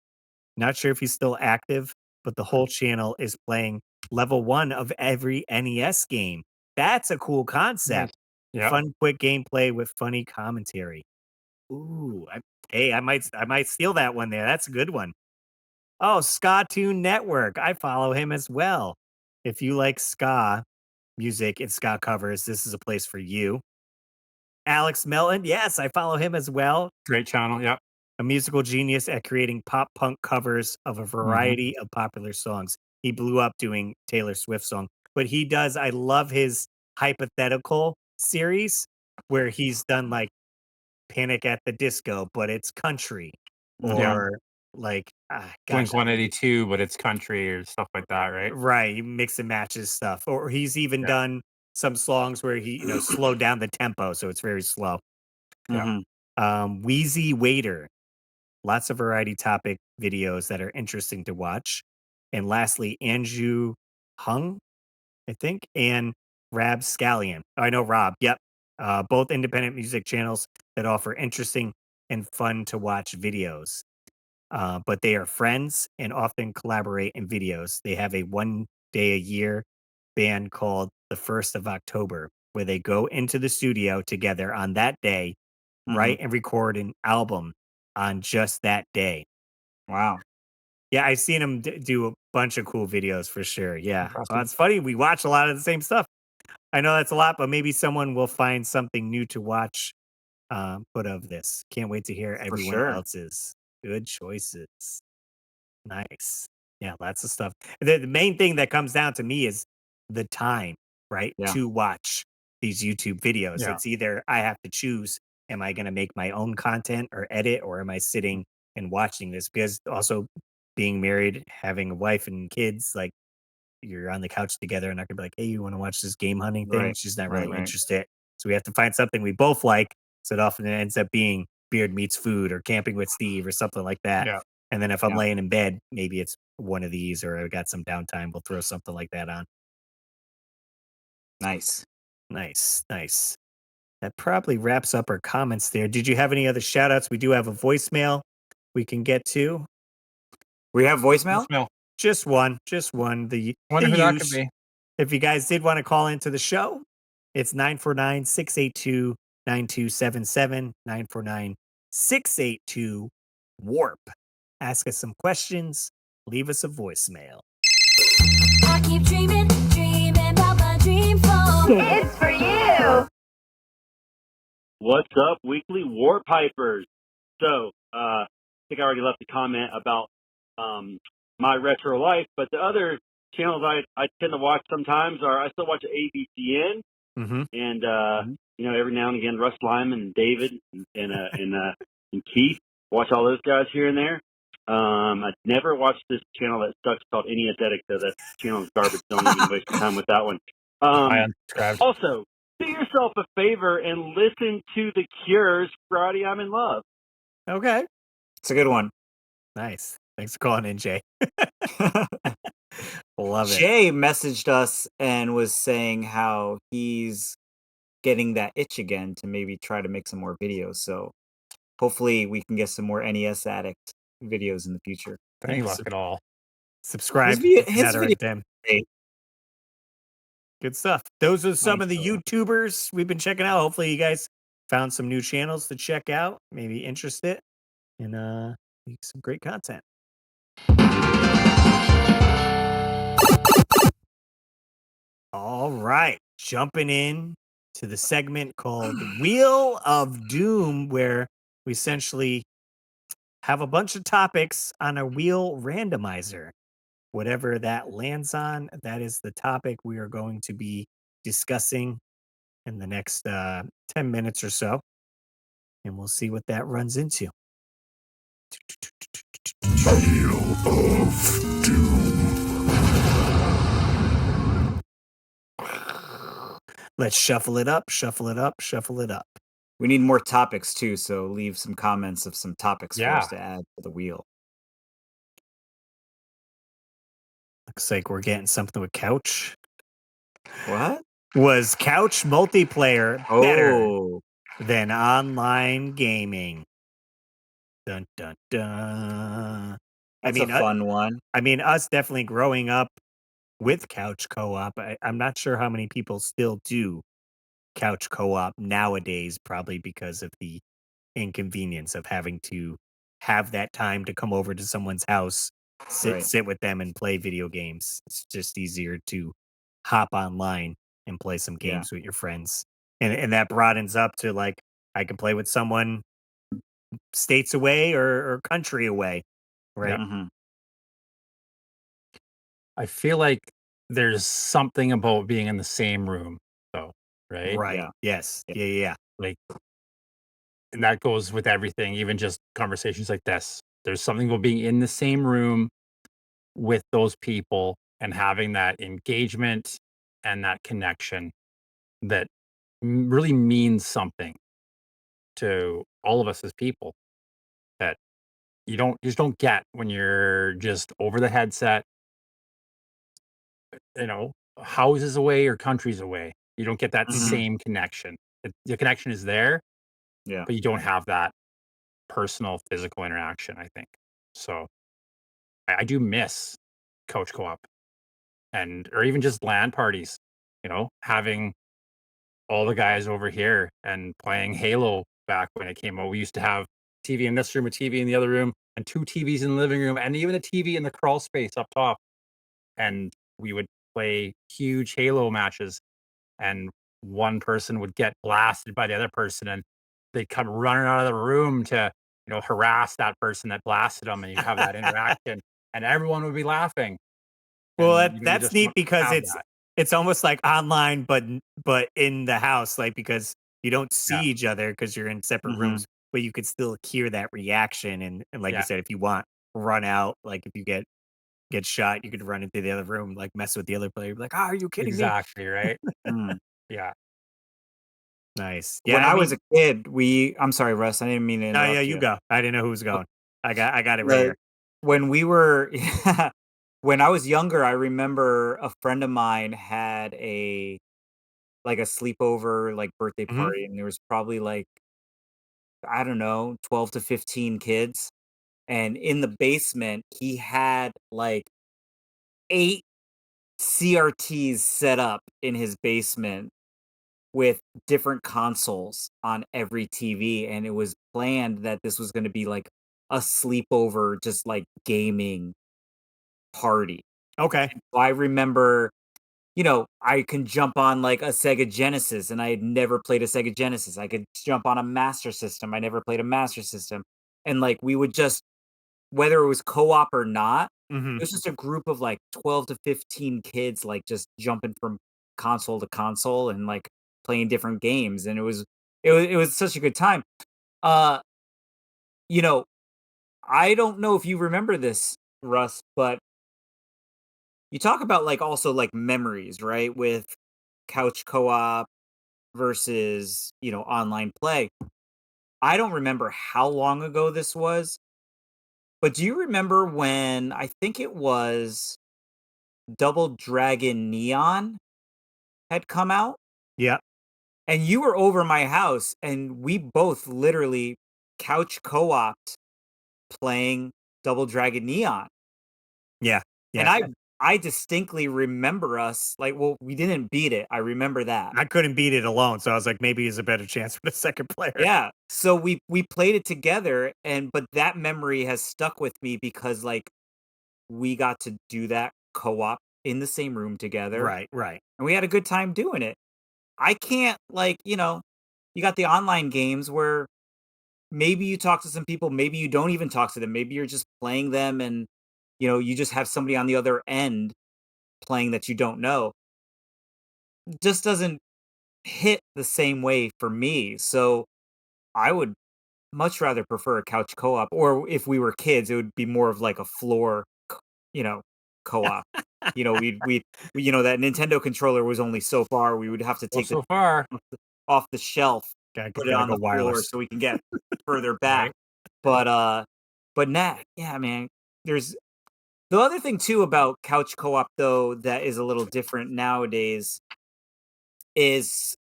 Not sure if he's still active, but the whole channel is playing level 1 of every NES game. That's a cool concept. Nice. Yeah. Fun, quick gameplay with funny commentary. Ooh, hey, I might steal that one there. That's a good one. Oh, Ska Tune Network. I follow him as well. If you like ska music and ska covers, this is a place for you. Alex Melton. Yes, I follow him as well. Great channel. Yeah. A musical genius at creating pop punk covers of a Hmm. variety of popular songs. He blew up doing Taylor Swift song. but he does. I love his hypothetical series where he's done like Panic at the Disco, but it's country, or like Blink 182, but it's country or stuff like that, right? Right, he mix and matches stuff, or he's even done some songs where he slowed down the tempo, so it's very slow. Wheezy Waiter, lots of variety topic videos that are interesting to watch, and lastly, Andrew Hung, I think, and Rab Scallion. Oh, I know Rob. Yep. Both independent music channels that offer interesting and fun to watch videos. But they are friends and often collaborate in videos. They have a 1 day a year band called the 1st of October, where they go into the studio together on that day, write and record an album on just that day. Wow. Yeah, I've seen them do a bunch of cool videos for sure. Yeah. Well, it's funny. We watch a lot of the same stuff. I know that's a lot, but maybe someone will find something new to watch put of this. Can't wait to hear everyone else's. Good choices. Nice. Yeah, lots of stuff. The main thing that comes down to me is the time, right? Yeah. To watch these YouTube videos. Yeah. It's either I have to choose, am I going to make my own content or edit, or am I sitting and watching this? Because also being married, having a wife and kids, like you're on the couch together and I could be like, hey, you want to watch this game hunting thing? Right, She's not right, really right. interested. So we have to find something we both like. So it often ends up being Beard Meets Food or Camping with Steve or something like that. Yeah. And then if I'm Yeah. laying in bed, maybe it's one of these, or I got some downtime, we'll throw something like that on. Nice. Nice, nice. That probably wraps up our comments there. Did you have any other shout outs? We do have a voicemail we can get to. We have voicemail? Just one. The Wonder who that could use. be. If you guys did want to call into the show, it's 949-682-9277, 949-682-WARP. Ask us some questions, leave us a voicemail. I keep dreaming about my dream phone. It's for you. What's up, weekly War Pipers? So, I think I already left a comment about my retro life, but the other channels I tend to watch sometimes are, I still watch ABCN, and every now and again Russ Lyman and David and Keith. Watch all those guys here and there. I never watched this channel that sucks called Any Aesthetic, though. That channel is garbage. Don't even waste your time with that one. I unsubscribed. Also, do yourself a favor and listen to The Cure's Friday I'm in Love. Okay. It's a good one. Nice. Thanks for calling in, Jay. Love it. Jay messaged us and was saying how he's getting that itch again to maybe try to make some more videos. So hopefully we can get some more NES Addict videos in the future. Any luck at all. Subscribe. His Them. Good stuff. Those are some of the YouTubers we've been checking out. Hopefully you guys found some new channels to check out, maybe interested in some great content. All right, jumping in to the segment called Wheel of Doom, where we essentially have a bunch of topics on a wheel randomizer. Whatever that lands on, that is the topic we are going to be discussing in the next 10 minutes or so. And we'll see what that runs into. Wheel of Doom. Let's shuffle it up, shuffle it up, shuffle it up. We need more topics too, so leave some comments of some topics for us to add to the wheel. Looks like we're getting something with Couch. What? Was couch multiplayer better than online gaming? Dun, dun, dun. That's a fun one. I mean, us definitely growing up with couch co-op. I'm not sure how many people still do couch co-op nowadays, probably because of the inconvenience of having to have that time to come over to someone's house, sit with them and play video games. It's just easier to hop online and play some games with your friends. And that broadens up to, like, I can play with someone states away or country away, right? I feel like there's something about being in the same room, though, right? Right. Yeah. Yes. Yeah. Like, and that goes with everything, even just conversations like this. There's something about being in the same room with those people and having that engagement and that connection that really means something to all of us as people that you just don't get when you're just over the headset, houses away or countries away. You don't get that Mhm. same connection. The connection is there, Yeah. but you don't have that personal, physical interaction, I think. So I do miss coach co-op or even just LAN parties, having all the guys over here and playing Halo back when it came out. We used to have TV in this room, a TV in the other room, and 2 TVs in the living room, and even a TV in the crawl space up top. And we would play huge Halo matches, and one person would get blasted by the other person, and they'd come running out of the room to, harass that person that blasted them, and you'd have that interaction, and everyone would be laughing. Well, And you that's just neat don't because have it's that. it's almost like online, but in the house, like because you don't see Yeah. each other because you're in separate Mhm. rooms, but you could still hear that reaction. And like you Yeah. said, if you want, run out. Like if you get shot, you could run into the other room, like mess with the other player. Be like, "Ah, are you kidding me?" Exactly, right? Mm. Yeah. Nice. Yeah, When I I was mean, a kid, I'm sorry, Russ, I didn't mean to no, yeah, interrupt you you. go. I didn't know who was Uh, going. I got it right the here. when we were when I was younger, I remember a friend of mine had a sleepover, like, birthday Hmm. party, and there was probably, like, I don't know, 12 to 15 kids, and in the basement, he had, like, 8 CRTs set up in his basement with different consoles on every TV, and it was planned that this was gonna be, like, a sleepover, just, like, gaming party. Okay. So I remember, I can jump on, like, a Sega Genesis, and I had never played a Sega Genesis. I could jump on a Master System. I never played a Master System. And, like, we would just whether it was co-op or not, Hmm. it was just a group of, like, 12 to 15 kids, like, just jumping from console to console and, like, playing different games, and it was such a good time. Uh, you know, I don't know if you remember this, Russ, but you talk about, like, also, like, memories, right, with couch co-op versus, online play. I don't remember how long ago this was, but do you remember when I think it was Double Dragon Neon had come out? Yeah. And you were over my house, and we both literally couch co-opt playing Double Dragon Neon. Yeah. And Yeah. I distinctly remember us like, well, we didn't beat it. I remember that. I couldn't beat it alone, so I was like, maybe there's a better chance for the second player. Yeah. So we played it together, but that memory has stuck with me because, like, we got to do that co-op in the same room together, Right. Right. and we had a good time doing it. I can't, like, you got the online games where maybe you talk to some people, maybe you don't even talk to them. Maybe you're just playing them and, you just have somebody on the other end playing that you don't know. Just doesn't hit the same way for me. So I would much rather prefer a couch co-op, or if we were kids, it would be more of like a floor, you know, co-op. That Nintendo controller was only so far. We would have to Well, take the so far, off the shelf, put it Gotta on go the floor wireless. so we can get further back. right? But nah, yeah, man. There's the other thing too about couch co-op though that is a little different nowadays is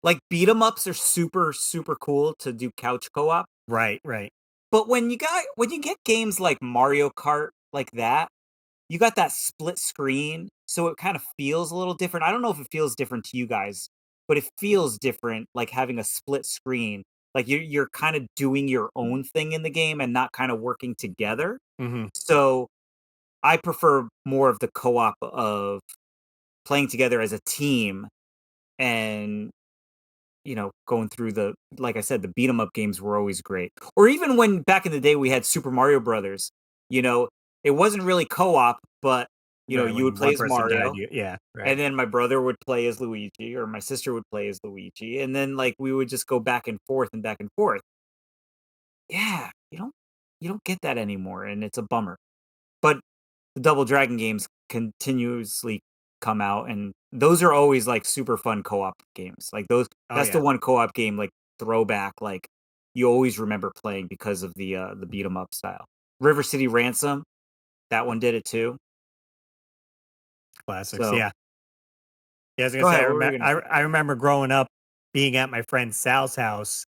like beat 'em ups are super super cool to do couch co-op. Right. Right. But when you get games like Mario Kart like that, you got that split screen, so it kind of feels a little different. I don't know if it feels different to you guys, but it feels different like having a split screen. Like you're kind of doing your own thing in the game and not kind of working together. Hmm. So I prefer more of the co-op of playing together as a team and going through like I said, the beat 'em up games were always great. Or even when back in the day we had Super Mario Brothers, you know, it wasn't really co-op, but Right, you would when play one as person died, Mario, yeah. Right. and then my brother would play as Luigi, or my sister would play as Luigi, and then like we would just go back and forth and back and forth. Yeah, you don't get that anymore, and it's a bummer. But the Double Dragon games continuously come out, and those are always like super fun co-op games. Like those, Oh that's the yeah. one co-op game like throwback. Like you always remember playing because of the beat 'em up style. River City Ransom, that one did it too. Classics, So yeah. Yeah, I was gonna go say ahead. What were you gonna say? I remember growing up being at my friend Sal's house.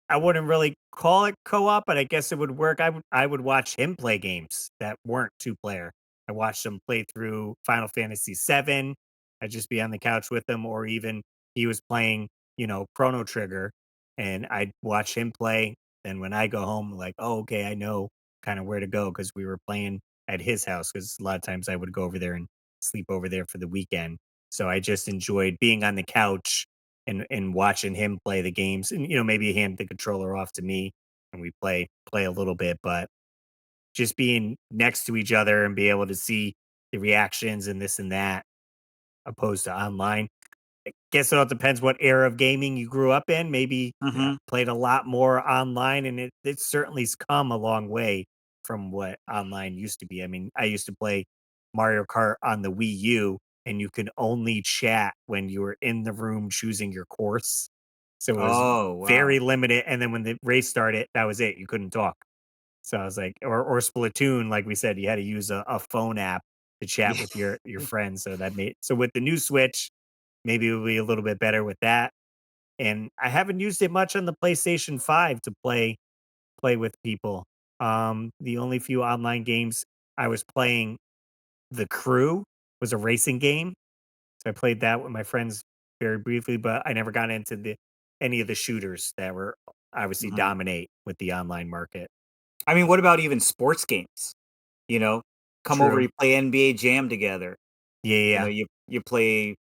I wouldn't really call it co-op, but I guess it would work. I would watch him play games that weren't two-player. I watched him play through Final Fantasy VII. I'd just be on the couch with him, or even he was playing, Chrono Trigger, and I'd watch him play. Then when I go home, like, oh, okay, I know kind of where to go because we were playing at his house. Because a lot of times I would go over there and sleep over there for the weekend. So I just enjoyed being on the couch and watching him play the games, and maybe hand the controller off to me and we play a little bit, but just being next to each other and be able to see the reactions and this and that opposed to online. I guess it all depends what era of gaming you grew up in. Maybe Mhm. played a lot more online, and it certainly's come a long way from what online used to be. I mean, I used to play Mario Kart on the Wii U, and you could only chat when you were in the room choosing your course. So it was Oh, wow. very limited. And then when the race started, that was it. You couldn't talk. So I was like, or Splatoon, like we said, you had to use a phone app to chat with your friends. So that made so with the new Switch, maybe it'll be a little bit better with that. And I haven't used it much on the PlayStation 5 to play with people. The only few online games I was playing, The Crew was a racing game. So I played that with my friends very briefly, but I never got into the any of the shooters that were obviously Mhm. dominate with the online market. I mean, what about even sports games? You know, come over, True. you play NBA Jam together. Yeah, yeah, yeah. You play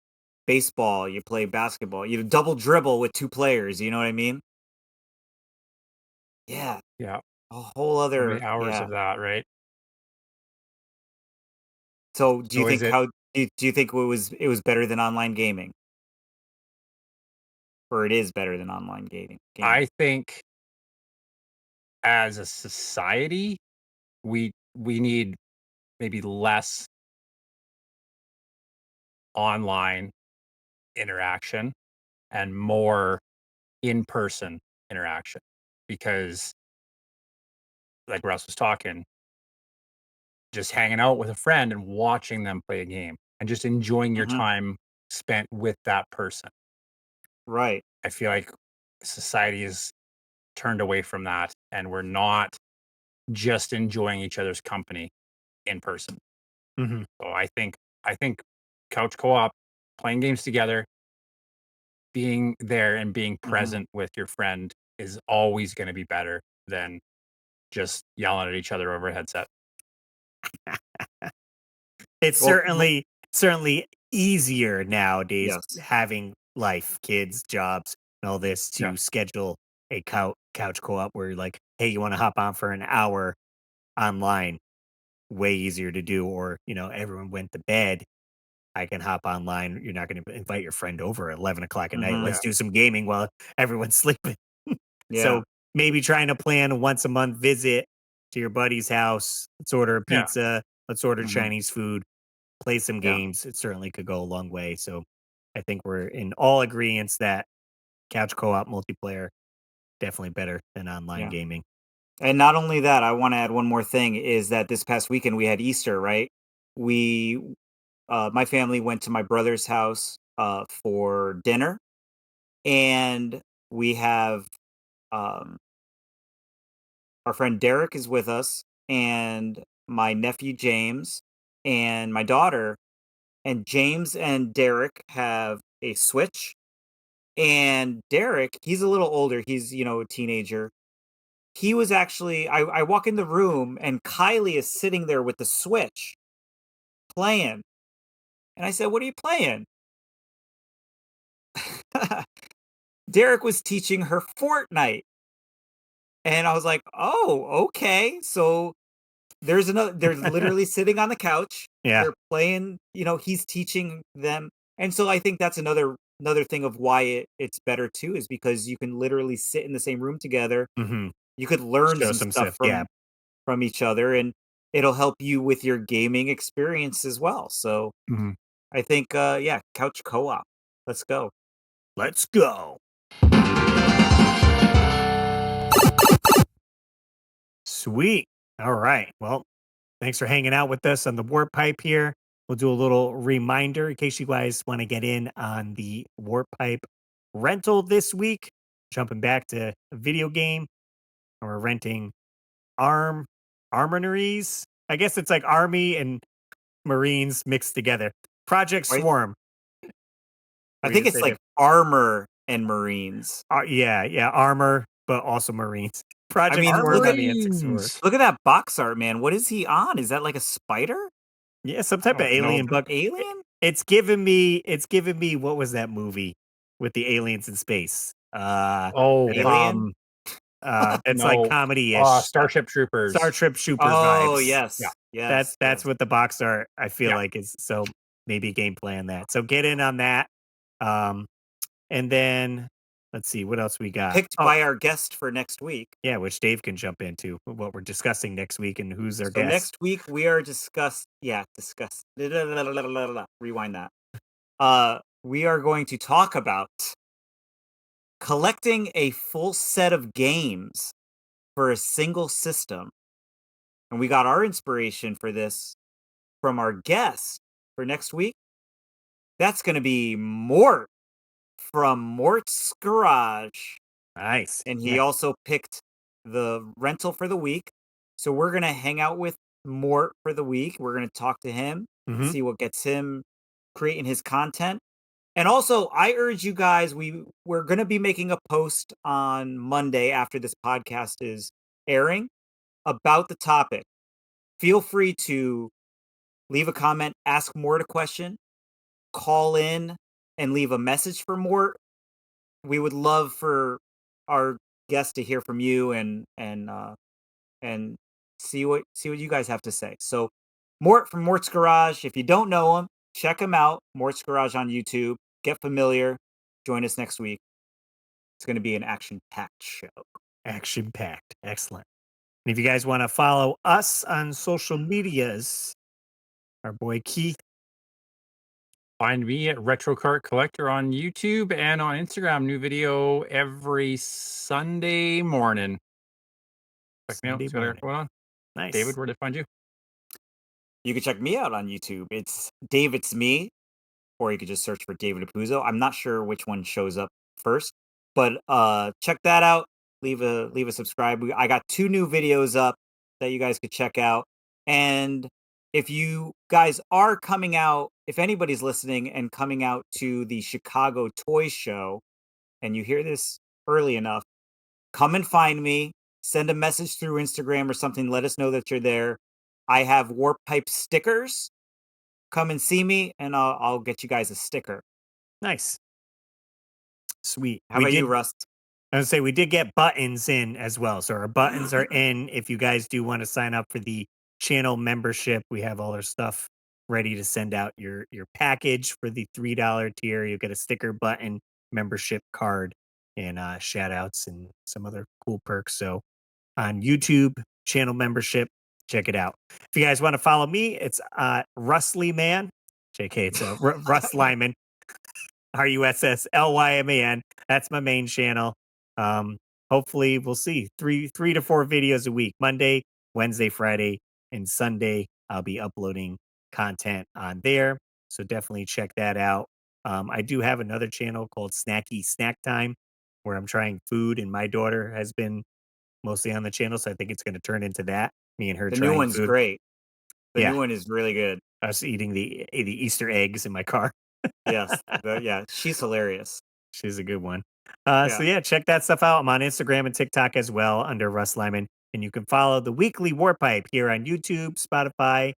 baseball, you play basketball, you double dribble with 2 players, you know what I mean? Yeah, Yeah. a whole So other many hours yeah. of that, right? So, do you So is think it how do you think it was better than online gaming? Or it is better than online gaming? I think as a society, we need maybe less online interaction and more in-person interaction because like Russ was talking, just hanging out with a friend and watching them play a game and just enjoying your Mhm. time spent with that person. Right. I feel like society is turned away from that and we're not just enjoying each other's company in person. Mhm. So I think couch co-op, playing games together, being there and being Mhm. present with your friend is always going to be better than just yelling at each other over a headset. It's Well, certainly easier nowadays yes. having life, kids, jobs, and all this Yeah. to schedule a couch co-op where you're like, hey, you want to hop on for an hour online? Way easier to do, or everyone went to bed. I can hop online. You're not going to invite your friend over at 11 o'clock at night. Mhm. Let's Yeah. do some gaming while everyone's sleeping. Yeah. So maybe trying to plan a once a month visit to your buddy's house. Let's order a Yeah. pizza. Let's order Mhm. Chinese food. Play some Yeah. games. It certainly could go a long way. So I think we're in all agreements that couch co-op multiplayer definitely better than online Yeah. gaming. And not only that, I wanna add one more thing is that this past weekend we had Easter, right? We my family went to my brother's house, for dinner, and we have, um our friend Derek is with us, and my nephew James, and my daughter, and James and Derek have a Switch, and Derek, he's a little older, he's, a teenager. He was actually I walk in the room and Kylie is sitting there with the Switch playing, and I said, "What are you playing?" Derek was teaching her Fortnite, and I was like, "Oh, okay." So They're literally sitting on the couch. Yeah. They're playing, he's teaching them. And so I think that's another thing of why it's better too, is because you can literally sit in the same room together. Mm-hmm. You could learn Show some some stuff stuff. from each other, and it'll help you with your gaming experience as well. So Mm-hmm. I think, couch co-op. Let's go. Let's go. Sweet. All right. Well, thanks for hanging out with us on the Warp Pipe here. We'll do a little reminder in case you guys want to get in on the Warp Pipe rental this week. Jumping back to a video game, and we're renting armories. I guess it's like Army and Marines mixed together. Project Wait. Swarm. I think it's like Armor and Marines. Yeah, armor, but also Marines. Project Swarm look on the N64. at that box art, man. What is he on? Is that like a spider? Yeah, some type of alien bug. Alien? It's giving me what was that movie with the aliens in space? Alien? It's No. like comedy-ish. Starship Troopers. Starship Troopers Oh, vibes. yes. Yeah. Yes. That's what the box art I feel like is. So maybe gameplay on that. So get in on that. And then let's see what else we got. Picked by our guest for next week. Yeah, which Dave can jump into what we're discussing next week and who's our guest. Next week we are discuss. Rewind that. We are going to talk about collecting a full set of games for a single system. And we got our inspiration for this from our guest for next week. That's going to be Mort from Mort's Garage. Nice. And he also picked the rental for the week. So we're going to hang out with Mort for the week. We're going to talk to him, see what gets him creating his content. And also, I urge you guys, we're going to be making a post on Monday after this podcast is airing about the topic. Feel free to leave a comment, ask Mort a question, call in and leave a message for Mort. We would love for our guest to hear from you and see what you guys have to say. So Mort from Mort's Garage, if you don't know him, check him out. Mort's Garage on YouTube. Get familiar. Join us next week. It's going to be an action-packed show. Action-packed. Excellent. And if you guys want to follow us on social medias, our boy Keith. Find me at Retro Cart Collector on YouTube and on Instagram. New video every Sunday morning. Check me out. See what I got going on. Nice. David, where to find you? You can check me out on YouTube. It's David's Me, or you could just search for David Apuzzo. I'm not sure which one shows up first, but check that out. Leave a subscribe. I got 2 new videos up that you guys could check out. And if you guys are coming out, if anybody's listening and coming out to the Chicago Toy Show, and you hear this early enough, come and find me. Send a message through Instagram or something. Let us know that you're there. I have Warp Pipe stickers. Come and see me, and I'll get you guys a sticker. Nice. Sweet. How about you, Rust? I was going to say, we did get buttons in as well. So our buttons are in. If you guys do want to sign up for the channel membership, we have all our stuff ready to send out your package for the $3 tier. You'll get a sticker, button, membership card, and shout outs and some other cool perks. So on YouTube, channel membership, check it out. If you guys want to follow me, it's Rustly Man. JK, it's Russ Lyman. RUSSLYMAN. That's my main channel. Hopefully we'll see 3 to 4 videos a week. Monday, Wednesday, Friday, and Sunday. I'll be uploading content on there. So definitely check that out. I do have another channel called Snacky Snack Time where I'm trying food, and my daughter has been mostly on the channel. So I think it's going to turn into that. Me and her The trying new one's food. great. The new one is really good. I was eating the Easter eggs in my car. Yes. She's hilarious. She's a good one. So yeah, check that stuff out. I'm on Instagram and TikTok as well under Russ Lyman. And you can follow the weekly Warp Pipe here on YouTube, Spotify,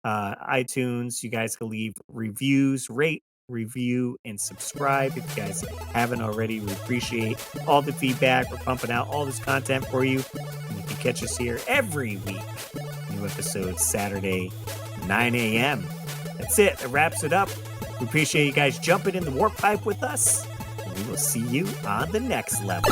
iTunes. You guys can leave reviews, rate, review, and subscribe if you guys haven't already. We appreciate all the feedback. We're pumping out all this content for you. And you can catch us here every week. New episode Saturday, 9 a.m. That's it. That wraps it up. We appreciate you guys jumping in the warp pipe with us. And we will see you on the next level.